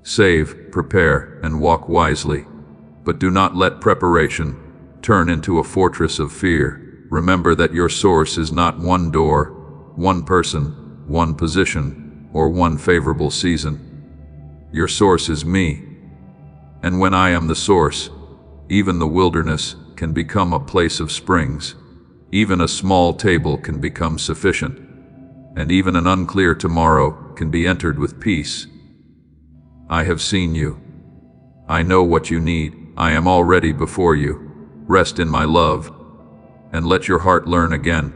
Save, prepare, and walk wisely, but do not let preparation turn into a fortress of fear. Remember that your source is not one door, one person, one position, or one favorable season. Your source is me. And when I am the source, even the wilderness can become a place of springs. Even a small table can become sufficient. And even an unclear tomorrow can be entered with peace. I have seen you. I know what you need. I am already before you. Rest in my love, and let your heart learn again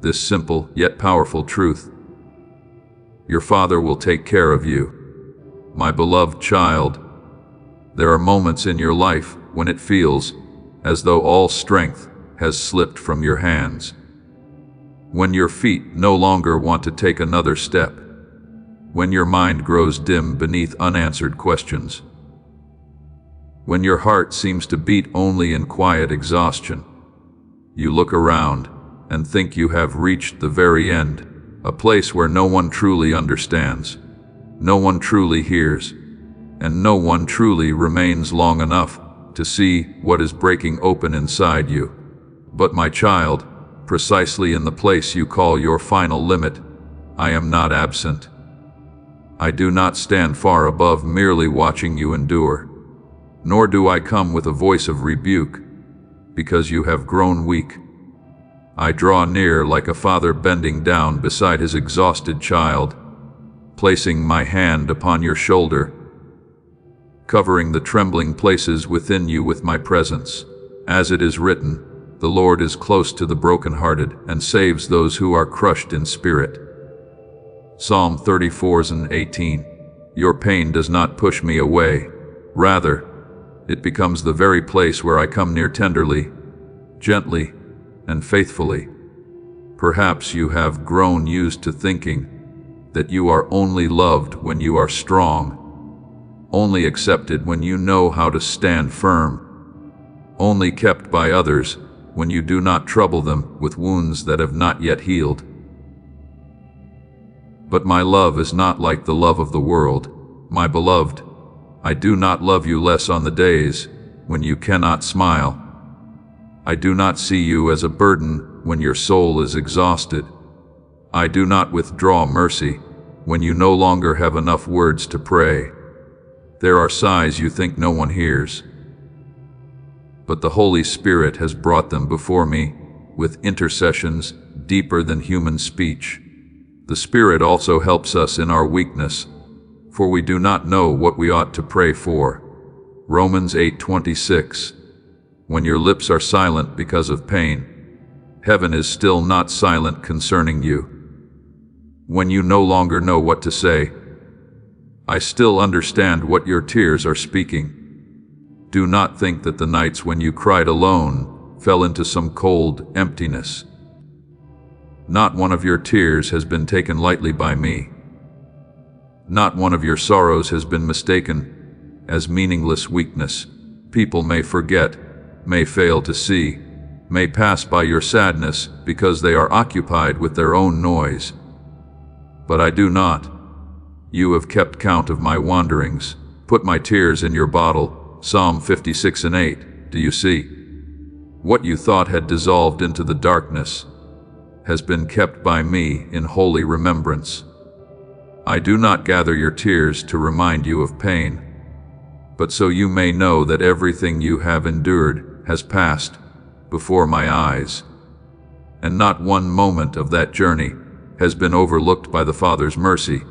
this simple yet powerful truth. Your Father will take care of you. My beloved child, there are moments in your life when it feels as though all strength has slipped from your hands. When your feet no longer want to take another step. When your mind grows dim beneath unanswered questions. When your heart seems to beat only in quiet exhaustion. You look around and think you have reached the very end, a place where no one truly understands, no one truly hears, and no one truly remains long enough to see what is breaking open inside you. But my child, precisely in the place you call your final limit, I am not absent. I do not stand far above merely watching you endure, nor do I come with a voice of rebuke, because you have grown weak. I draw near like a father bending down beside his exhausted child, placing my hand upon your shoulder, covering the trembling places within you with my presence. As it is written, the Lord is close to the brokenhearted and saves those who are crushed in spirit. Psalm 34:18. Your pain does not push me away. Rather, it becomes the very place where I come near tenderly, gently, and faithfully. Perhaps you have grown used to thinking that you are only loved when you are strong, only accepted when you know how to stand firm, only kept by others when you do not trouble them with wounds that have not yet healed. But my love is not like the love of the world. My beloved, I do not love you less on the days when you cannot smile. I do not see you as a burden when your soul is exhausted. I do not withdraw mercy when you no longer have enough words to pray. There are sighs you think no one hears, but the Holy Spirit has brought them before me with intercessions deeper than human speech. The Spirit also helps us in our weakness, for we do not know what we ought to pray for. Romans 8:26. When your lips are silent because of pain, heaven is still not silent concerning you. When you no longer know what to say, I still understand what your tears are speaking. Do not think that the nights when you cried alone fell into some cold emptiness. Not one of your tears has been taken lightly by me. Not one of your sorrows has been mistaken as meaningless weakness. People may forget, may fail to see, may pass by your sadness because they are occupied with their own noise. But I do not. You have kept count of my wanderings, put my tears in your bottle. Psalm 56:8. Do you see? What you thought had dissolved into the darkness has been kept by me in holy remembrance. I do not gather your tears to remind you of pain, but so you may know that everything you have endured has passed before my eyes, and not one moment of that journey has been overlooked by the Father's mercy.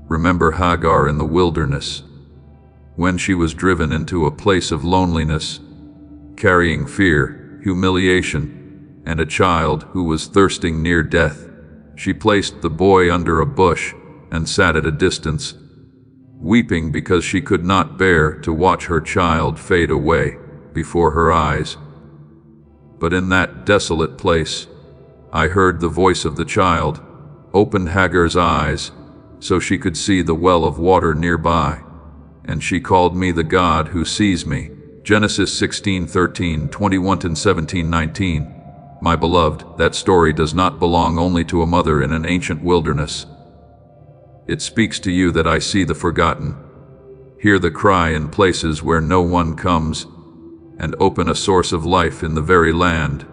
Remember Hagar in the wilderness, when she was driven into a place of loneliness, carrying fear, humiliation, and a child who was thirsting near death. She placed the boy under a bush and sat at a distance, weeping because she could not bear to watch her child fade away before her eyes. But in that desolate place, I heard the voice of the child, opened Hagar's eyes so she could see the well of water nearby, and she called me the God who sees me. Genesis 16:13, 21-17:19. My beloved, that story does not belong only to a mother in an ancient wilderness. It speaks to you that I see the forgotten, hear the cry in places where no one comes, and open a source of life in the very land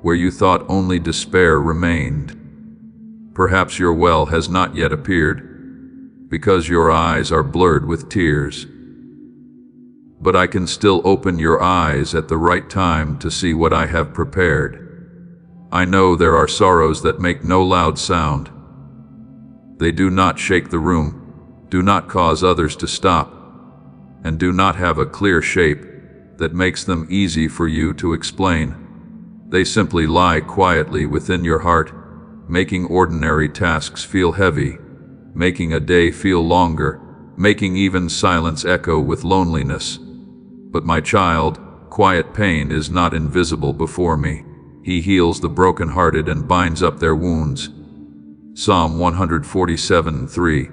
where you thought only despair remained. Perhaps your well has not yet appeared, because your eyes are blurred with tears. But I can still open your eyes at the right time to see what I have prepared. I know there are sorrows that make no loud sound. They do not shake the room, do not cause others to stop, and do not have a clear shape that makes them easy for you to explain. They simply lie quietly within your heart, making ordinary tasks feel heavy, making a day feel longer, making even silence echo with loneliness. But my child, quiet pain is not invisible before me. He heals the brokenhearted and binds up their wounds. Psalm 147:3.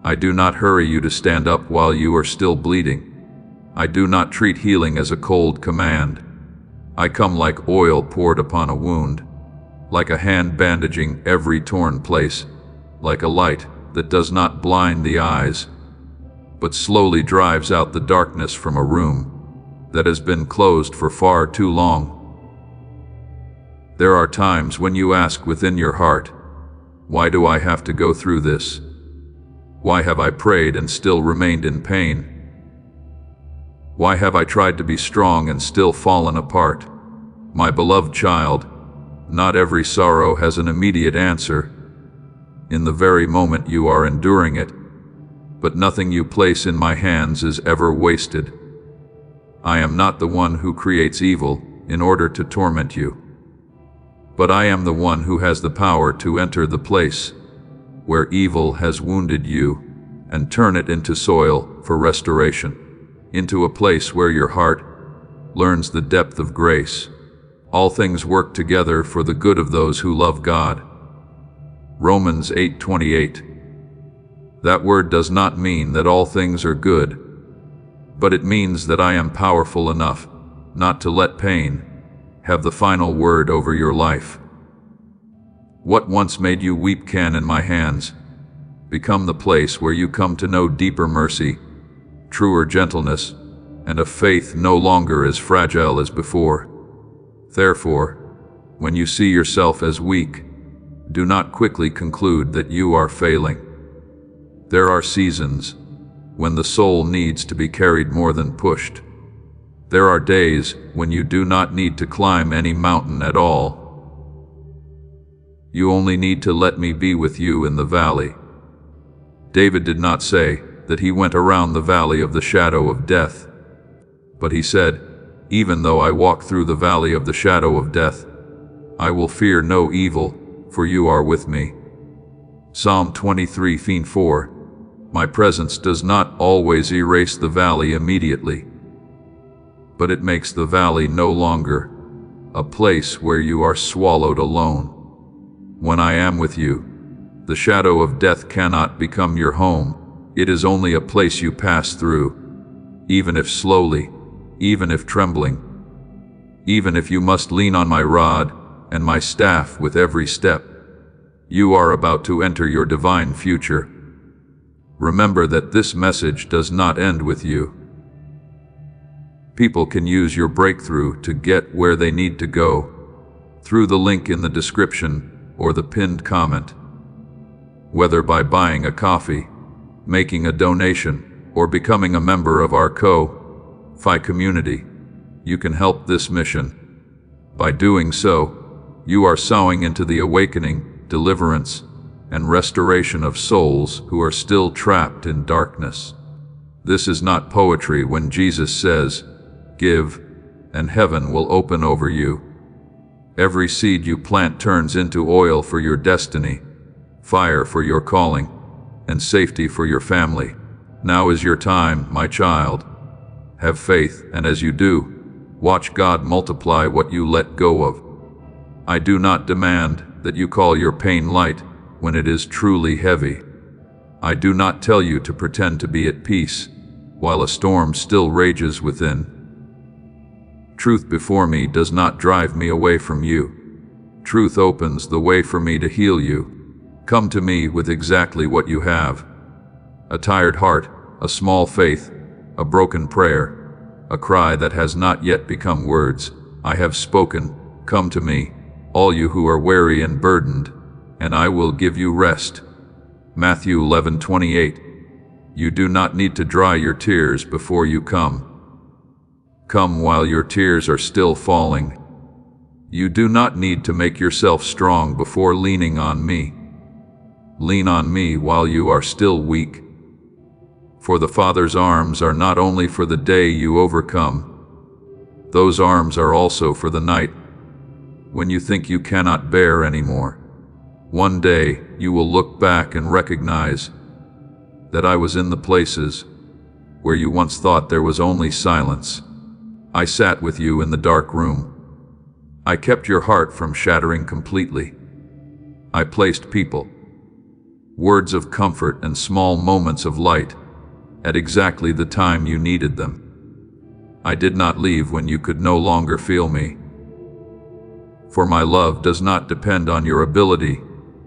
I do not hurry you to stand up while you are still bleeding. I do not treat healing as a cold command. I come like oil poured upon a wound, like a hand bandaging every torn place, like a light that does not blind the eyes, but slowly drives out the darkness from a room that has been closed for far too long. There are times when you ask within your heart, why do I have to go through this? Why have I prayed and still remained in pain? Why have I tried to be strong and still fallen apart? My beloved child, not every sorrow has an immediate answer in the very moment you are enduring it, but nothing you place in my hands is ever wasted. I am not the one who creates evil in order to torment you, but I am the one who has the power to enter the place where evil has wounded you and turn it into soil for restoration, into a place where your heart learns the depth of grace. All things work together for the good of those who love God. Romans 8:28. That word does not mean that all things are good, but it means that I am powerful enough not to let pain have the final word over your life. What once made you weep can, in my hands, become the place where you come to know deeper mercy, truer gentleness, and a faith no longer as fragile as before. Therefore, when you see yourself as weak, do not quickly conclude that you are failing. There are seasons when the soul needs to be carried more than pushed. There are days when you do not need to climb any mountain at all. You only need to let me be with you in the valley. David did not say that he went around the valley of the shadow of death, but he said, even though I walk through the valley of the shadow of death, I will fear no evil, for you are with me. Psalm 23:4. My presence does not always erase the valley immediately, but it makes the valley no longer a place where you are swallowed alone. When I am with you, the shadow of death cannot become your home. It is only a place you pass through, even if slowly, even if trembling, even if you must lean on my rod and my staff with every step. You are about to enter your divine future. Remember that this message does not end with you. People can use your breakthrough to get where they need to go through the link in the description or the pinned comment. Whether by buying a coffee, making a donation, or becoming a member of our Ko-Fi community, you can help this mission. By doing so, you are sowing into the awakening, deliverance, and restoration of souls who are still trapped in darkness. This is not poetry when Jesus says, "Give, and heaven will open over you." Every seed you plant turns into oil for your destiny, fire for your calling, and safety for your family. Now is your time, my child. Have faith, and as you do, watch God multiply what you let go of. I do not demand that you call your pain light when it is truly heavy. I do not tell you to pretend to be at peace while a storm still rages within. Truth before me does not drive me away from you. Truth opens the way for me to heal you. Come to me with exactly what you have: a tired heart, a small faith, a broken prayer, a cry that has not yet become words. I have spoken. Come to me, all you who are weary and burdened, and I will give you rest. Matthew 11:28. You do not need to dry your tears before you come. Come while your tears are still falling. You do not need to make yourself strong before leaning on me. Lean on me while you are still weak. For the Father's arms are not only for the day you overcome. Those arms are also for the night, when you think you cannot bear anymore. One day you will look back and recognize that I was in the places where you once thought there was only silence. I sat with you in the dark room. I kept your heart from shattering completely. I placed people, words of comfort and small moments of light at exactly the time you needed them. I did not leave when you could no longer feel me. For my love does not depend on your ability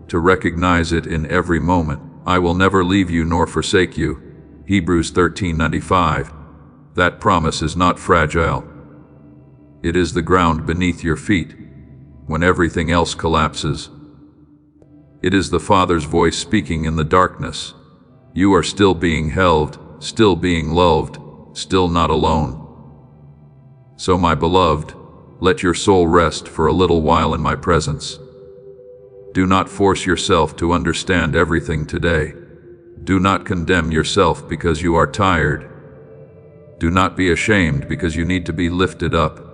to recognize it in every moment. I will never leave you nor forsake you. Hebrews 13:95. That promise is not fragile. It is the ground beneath your feet when everything else collapses. It is the Father's voice speaking in the darkness. You are still being held, still being loved, still not alone. So my beloved, let your soul rest for a little while in my presence. Do not force yourself to understand everything today. Do not condemn yourself because you are tired. Do not be ashamed because you need to be lifted up.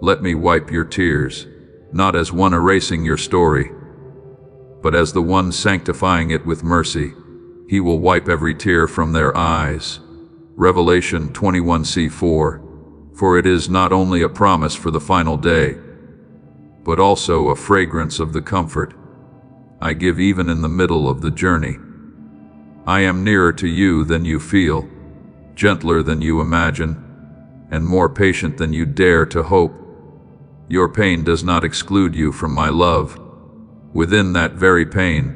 Let me wipe your tears, not as one erasing your story, but as the one sanctifying it with mercy. He will wipe every tear from their eyes. Revelation 21:4. For it is not only a promise for the final day, but also a fragrance of the comfort I give even in the middle of the journey. I am nearer to you than you feel, gentler than you imagine, and more patient than you dare to hope. Your pain does not exclude you from my love. Within that very pain,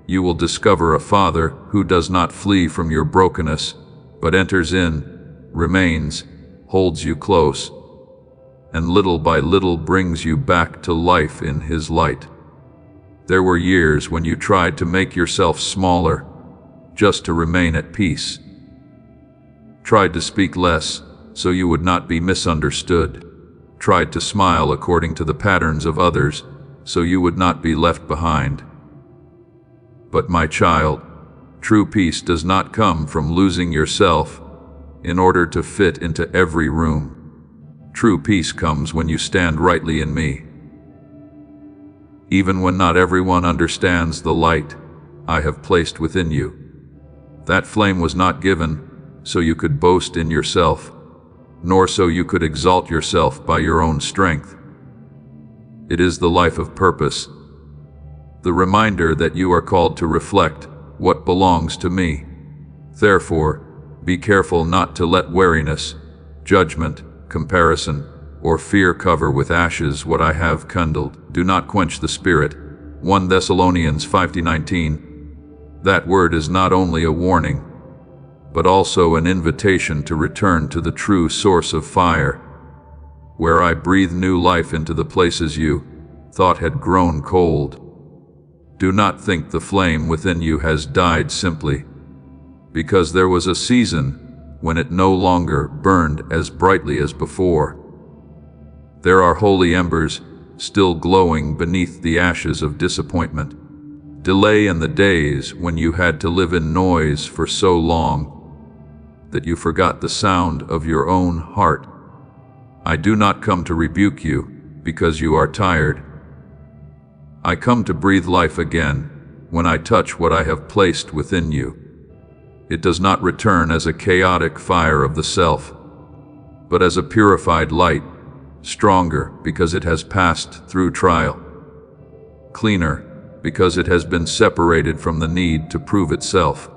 you will discover a Father who does not flee from your brokenness, but enters in, remains, holds you close, and little by little brings you back to life in His light. There were years when you tried to make yourself smaller, just to remain at peace. Tried to speak less, so you would not be misunderstood. Tried to smile according to the patterns of others, so you would not be left behind. But my child, true peace does not come from losing yourself in order to fit into every room. True peace comes when you stand rightly in me. Even when not everyone understands the light I have placed within you. That flame was not given so you could boast in yourself, nor so you could exalt yourself by your own strength. It is the life of purpose, the reminder that you are called to reflect what belongs to me. Therefore, be careful not to let weariness, judgment, comparison, or fear cover with ashes what I have kindled. Do not quench the Spirit. 1 Thessalonians 5:19. That word is not only a warning, but also an invitation to return to the true source of fire, where I breathe new life into the places you thought had grown cold. Do not think the flame within you has died simply because there was a season when it no longer burned as brightly as before. There are holy embers still glowing beneath the ashes of disappointment, delay, and the days when you had to live in noise for so long that you forgot the sound of your own heart. I do not come to rebuke you because you are tired. I come to breathe life again when I touch what I have placed within you. It does not return as a chaotic fire of the self, but as a purified light, stronger because it has passed through trial, cleaner because it has been separated from the need to prove itself,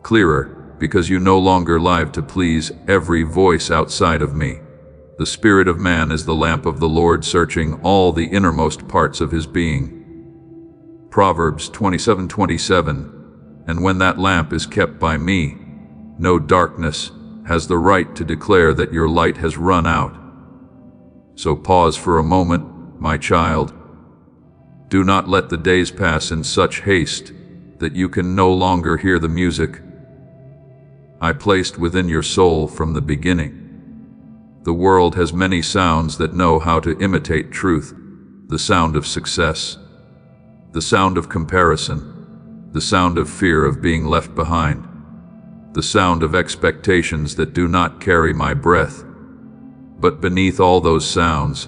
clearer because you no longer live to please every voice outside of me. The spirit of man is the lamp of the Lord, searching all the innermost parts of his being. Proverbs 27:27. And when that lamp is kept by me, no darkness has the right to declare that your light has run out. So pause for a moment, my child. Do not let the days pass in such haste that you can no longer hear the music I placed within your soul from the beginning. The world has many sounds that know how to imitate truth: the sound of success, the sound of comparison, the sound of fear of being left behind, the sound of expectations that do not carry my breath. But beneath all those sounds,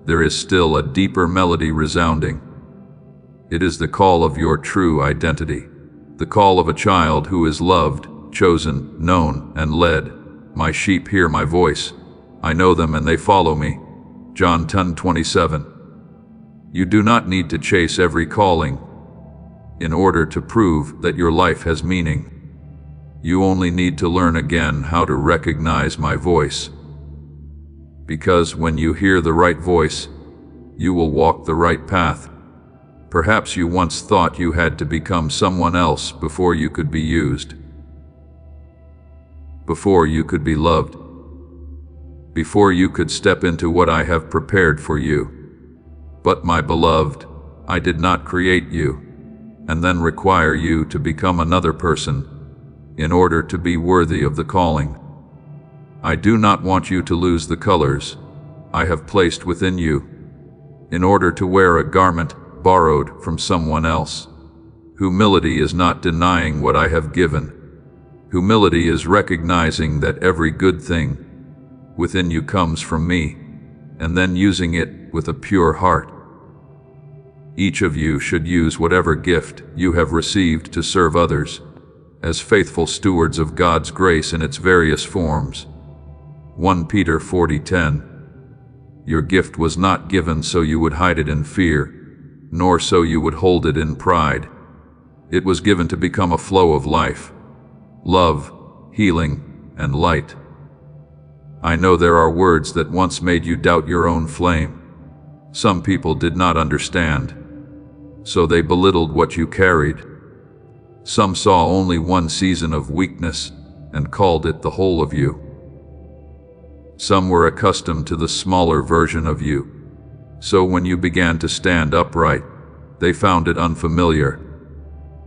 there is still a deeper melody resounding. It is the call of your true identity, the call of a child who is loved, chosen, known, and led. My sheep hear my voice. I know them and they follow me. John 10:27. You do not need to chase every calling in order to prove that your life has meaning. You only need to learn again how to recognize my voice. Because when you hear the right voice, you will walk the right path. Perhaps you once thought you had to become someone else before you could be used, before you could be loved, before you could step into what I have prepared for you. But my beloved, I did not create you and then require you to become another person in order to be worthy of the calling. I do not want you to lose the colors I have placed within you in order to wear a garment borrowed from someone else. Humility is not denying what I have given. Humility is recognizing that every good thing within you comes from me, and then using it with a pure heart. Each of you should use whatever gift you have received to serve others, as faithful stewards of God's grace in its various forms. 1 Peter 40:10. Your gift was not given so you would hide it in fear, nor so you would hold it in pride. It was given to become a flow of life, love, healing, and light. I know there are words that once made you doubt your own flame. Some people did not understand, so they belittled what you carried. Some saw only one season of weakness and called it the whole of you. Some were accustomed to the smaller version of you, so when you began to stand upright, they found it unfamiliar.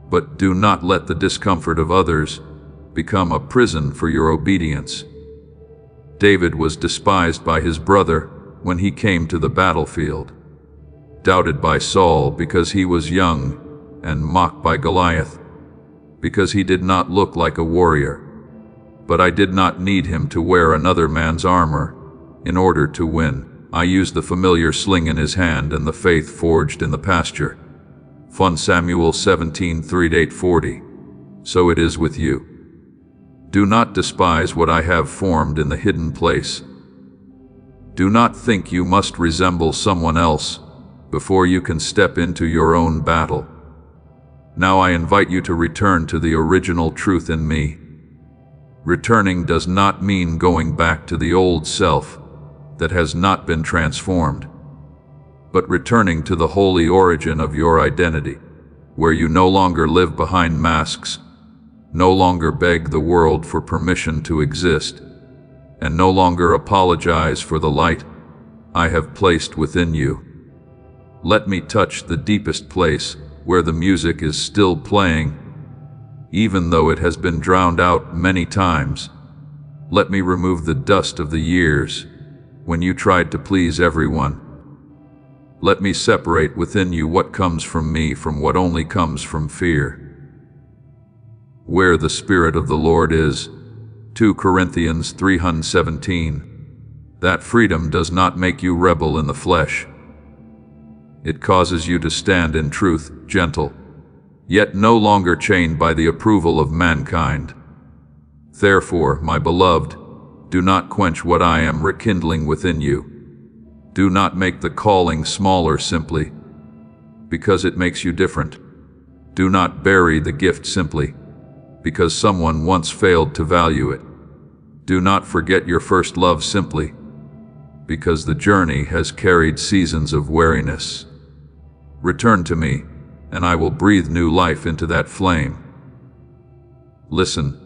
But do not let the discomfort of others become a prison for your obedience. David was despised by his brother when he came to the battlefield, doubted by Saul because he was young, and mocked by Goliath because he did not look like a warrior. But I did not need him to wear another man's armor in order to win. I used the familiar sling in his hand and the faith forged in the pasture. 1 Samuel 17:3-8-40. So it is with you. Do not despise what I have formed in the hidden place. Do not think you must resemble someone else before you can step into your own battle. Now I invite you to return to the original truth in me. Returning does not mean going back to the old self that has not been transformed, but returning to the holy origin of your identity, where you no longer live behind masks, no longer beg the world for permission to exist, and no longer apologize for the light I have placed within you. Let me touch the deepest place where the music is still playing, even though it has been drowned out many times. Let me remove the dust of the years when you tried to please everyone. Let me separate within you what comes from me from what only comes from fear. Where the Spirit of the Lord is, 2 Corinthians 3:17, that freedom does not make you rebel in the flesh. It causes you to stand in truth, gentle, yet no longer chained by the approval of mankind. Therefore, my beloved, do not quench what I am rekindling within you. Do not make the calling smaller simply because it makes you different. Do not bury the gift simply because someone once failed to value it. Do not forget your first love simply because the journey has carried seasons of weariness. Return to me, and I will breathe new life into that flame. Listen,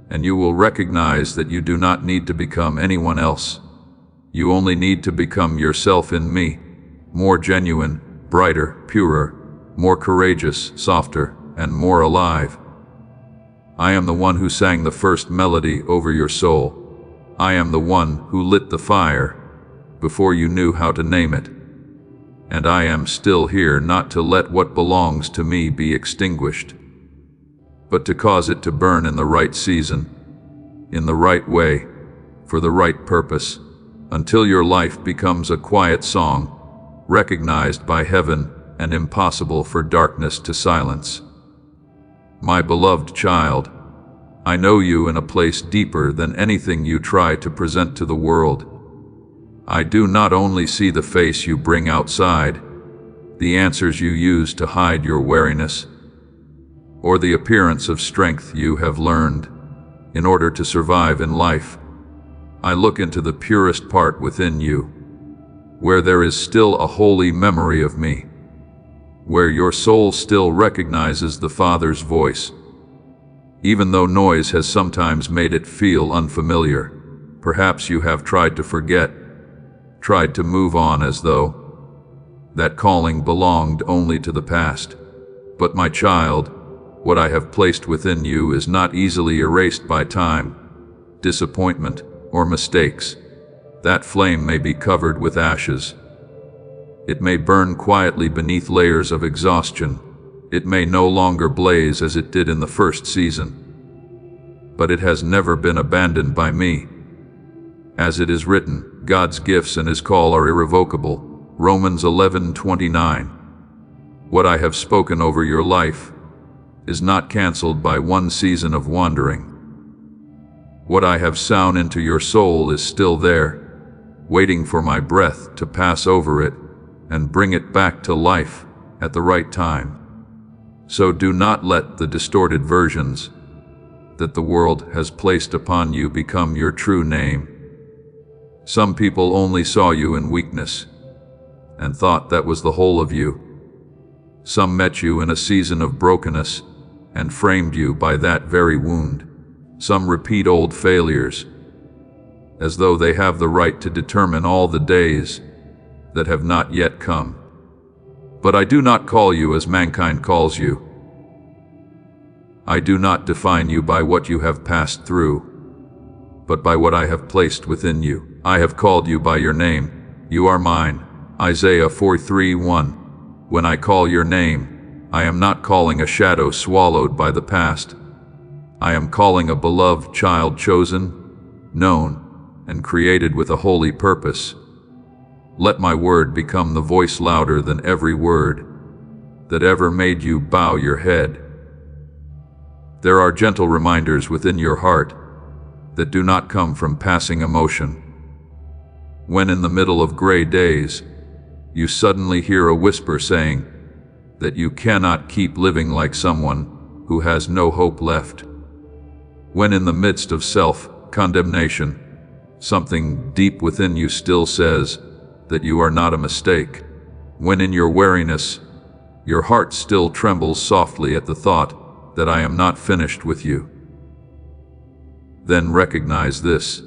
and you will recognize that you do not need to become anyone else. You only need to become yourself in me, more genuine, brighter, purer, more courageous, softer, and more alive. I am the one who sang the first melody over your soul. I am the one who lit the fire before you knew how to name it. And I am still here not to let what belongs to me be extinguished, but to cause it to burn in the right season, in the right way, for the right purpose, until your life becomes a quiet song, recognized by heaven and impossible for darkness to silence. My beloved child, I know you in a place deeper than anything you try to present to the world. I do not only see the face you bring outside, the answers you use to hide your weariness, or the appearance of strength you have learned in order to survive in life. I look into the purest part within you, where there is still a holy memory of me, where your soul still recognizes the Father's voice, even though noise has sometimes made it feel unfamiliar. Perhaps you have tried to forget, tried to move on as though that calling belonged only to the past. But my child, what I have placed within you is not easily erased by time, disappointment, or mistakes. That flame may be covered with ashes. It may burn quietly beneath layers of exhaustion. It may no longer blaze as it did in the first season. But it has never been abandoned by me. As it is written, God's gifts and His call are irrevocable. Romans 11:29. What I have spoken over your life is not canceled by one season of wandering. What I have sown into your soul is still there, waiting for my breath to pass over it and bring it back to life at the right time. So do not let the distorted versions that the world has placed upon you become your true name. Some people only saw you in weakness and thought that was the whole of you. Some met you in a season of brokenness and framed you by that very wound. Some repeat old failures, as though they have the right to determine all the days that have not yet come. But I do not call you as mankind calls you. I do not define you by what you have passed through, but by what I have placed within you. I have called you by your name. You are mine. Isaiah 43:1. When I call your name, I am not calling a shadow swallowed by the past. I am calling a beloved child chosen, known, and created with a holy purpose. Let my word become the voice louder than every word that ever made you bow your head. There are gentle reminders within your heart that do not come from passing emotion. When in the middle of gray days, you suddenly hear a whisper saying that you cannot keep living like someone who has no hope left. When in the midst of self-condemnation, something deep within you still says that you are not a mistake. When in your weariness, your heart still trembles softly at the thought that I am not finished with you. Then recognize this.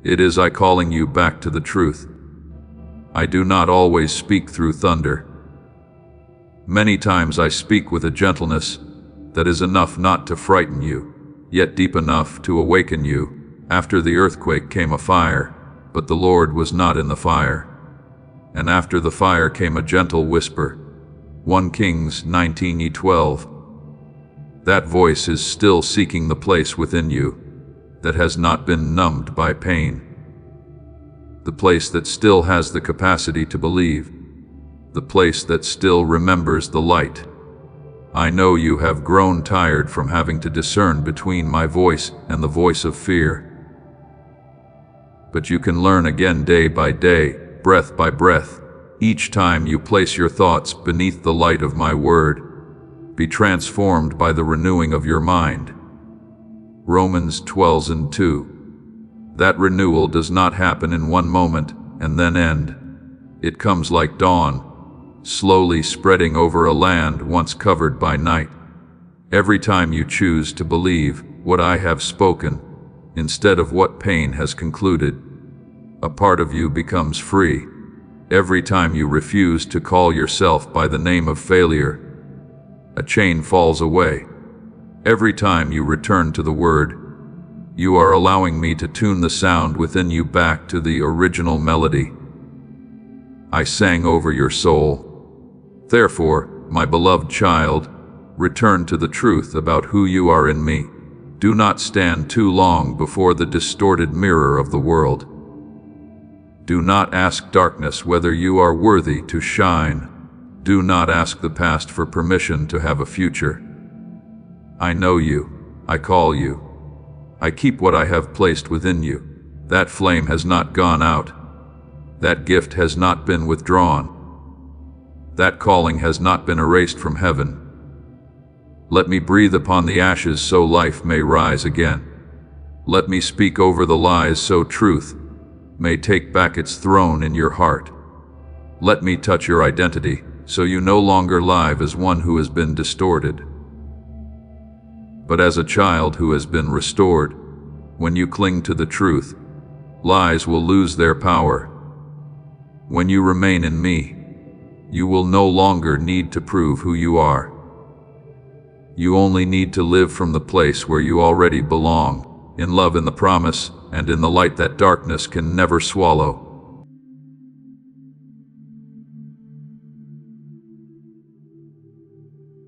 It is I calling you back to the truth. I do not always speak through thunder. Many times I speak with a gentleness that is enough not to frighten you, yet deep enough to awaken you. After the earthquake came a fire, but the Lord was not in the fire. And after the fire came a gentle whisper. 1 Kings 19:12. That voice is still seeking the place within you that has not been numbed by pain. The place that still has the capacity to believe. The place that still remembers the light. I know you have grown tired from having to discern between my voice and the voice of fear. But you can learn again day by day, breath by breath, each time you place your thoughts beneath the light of my word. Be transformed by the renewing of your mind. Romans 12:2. That renewal does not happen in one moment and then end. It comes like dawn, slowly spreading over a land once covered by night. Every time you choose to believe what I have spoken, instead of what pain has concluded, a part of you becomes free. Every time you refuse to call yourself by the name of failure, a chain falls away. Every time you return to the word, you are allowing me to tune the sound within you back to the original melody I sang over your soul. Therefore, my beloved child, return to the truth about who you are in me. Do not stand too long before the distorted mirror of the world. Do not ask darkness whether you are worthy to shine. Do not ask the past for permission to have a future. I know you. I call you. I keep what I have placed within you. That flame has not gone out. That gift has not been withdrawn. That calling has not been erased from heaven. Let me breathe upon the ashes so life may rise again. Let me speak over the lies so truth may take back its throne in your heart. Let me touch your identity so you no longer live as one who has been distorted, but as a child who has been restored. When you cling to the truth, lies will lose their power. When you remain in me, you will no longer need to prove who you are. You only need to live from the place where you already belong, in love, in the promise, and in the light that darkness can never swallow.